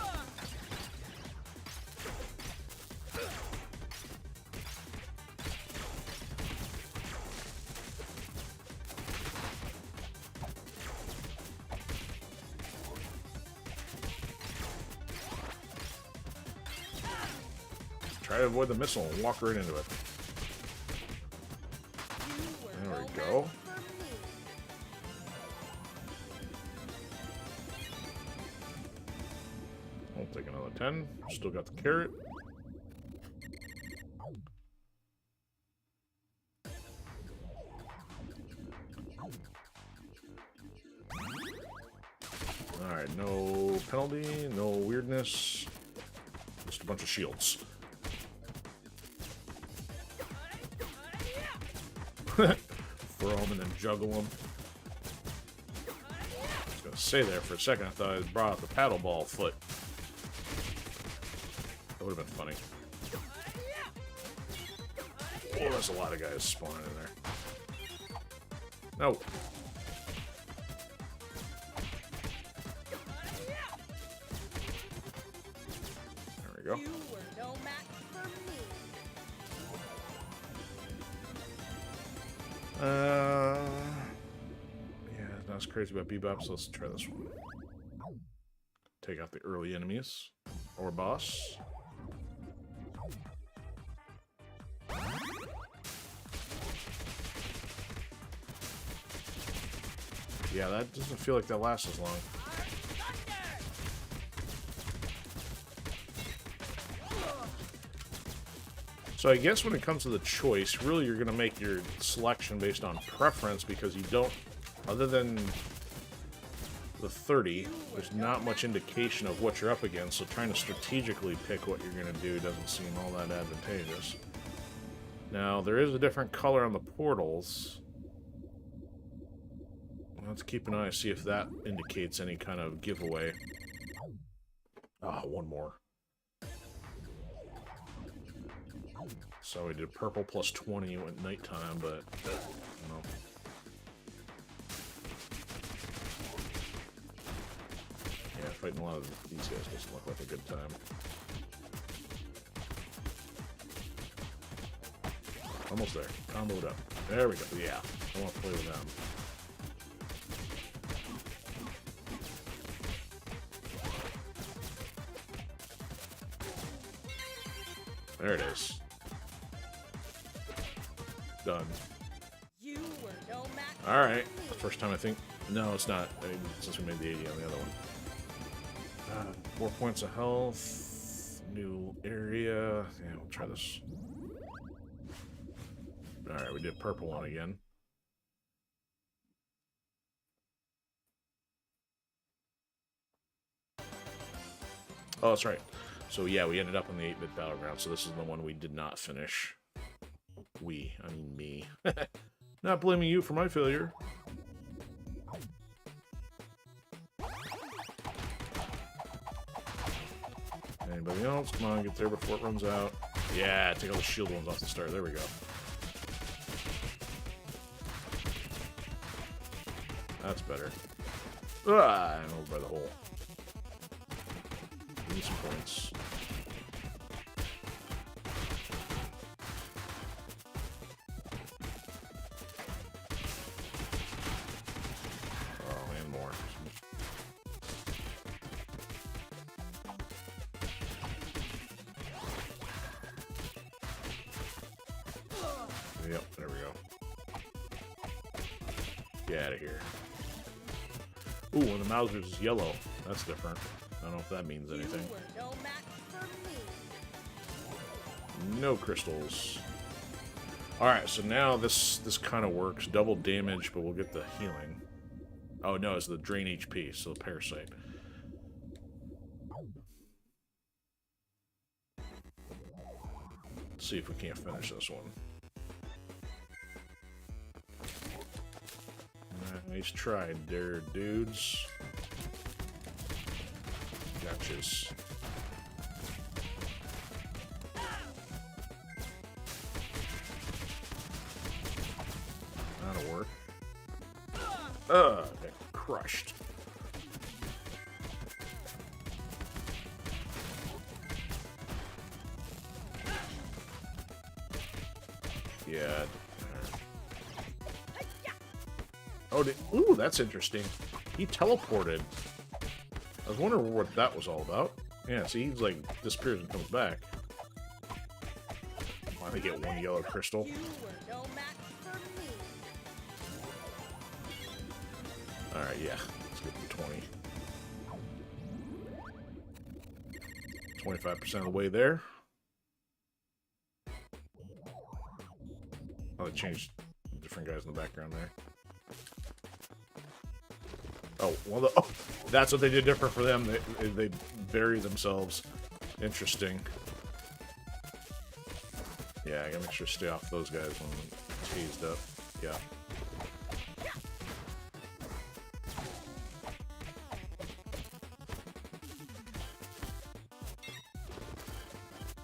Try to avoid the missile and walk right into it. There we go. I'll take another 10. Still got the carrot. Alright, no penalty, no weirdness. Just a bunch of shields. Throw them and then juggle them. I was gonna say there for a second, I thought I brought out the paddle ball foot. That would have been funny. Oh, there's a lot of guys spawning in there. No. There we go. You were no match for me. Yeah, not as crazy about Bebop, so let's try this one. Take out the early enemies. Or boss. Yeah, that doesn't feel like that lasts as long. So I guess when it comes to the choice, really you're going to make your selection based on preference because you don't, other than the 30, there's not much indication of what you're up against, so trying to strategically pick what you're going to do doesn't seem all that advantageous. Now, there is a different color on the portals. Let's keep an eye and see if that indicates any kind of giveaway. Ah, one more. So we did purple plus 20 at nighttime, but I don't know. Yeah, fighting a lot of these guys doesn't look like a good time. Almost there. Comboed up. There we go. Yeah, I want to play with them. There it is. Done. You were no match. Alright. First time I think. No, it's not. I mean, since we made the 80 on the other one. 4 points of health. New area. Yeah, we'll try this. Alright, we did purple one again. Oh, that's right. So yeah, we ended up on the 8-bit battleground, so this is the one we did not finish. I mean me. Not blaming you for my failure. Anybody else? Come on, get there before it runs out. Yeah, take all the shield ones off the start. There we go. That's better. Ah, I'm over by the hole. Give me some points. Oh, and more. Yep, there we go. Get out of here. Ooh, one of the Mausers is yellow. That's different. I don't know if that means anything. You were no match for me. No crystals. Alright, so now this kind of works. Double damage, but we'll get the healing. Oh, no, it's the drain HP, so the parasite. Let's see if we can't finish this one. Nice try there, dudes. Gotchas. That'll work. Got crushed. Yeah. Oh, ooh, that's interesting. He teleported. I was wondering what that was all about. Yeah, see, he's like disappears and comes back. Finally get one yellow crystal. You were no match for me. Alright, yeah. Let's get to 20. 25% of the way there. Oh, they changed different guys in the background there. Oh, well, oh, that's what they did different for them. They bury themselves. Interesting. Yeah, I gotta make sure to stay off those guys when tased up. Yeah.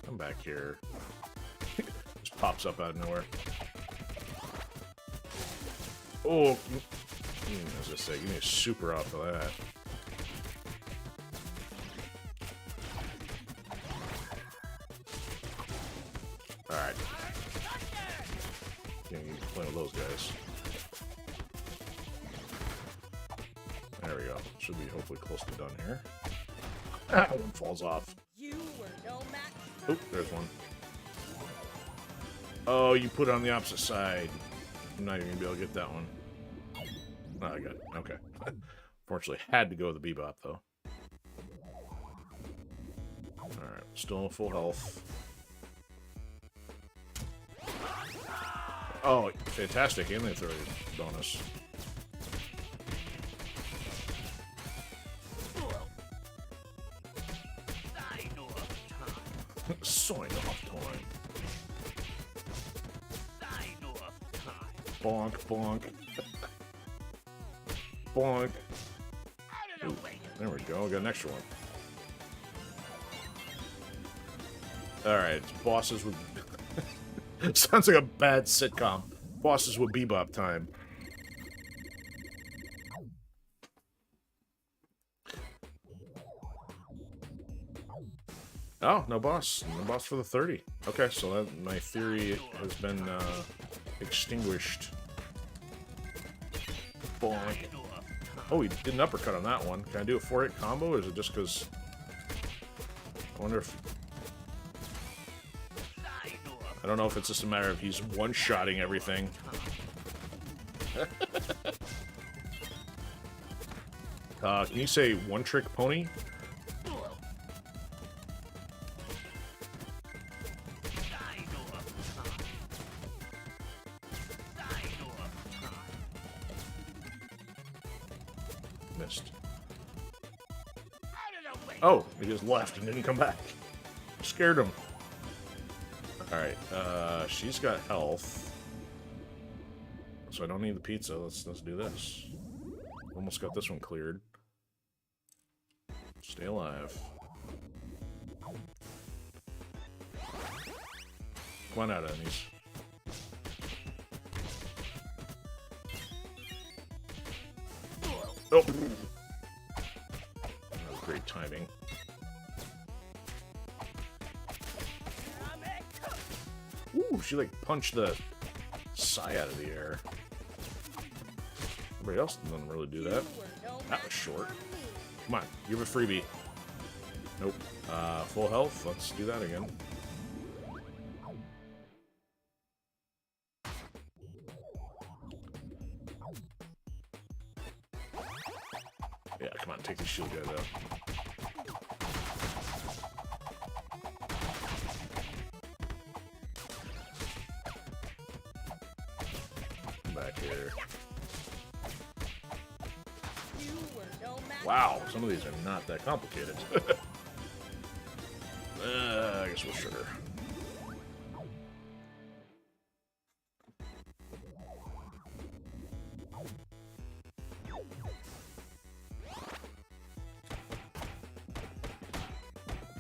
Come back here. Just pops up out of nowhere. Oh, I was gonna say, give me a super off of that. Alright. Can't even play with those guys. There we go. Should be hopefully close to done here. Ah, one falls off. You were no match for Oh, there's one. Oh, you put it on the opposite side. I'm not even gonna be able to get that one. Oh, I got it. Okay. Fortunately, had to go with the Bebop, though. Alright, still in full health. Oh, fantastic. And they throw a bonus. Sign off time. Bonk, bonk. Bonk. Ooh, there we go. Got an extra one. Alright, it's bosses with... Sounds like a bad sitcom. Bosses with Bebop time. Oh, no boss. No boss for the 30. Okay, so that, my theory has been extinguished. Bonk. Oh, he did an uppercut on that one. Can I do a 4-hit combo, or is it just because... I wonder if... I don't know if it's just a matter of he's one-shotting everything. Can you say one-trick pony? Missed. Oh, he just left and didn't come back. Scared him. Alright, she's got health. So I don't need the pizza. Let's do this. Almost got this one cleared. Stay alive. Come on out, enemies. Oh! That was great timing. Ooh, she like punched the Psy out of the air. Everybody else doesn't really do that. That was short. Come on, give a freebie. Nope. Full health. Let's do that again. Yeah, come on, take these shield guys out. Back here. You were no match Wow, for some of me. these are not that complicated. I guess we'll sugar.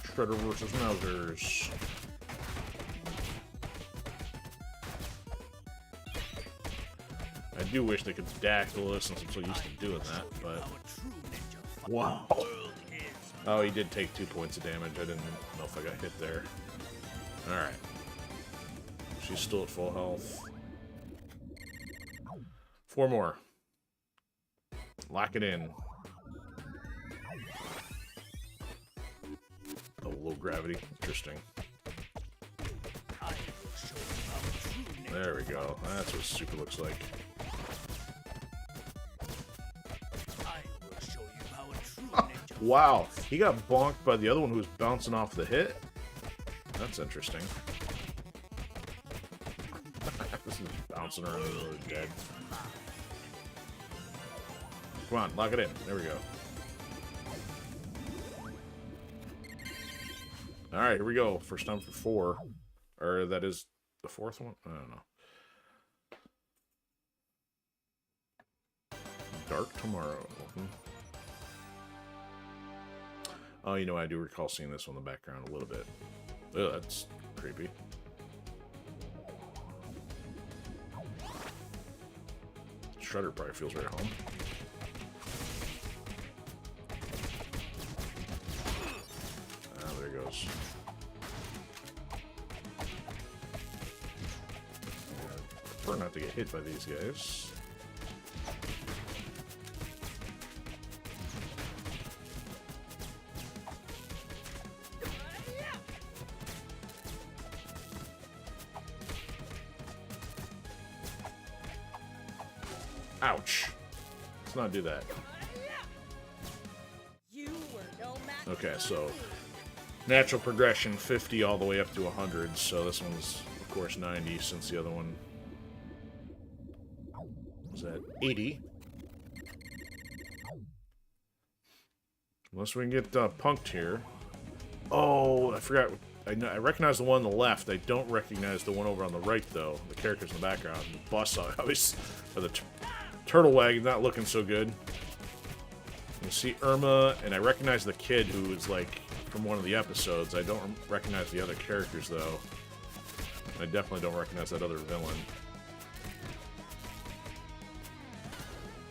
Shredder versus Mousers. I do wish they could dactyl this since I'm so used to doing that, but... Wow. Oh, he did take 2 points of damage. I didn't know if I got hit there. Alright. She's still at full health. 4 more. Lock it in. Oh, low gravity. Interesting. There we go. That's what super looks like. Wow, he got bonked by the other one who was bouncing off the hit? That's interesting. This is bouncing around really dead. Come on, lock it in. There we go. Alright, here we go. First time for 4. Or that is the 4th one? I don't know. Dark Tomorrow. Oh, you know, I do recall seeing this on the background a little bit. Oh, that's creepy. Shredder probably feels right at home. Ah, there he goes. Prefer not to get hit by these guys. Ouch. Let's not do that. You were no match Okay, for so me. natural progression 50 all the way up to 100, so this one's of course 90 since the other one was at 80. Unless we can get punked here. Oh, I forgot. I recognize the one on the left. I don't recognize the one over on the right, though. The characters in the background. The bus, obviously, or the turtle wagon not looking so good. You see Irma, and I recognize the kid who is like from one of the episodes. I don't recognize the other characters, though. I definitely don't recognize that other villain.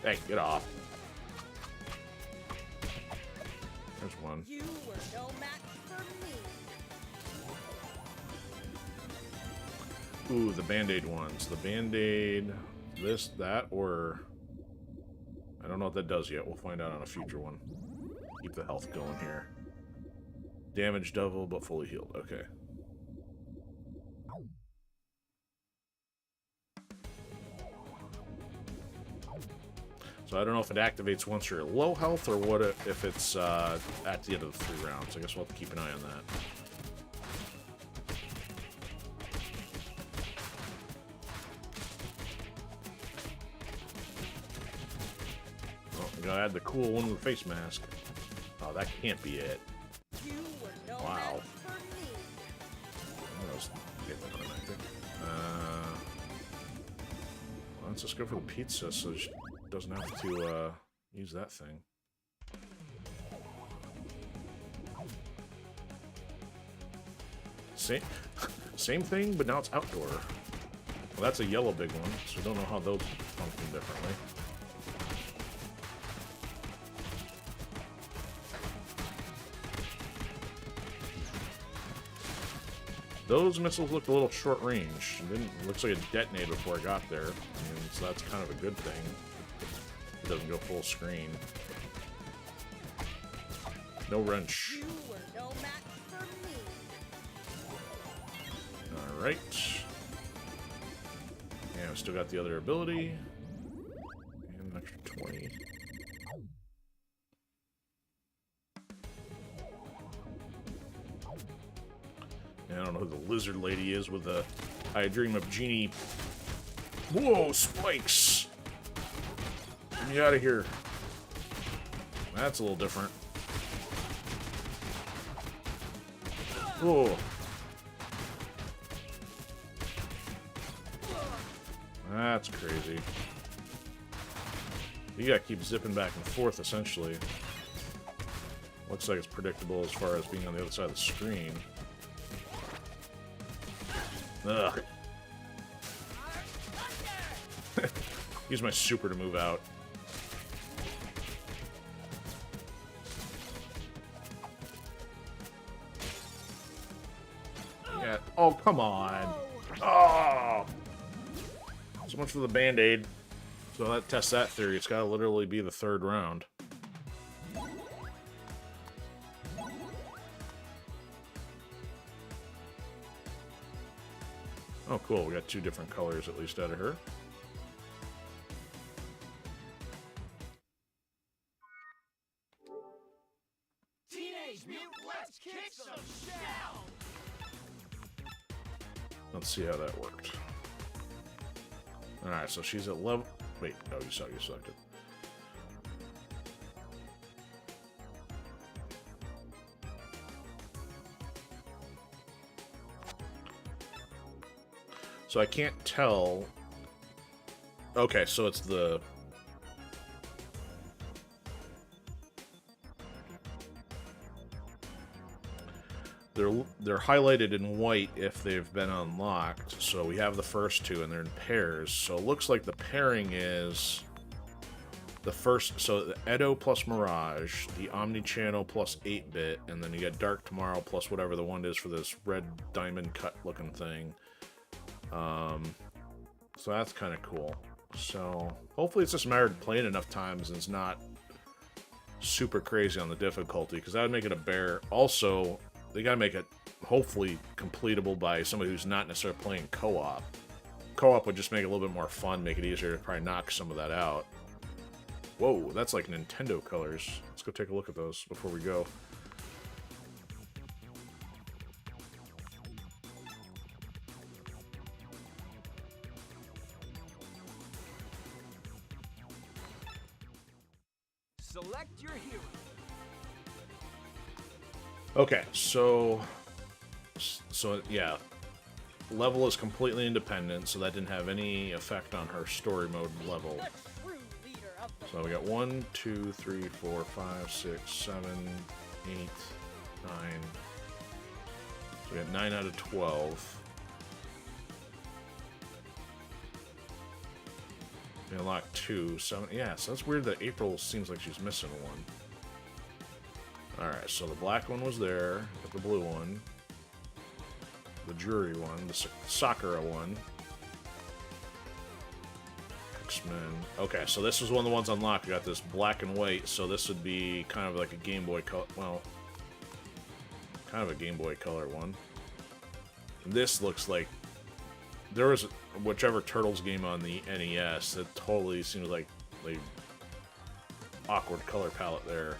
Hey, get off. There's one. You were no match for me. Ooh, the Band-Aid ones. The Band-Aid, this, that, or... I don't know what that does yet. We'll find out on a future one. Keep the health going here. Damage double, but fully healed. Okay. So I don't know if it activates once you're at low health or what if it's at the end of the 3 rounds. I guess we'll have to keep an eye on that. Oh, we gotta add the cool one with the face mask. Oh, that can't be it. You were no Wow. match for me. That was anticlimactic. Let's just go for the pizza so she doesn't have to use that thing. Same thing, but now it's outdoor. Well, that's a yellow big one, so we don't know how those function differently. Those missiles looked a little short range. It looks like it detonated before I got there. I mean, so that's kind of a good thing. It doesn't go full screen. No wrench. You were no match for me. Alright. Yeah, we still got the other ability. And an extra 20. I don't know who the lizard lady is with the I Dream of Genie. Whoa, spikes! Get me out of here. That's a little different. Oh. That's crazy. You gotta keep zipping back and forth, essentially. Looks like it's predictable as far as being on the other side of the screen. Ugh. Use my super to move out. Yeah. Oh, come on. Oh! So much for the Band-Aid. So that tests that theory. It's gotta literally be the third round. Oh, cool. We got 2 different colors at least out of her. Teenage Mutant, let's kick some shell! Let's see how that worked. Alright, so she's at level... Wait, oh, you selected. So I can't tell... Okay, so it's the... They're highlighted in white if they've been unlocked. So we have the first 2 and they're in pairs. So it looks like the pairing is the first. So the Edo plus Mirage, the Omni-Channel plus 8-bit, and then you get Dark Tomorrow plus whatever the one is for this red diamond cut looking thing. So that's kind of cool. So hopefully it's just a matter of playing enough times and it's not super crazy on the difficulty, because that would make it a bear. Also, they gotta make it hopefully completable by somebody who's not necessarily playing co-op. Co-op would just make it a little bit more fun, make it easier to probably knock some of that out. Whoa, that's like Nintendo colors. Let's go take a look at those before we go. Select your hero. Okay, so yeah, level is completely independent, so that didn't have any effect on her story mode level. The true leader of the So we got 1, 2, 3, 4, 5, 6, 7, 8, 9. So we got 9 out of 12. We unlocked 2, 7. Yeah, so that's weird that April seems like she's missing one. Alright, so the black one was there, got the blue one, the jury one, the Sakura one, X-Men. Okay, so this was one of the ones unlocked. We got this black and white, so this would be kind of like a Game Boy color, well, kind of a Game Boy color one. And this looks like, there was whichever Turtles game on the NES, that totally seems like the awkward color palette there.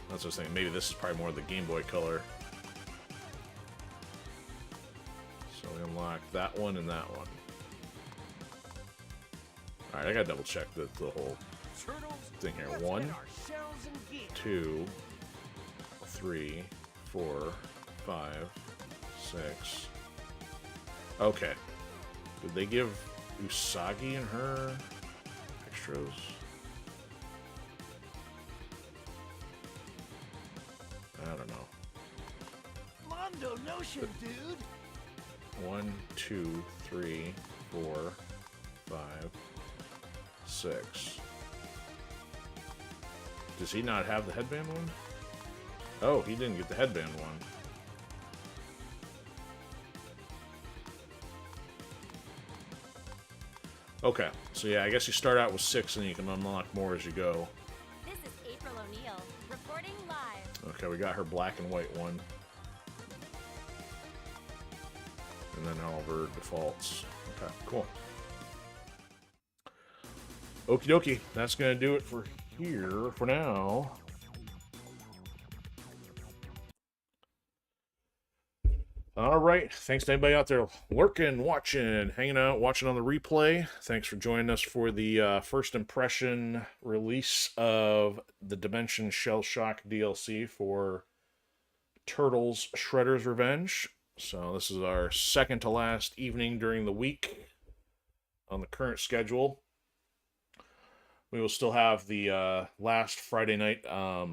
That's what I was thinking. Maybe this is probably more the Game Boy Color. So we unlocked that one and that one. Alright, I gotta double check the whole thing here. 1, 2, 3, 4, 5, 6. Okay. Did they give Usagi and her extras? I don't know. Mondo Notion, dude! 1, 2, 3, 4, 5, 6. Does he not have the headband one? Oh, he didn't get the headband one. Okay, so yeah, I guess you start out with 6 and you can unlock more as you go. This is April O'Neil, reporting live. Okay, we got her black and white one. And then all of her defaults. Okay, cool. Okie dokie, that's gonna do it for here for now. All right. Thanks to anybody out there lurking, watching, hanging out, watching on the replay. Thanks for joining us for the first impression release of the Dimension Shellshock DLC for Turtles Shredder's Revenge. So this is our second to last evening during the week on the current schedule. We will still have the last Friday night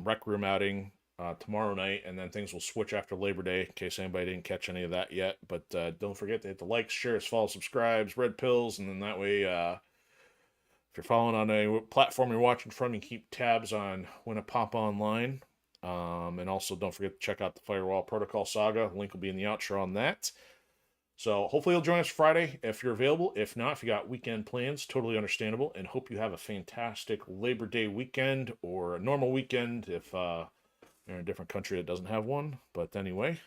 Rec Room outing tomorrow night, and then things will switch after Labor Day in case anybody didn't catch any of that yet. But don't forget to hit the likes, shares, follow, subscribes, red pills, and then that way, if you're following on a platform you're watching from, you keep tabs on when it pop online. And also don't forget to check out the Firewall Protocol Saga. Link will be in the outro on that. So hopefully you'll join us Friday if you're available. If not, if you got weekend plans, totally understandable. And hope you have a fantastic Labor Day weekend or a normal weekend if you're in a different country that doesn't have one. But anyway,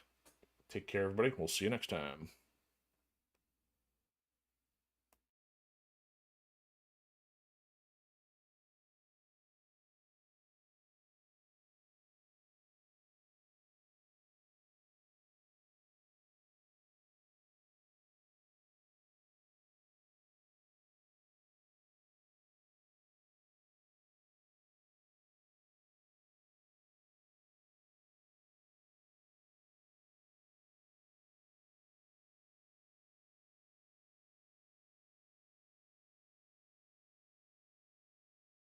take care, everybody. We'll see you next time.